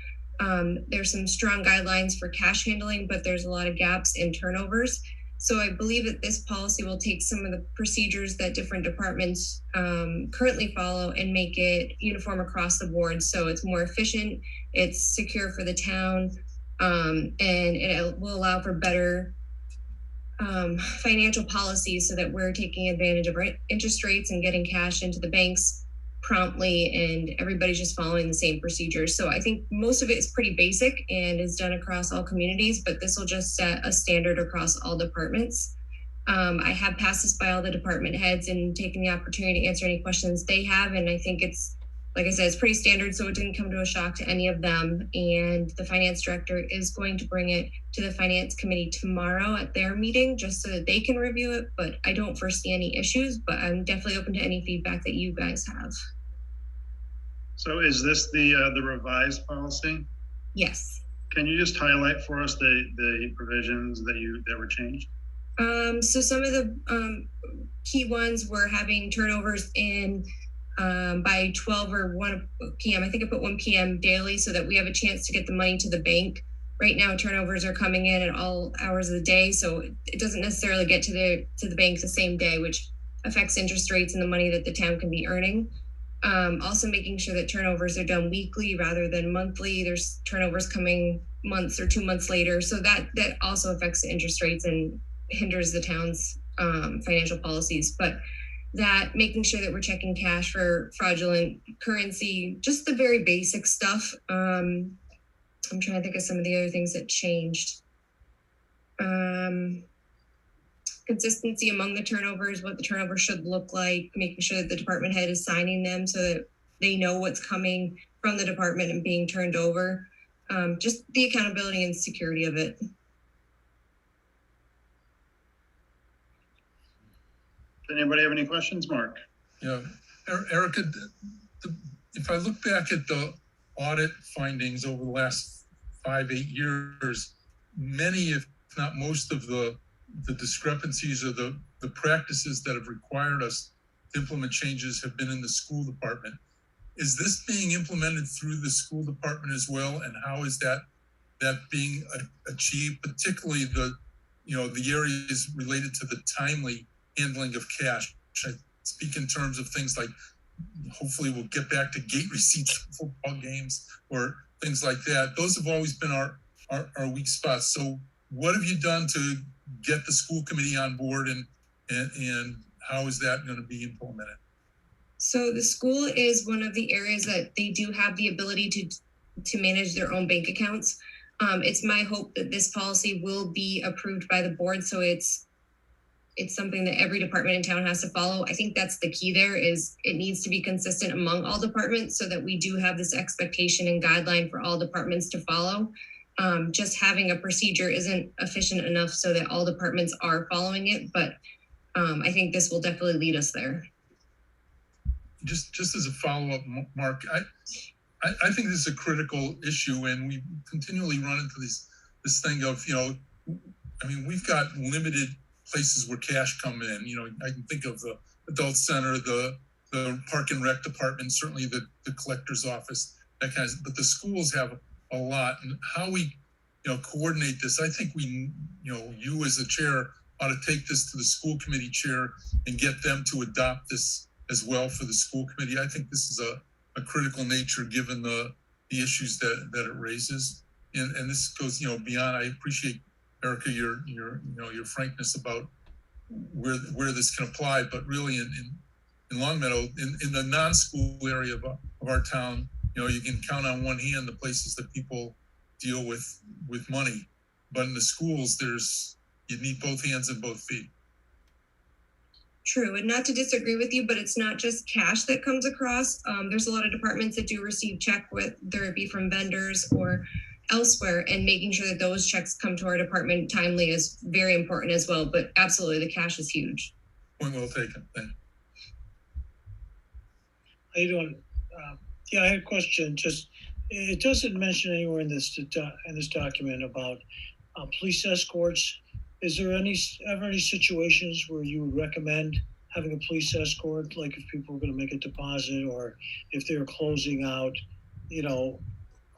There's some strong guidelines for cash handling, but there's a lot of gaps in turnovers. So I believe that this policy will take some of the procedures that different departments currently follow and make it uniform across the board. So it's more efficient, it's secure for the town, and it will allow for better financial policies so that we're taking advantage of interest rates and getting cash into the banks promptly, and everybody's just following the same procedures. So I think most of it is pretty basic and is done across all communities, but this will just set a standard across all departments. I have passed this by all the department heads and taken the opportunity to answer any questions they have. And I think it's, like I said, it's pretty standard, so it didn't come to a shock to any of them. And the finance director is going to bring it to the finance committee tomorrow at their meeting, just so that they can review it. But I don't foresee any issues, but I'm definitely open to any feedback that you guys have. So is this the revised policy? Yes. Can you just highlight for us the provisions that were changed? So some of the key ones were having turnovers in by 12 or 1 p.m. I think I put 1 p.m. daily so that we have a chance to get the money to the bank. Right now, turnovers are coming in at all hours of the day, so it doesn't necessarily get to the bank the same day, which affects interest rates and the money that the town can be earning. Also making sure that turnovers are done weekly rather than monthly. There's turnovers coming months or 2 months later, so that also affects the interest rates and hinders the town's financial policies. But that making sure that we're checking cash for fraudulent currency, just the very basic stuff. I'm trying to think of some of the other things that changed. Consistency among the turnovers, what the turnover should look like, making sure that the department head is signing them so that they know what's coming from the department and being turned over. Just the accountability and security of it. Does anybody have any questions, Mark? Yeah, Erica, if I look back at the audit findings over the last 5-8 years, many, if not most of the discrepancies or the practices that have required us to implement changes have been in the school department. Is this being implemented through the school department as well? And how is that being achieved, particularly the areas related to the timely handling of cash? I speak in terms of things like, hopefully we'll get back to gate receipts for football games or things like that. Those have always been our weak spots. So what have you done to get the school committee on board, and how is that going to be implemented? So the school is one of the areas that they do have the ability to manage their own bank accounts. It's my hope that this policy will be approved by the board, so it's something that every department in town has to follow. I think that's the key there, is it needs to be consistent among all departments so that we do have this expectation and guideline for all departments to follow. Just having a procedure isn't efficient enough so that all departments are following it, but I think this will definitely lead us there. Just as a follow-up, Mark, I think this is a critical issue, and we continually run into this thing of, I mean, we've got limited places where cash come in. I can think of the adult center, the park and rec department, certainly the collector's office, that kind of, but the schools have a lot. And how we, coordinate this, I think we, you as the chair ought to take this to the school committee chair and get them to adopt this as well for the school committee. I think this is a critical nature given the issues that it raises. And this goes, beyond. I appreciate, Erica, your frankness about where this can apply, but really in Longmeadow, in the non-school area of our town, you can count on one hand the places that people deal with money, but in the schools, you need both hands and both feet. True, and not to disagree with you, but it's not just cash that comes across. There's a lot of departments that do receive check, whether it be from vendors or elsewhere, and making sure that those checks come to our department timely is very important as well. But absolutely, the cash is huge. Point well taken. Thank you. How you doing? Yeah, I had a question. Just, it doesn't mention anywhere in this document about police escorts. Is there ever any situations where you would recommend having a police escort, like if people are going to make a deposit or if they're closing out,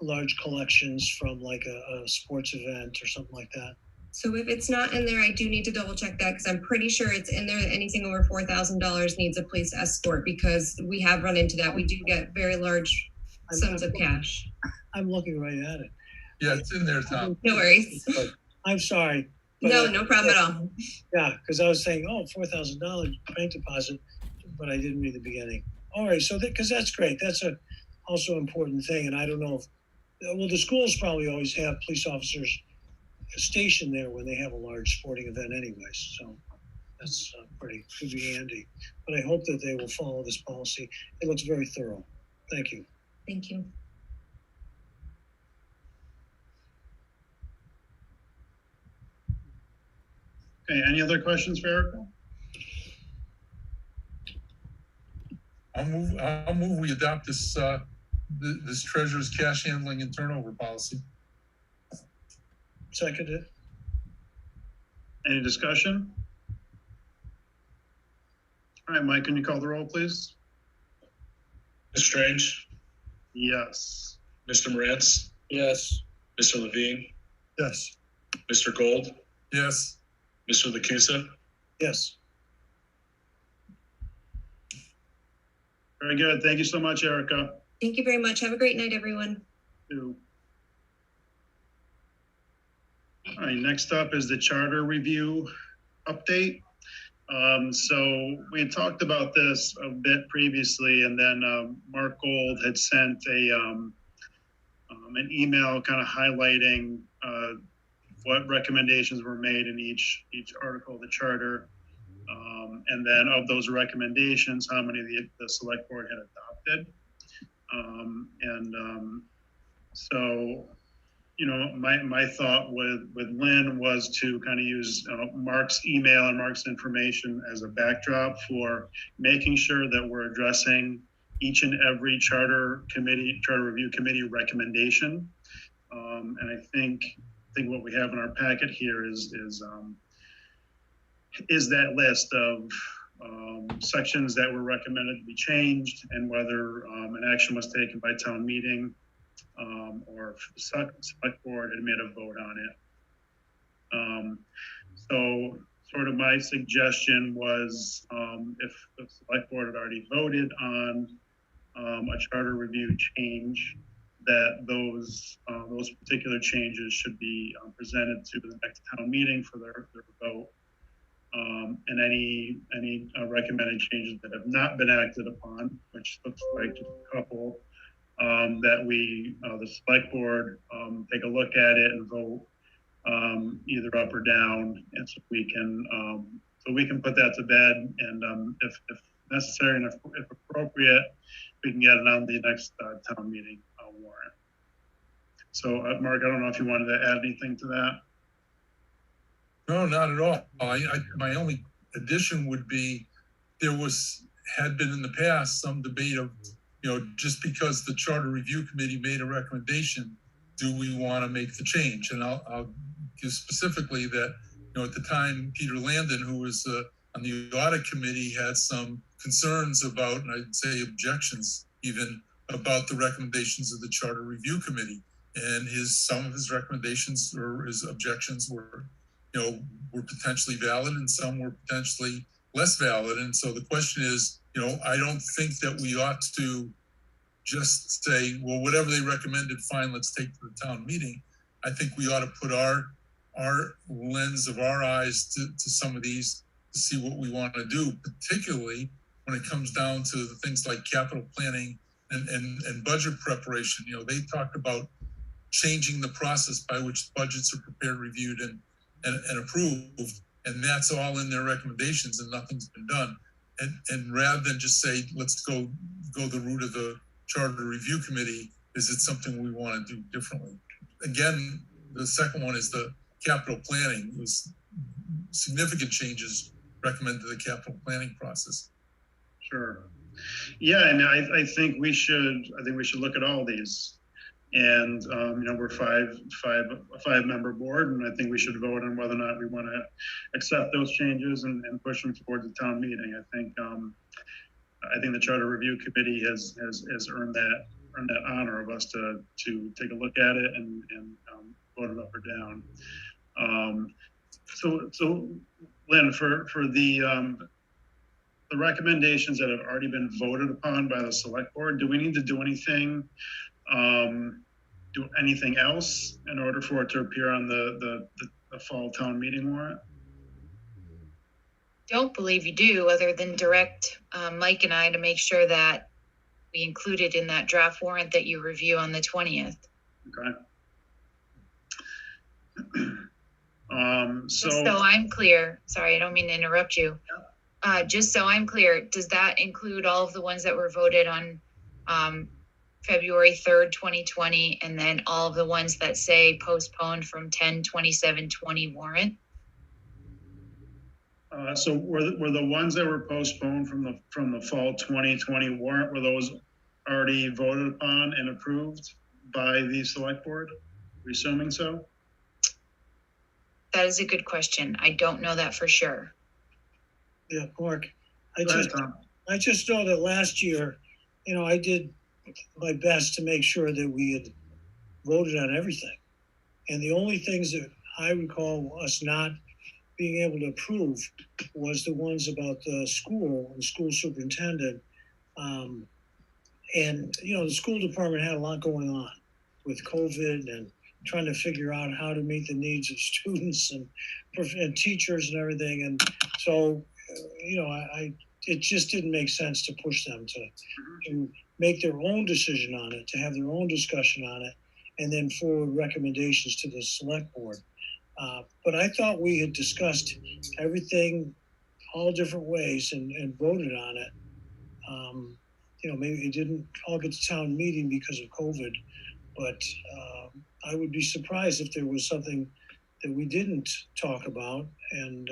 large collections from like a sports event or something like that? So if it's not in there, I do need to double check that, because I'm pretty sure it's in there that anything over $4,000 needs a police escort, because we have run into that. We do get very large sums of cash. I'm looking right at it. Yeah, it's in there, Tom. No worries. I'm sorry. No problem at all. Yeah, because I was saying, $4,000 bank deposit, but I didn't read the beginning. All right, so because that's great. That's also an important thing, and I don't know if the schools probably always have police officers stationed there when they have a large sporting event anyways. So that's could be handy. But I hope that they will follow this policy. It looks very thorough. Thank you. Thank you. Okay, any other questions for Erica? I'll move we adopt this this treasurer's cash handling and turnover policy. Seconded. Any discussion? All right, Mike, can you call the roll, please? Ms. Strange? Yes. Mr. Morantz? Yes. Mr. Levine? Yes. Mr. Gold? Yes. Mr. Lakusa? Yes. Very good. Thank you so much, Erica. Thank you very much. Have a great night, everyone. All right, next up is the charter review update. So we had talked about this a bit previously, and then Mark Gold had sent an email kind of highlighting what recommendations were made in each article of the charter. And then of those recommendations, how many the select board had adopted. So, my thought with Lynn was to kind of use Mark's email and Mark's information as a backdrop for making sure that we're addressing each and every charter review committee recommendation. And I think what we have in our packet here is that list of sections that were recommended to be changed and whether an action was taken by town meeting or if the select board had made a vote on it. So sort of my suggestion was if the select board had already voted on a charter review change, that those particular changes should be presented to the next town meeting for their vote. And any recommended changes that have not been acted upon, which looks like just a couple, that we, the select board, take a look at it and vote either up or down, and so we can put that to bed, and if necessary and if appropriate, we can get it on the next town meeting warrant. So, Mark, I don't know if you wanted to add anything to that. No, not at all. My only addition would be had been in the past some debate of, just because the Charter Review Committee made a recommendation, do we want to make the change? And I'll give specifically that, at the time, Peter Landon, who was on the audit committee, had some concerns about, and I'd say objections even, about the recommendations of the Charter Review Committee. And some of his recommendations or his objections were potentially valid, and some were potentially less valid. And so the question is, I don't think that we ought to just say, well, whatever they recommended, fine, let's take to the town meeting. I think we ought to put our lens of our eyes to some of these to see what we want to do, particularly when it comes down to the things like capital planning and budget preparation. They talked about changing the process by which budgets are prepared, reviewed, and approved, and that's all in their recommendations, and nothing's been done. And rather than just say, let's go the route of the Charter Review Committee, is it something we want to do differently? Again, the second one is the capital planning. It was significant changes recommended to the capital planning process. Sure. Yeah, and I think we should look at all these. And we're a five-member board, and I think we should vote on whether or not we want to accept those changes and push them towards the town meeting. I think the Charter Review Committee has earned that honor of us to take a look at it and vote it up or down. So Lynn, for the recommendations that have already been voted upon by the select board, do we need to do anything? Do anything else in order for it to appear on the fall town meeting warrant? Don't believe you do, other than direct Mike and I to make sure that we include it in that draft warrant that you review on the 20th. Okay. Just so I'm clear, sorry, I don't mean to interrupt you. Just so I'm clear, does that include all of the ones that were voted on February 3rd, 2020, and then all of the ones that say postponed from 10/27/20 warrant? So were the ones that were postponed from the fall 2020 warrant, were those already voted upon and approved by the select board? Are we assuming so? That is a good question. I don't know that for sure. Yeah, Mark, I just know that last year, I did my best to make sure that we had voted on everything. And the only things that I recall us not being able to approve was the ones about the school and school superintendent. And, the school department had a lot going on with COVID and trying to figure out how to meet the needs of students and teachers and everything. And so, it just didn't make sense to push them to make their own decision on it, to have their own discussion on it, and then forward recommendations to the select board. But I thought we had discussed everything all different ways and voted on it. Maybe it didn't all get to town meeting because of COVID, but I would be surprised if there was something that we didn't talk about. And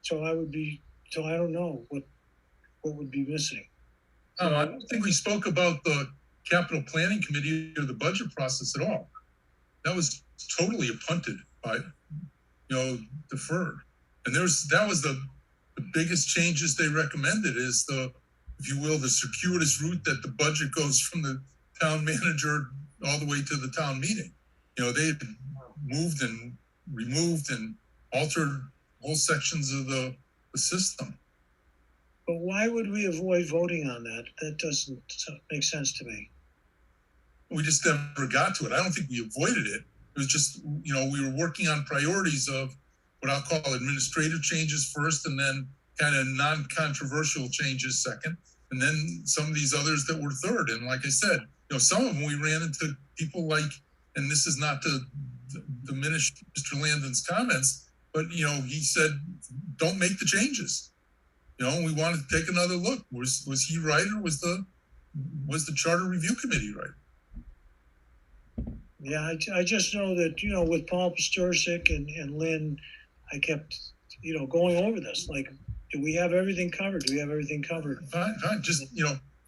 so I don't know what would be missing. I don't think we spoke about the capital planning committee or the budget process at all. That was totally punted by, deferred. And that was the biggest changes they recommended is if you will, the circuitous route that the budget goes from the town manager all the way to the town meeting. They moved and removed and altered whole sections of the system. But why would we avoid voting on that? That doesn't make sense to me. We just never got to it. I don't think we avoided it. It was just, we were working on priorities of what I'll call administrative changes first, and then kind of non-controversial changes second. and then some of these others that were third. And like I said, some of them we ran into people like, and this is not to diminish Mr. Landon's comments, but he said, don't make the changes. We want to take another look. Was he right, or was the Charter Review Committee right? Yeah, I just know that, with Paul Pastursik and Lynn, I kept, going over this. Like, do we have everything covered? Do we have everything covered? Fine. Just,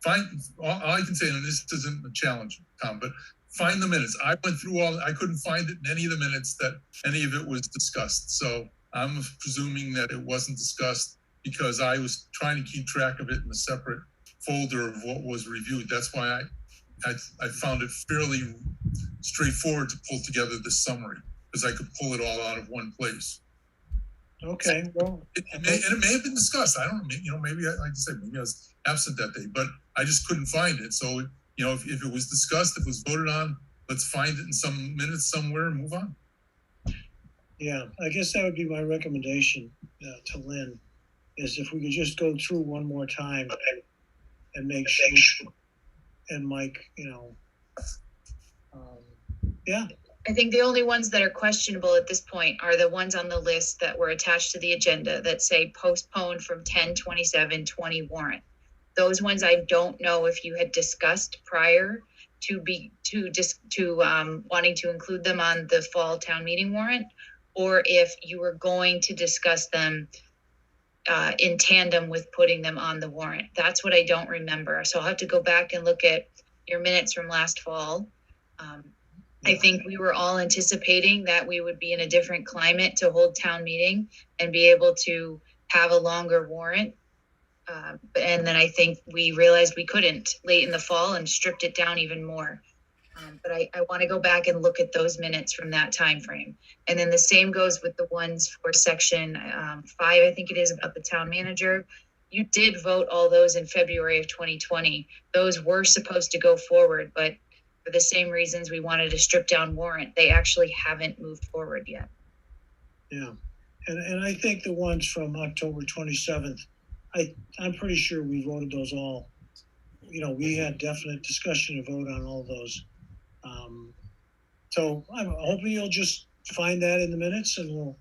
find, all I can say, and this isn't a challenge, Tom, but find the minutes. I went through I couldn't find it in any of the minutes that any of it was discussed. So I'm presuming that it wasn't discussed because I was trying to keep track of it in a separate folder of what was reviewed. That's why I found it fairly straightforward to pull together this summary, because I could pull it all out of one place. Okay, well, it may have been discussed. I don't know. Maybe like I said, maybe I was absent that day, but I just couldn't find it. So if it was discussed, if it was voted on, let's find it in some minutes somewhere and move on. Yeah, I guess that would be my recommendation to Lynn, is if we could just go through one more time and make sure, and Mike, yeah. I think the only ones that are questionable at this point are the ones on the list that were attached to the agenda that say postponed from 10/27/20 warrant. Those ones I don't know if you had discussed prior to wanting to include them on the fall town meeting warrant, or if you were going to discuss them in tandem with putting them on the warrant. That's what I don't remember. So I'll have to go back and look at your minutes from last fall. I think we were all anticipating that we would be in a different climate to hold town meeting and be able to have a longer warrant. And then I think we realized we couldn't late in the fall and stripped it down even more. But I want to go back and look at those minutes from that time frame. And then the same goes with the ones for section 5, I think it is, about the town manager. You did vote all those in February of 2020. Those were supposed to go forward, but for the same reasons we wanted to strip down warrant, they actually haven't moved forward yet. Yeah. And I think the ones from October 27th, I'm pretty sure we voted those all. We had definite discussion and vote on all those. So I'm hoping you'll just find that in the minutes and we'll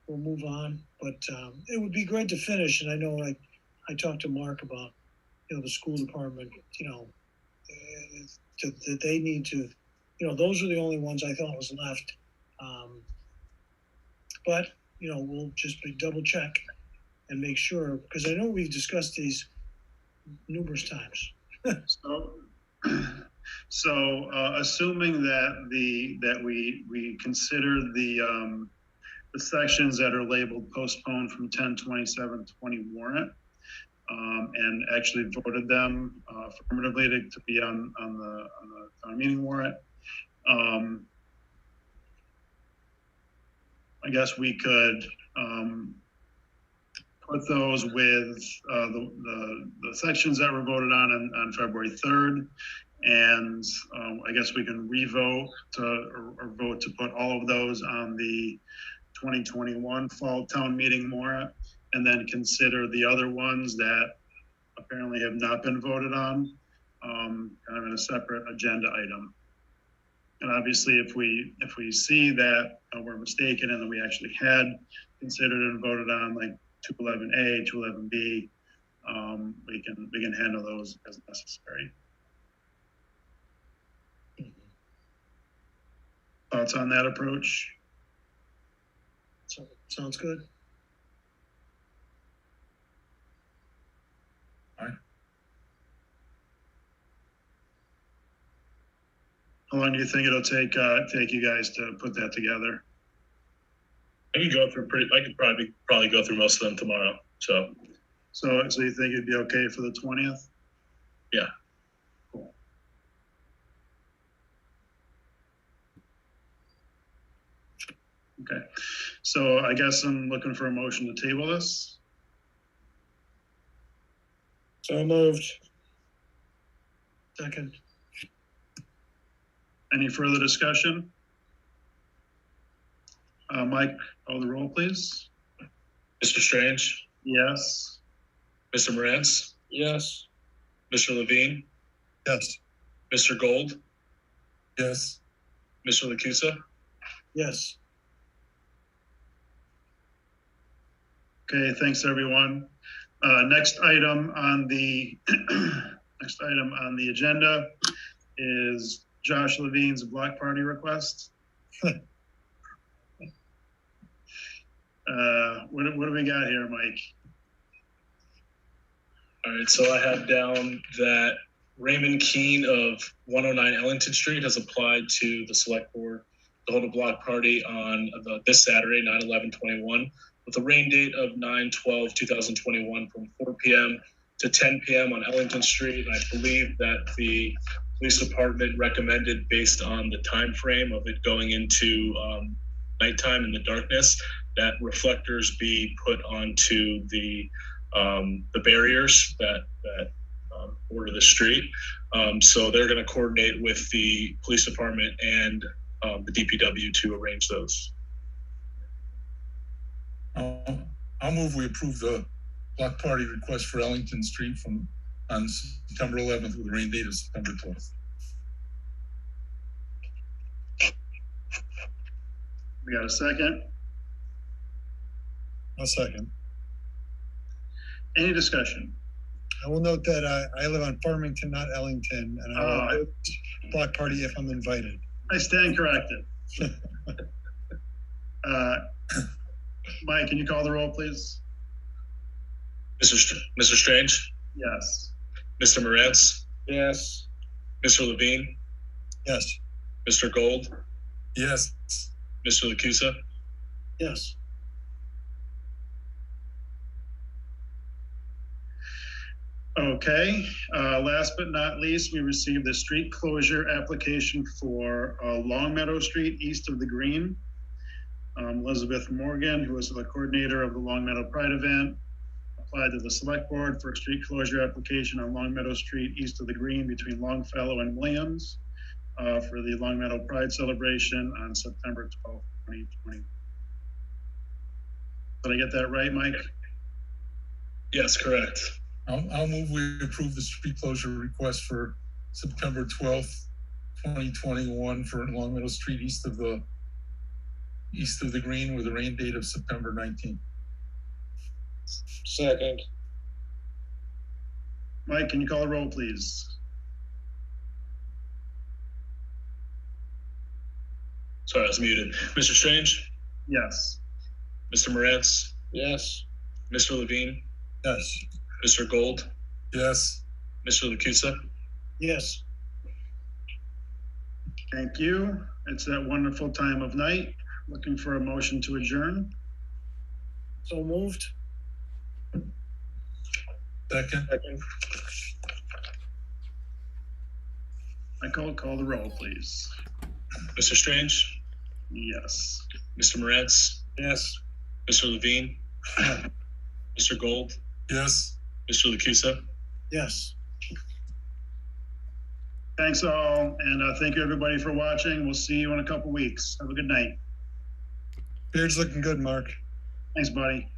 move on. But it would be great to finish. And I know I talked to Mark about, the school department, that they need to, those are the only ones I thought was left. But, we'll just double check and make sure, because I know we've discussed these numerous times. So assuming that we consider the sections that are labeled postponed from 10/27/20 warrant, and actually voted them affirmatively to be on the town meeting warrant. I guess we could put those with the sections that were voted on February 3rd. And I guess we can revote or vote to put all of those on the 2021 fall town meeting warrant, and then consider the other ones that apparently have not been voted on kind of in a separate agenda item. And obviously, if we see that we're mistaken and that we actually had considered and voted on like 211A, 211B, we can handle those as necessary. Thoughts on that approach? Sounds good. All right. How long do you think it'll take you guys to put that together? I could probably go through most of them tomorrow. So you think it'd be okay for the 20th? Yeah. Cool. Okay. So I guess I'm looking for a motion to table this. So moved. Second. Any further discussion? Mike, call the roll, please. Mr. Strange? Yes. Mr. Morantz? Yes. Mr. Levine, Yes. Mr. Gold, Yes. Mr. Lakusa. Yes. Okay, thanks, everyone. Next item on the next item on the agenda is Josh Levine's block party request. What do we got here, Mike? All right, so I have down that Raymond Keene of 109 Ellington Street has applied to the select board to hold a block party on this Saturday, 9/11/21, with a rain date of 9/12/2021 from 4 p.m. to 10 p.m. on Ellington Street. And I believe that the police department recommended, based on the time frame of it going into nighttime in the darkness, that reflectors be put onto the barriers that border the street. So they're going to coordinate with the police department and the DPW to arrange those. I'll move we approve the block party request for Ellington Street on September 11th with a rain date of September 12th. We got a second? A second. Any discussion? I will note that I live on Farmington, not Ellington, and I will go to block party if I'm invited. I stand corrected. Mike, can you call the roll, please? Mr. Strange? Yes. Mr. Moretz? Yes. Mr. Levine? Yes. Mr. Gold? Yes. Mr. Lakusa? Yes. Okay, last but not least, we received the street closure application for Long Meadow Street east of the Green. Elizabeth Morgan, who was the coordinator of the Long Meadow Pride event, applied to the select board for a street closure application on Long Meadow Street east of the Green between Longfellow and Williams for the Long Meadow Pride celebration on September 12th, 2020. Did I get that right, Mike? Yes, correct. I'll move we approve the street closure request for September 12th, 2021 for Long Meadow Street east of the Green with a rain date of September 19th. Second. Mike, can you call the roll, please? Sorry, I was muted. Mr. Strange? Yes. Mr. Moretz? Yes. Mr. Levine? Yes. Mr. Gold? Yes. Mr. Lakusa? Yes. Thank you. It's that wonderful time of night. Looking for a motion to adjourn. So moved. Second. Michael, call the roll, please. Mr. Strange? Yes. Mr. Moretz? Yes. Mr. Levine? Mr. Gold? Yes. Mr. Lakusa? Yes. Thanks all, and thank you everybody for watching. We'll see you in a couple weeks. Have a good night. Beard's looking good, Mark. Thanks, buddy.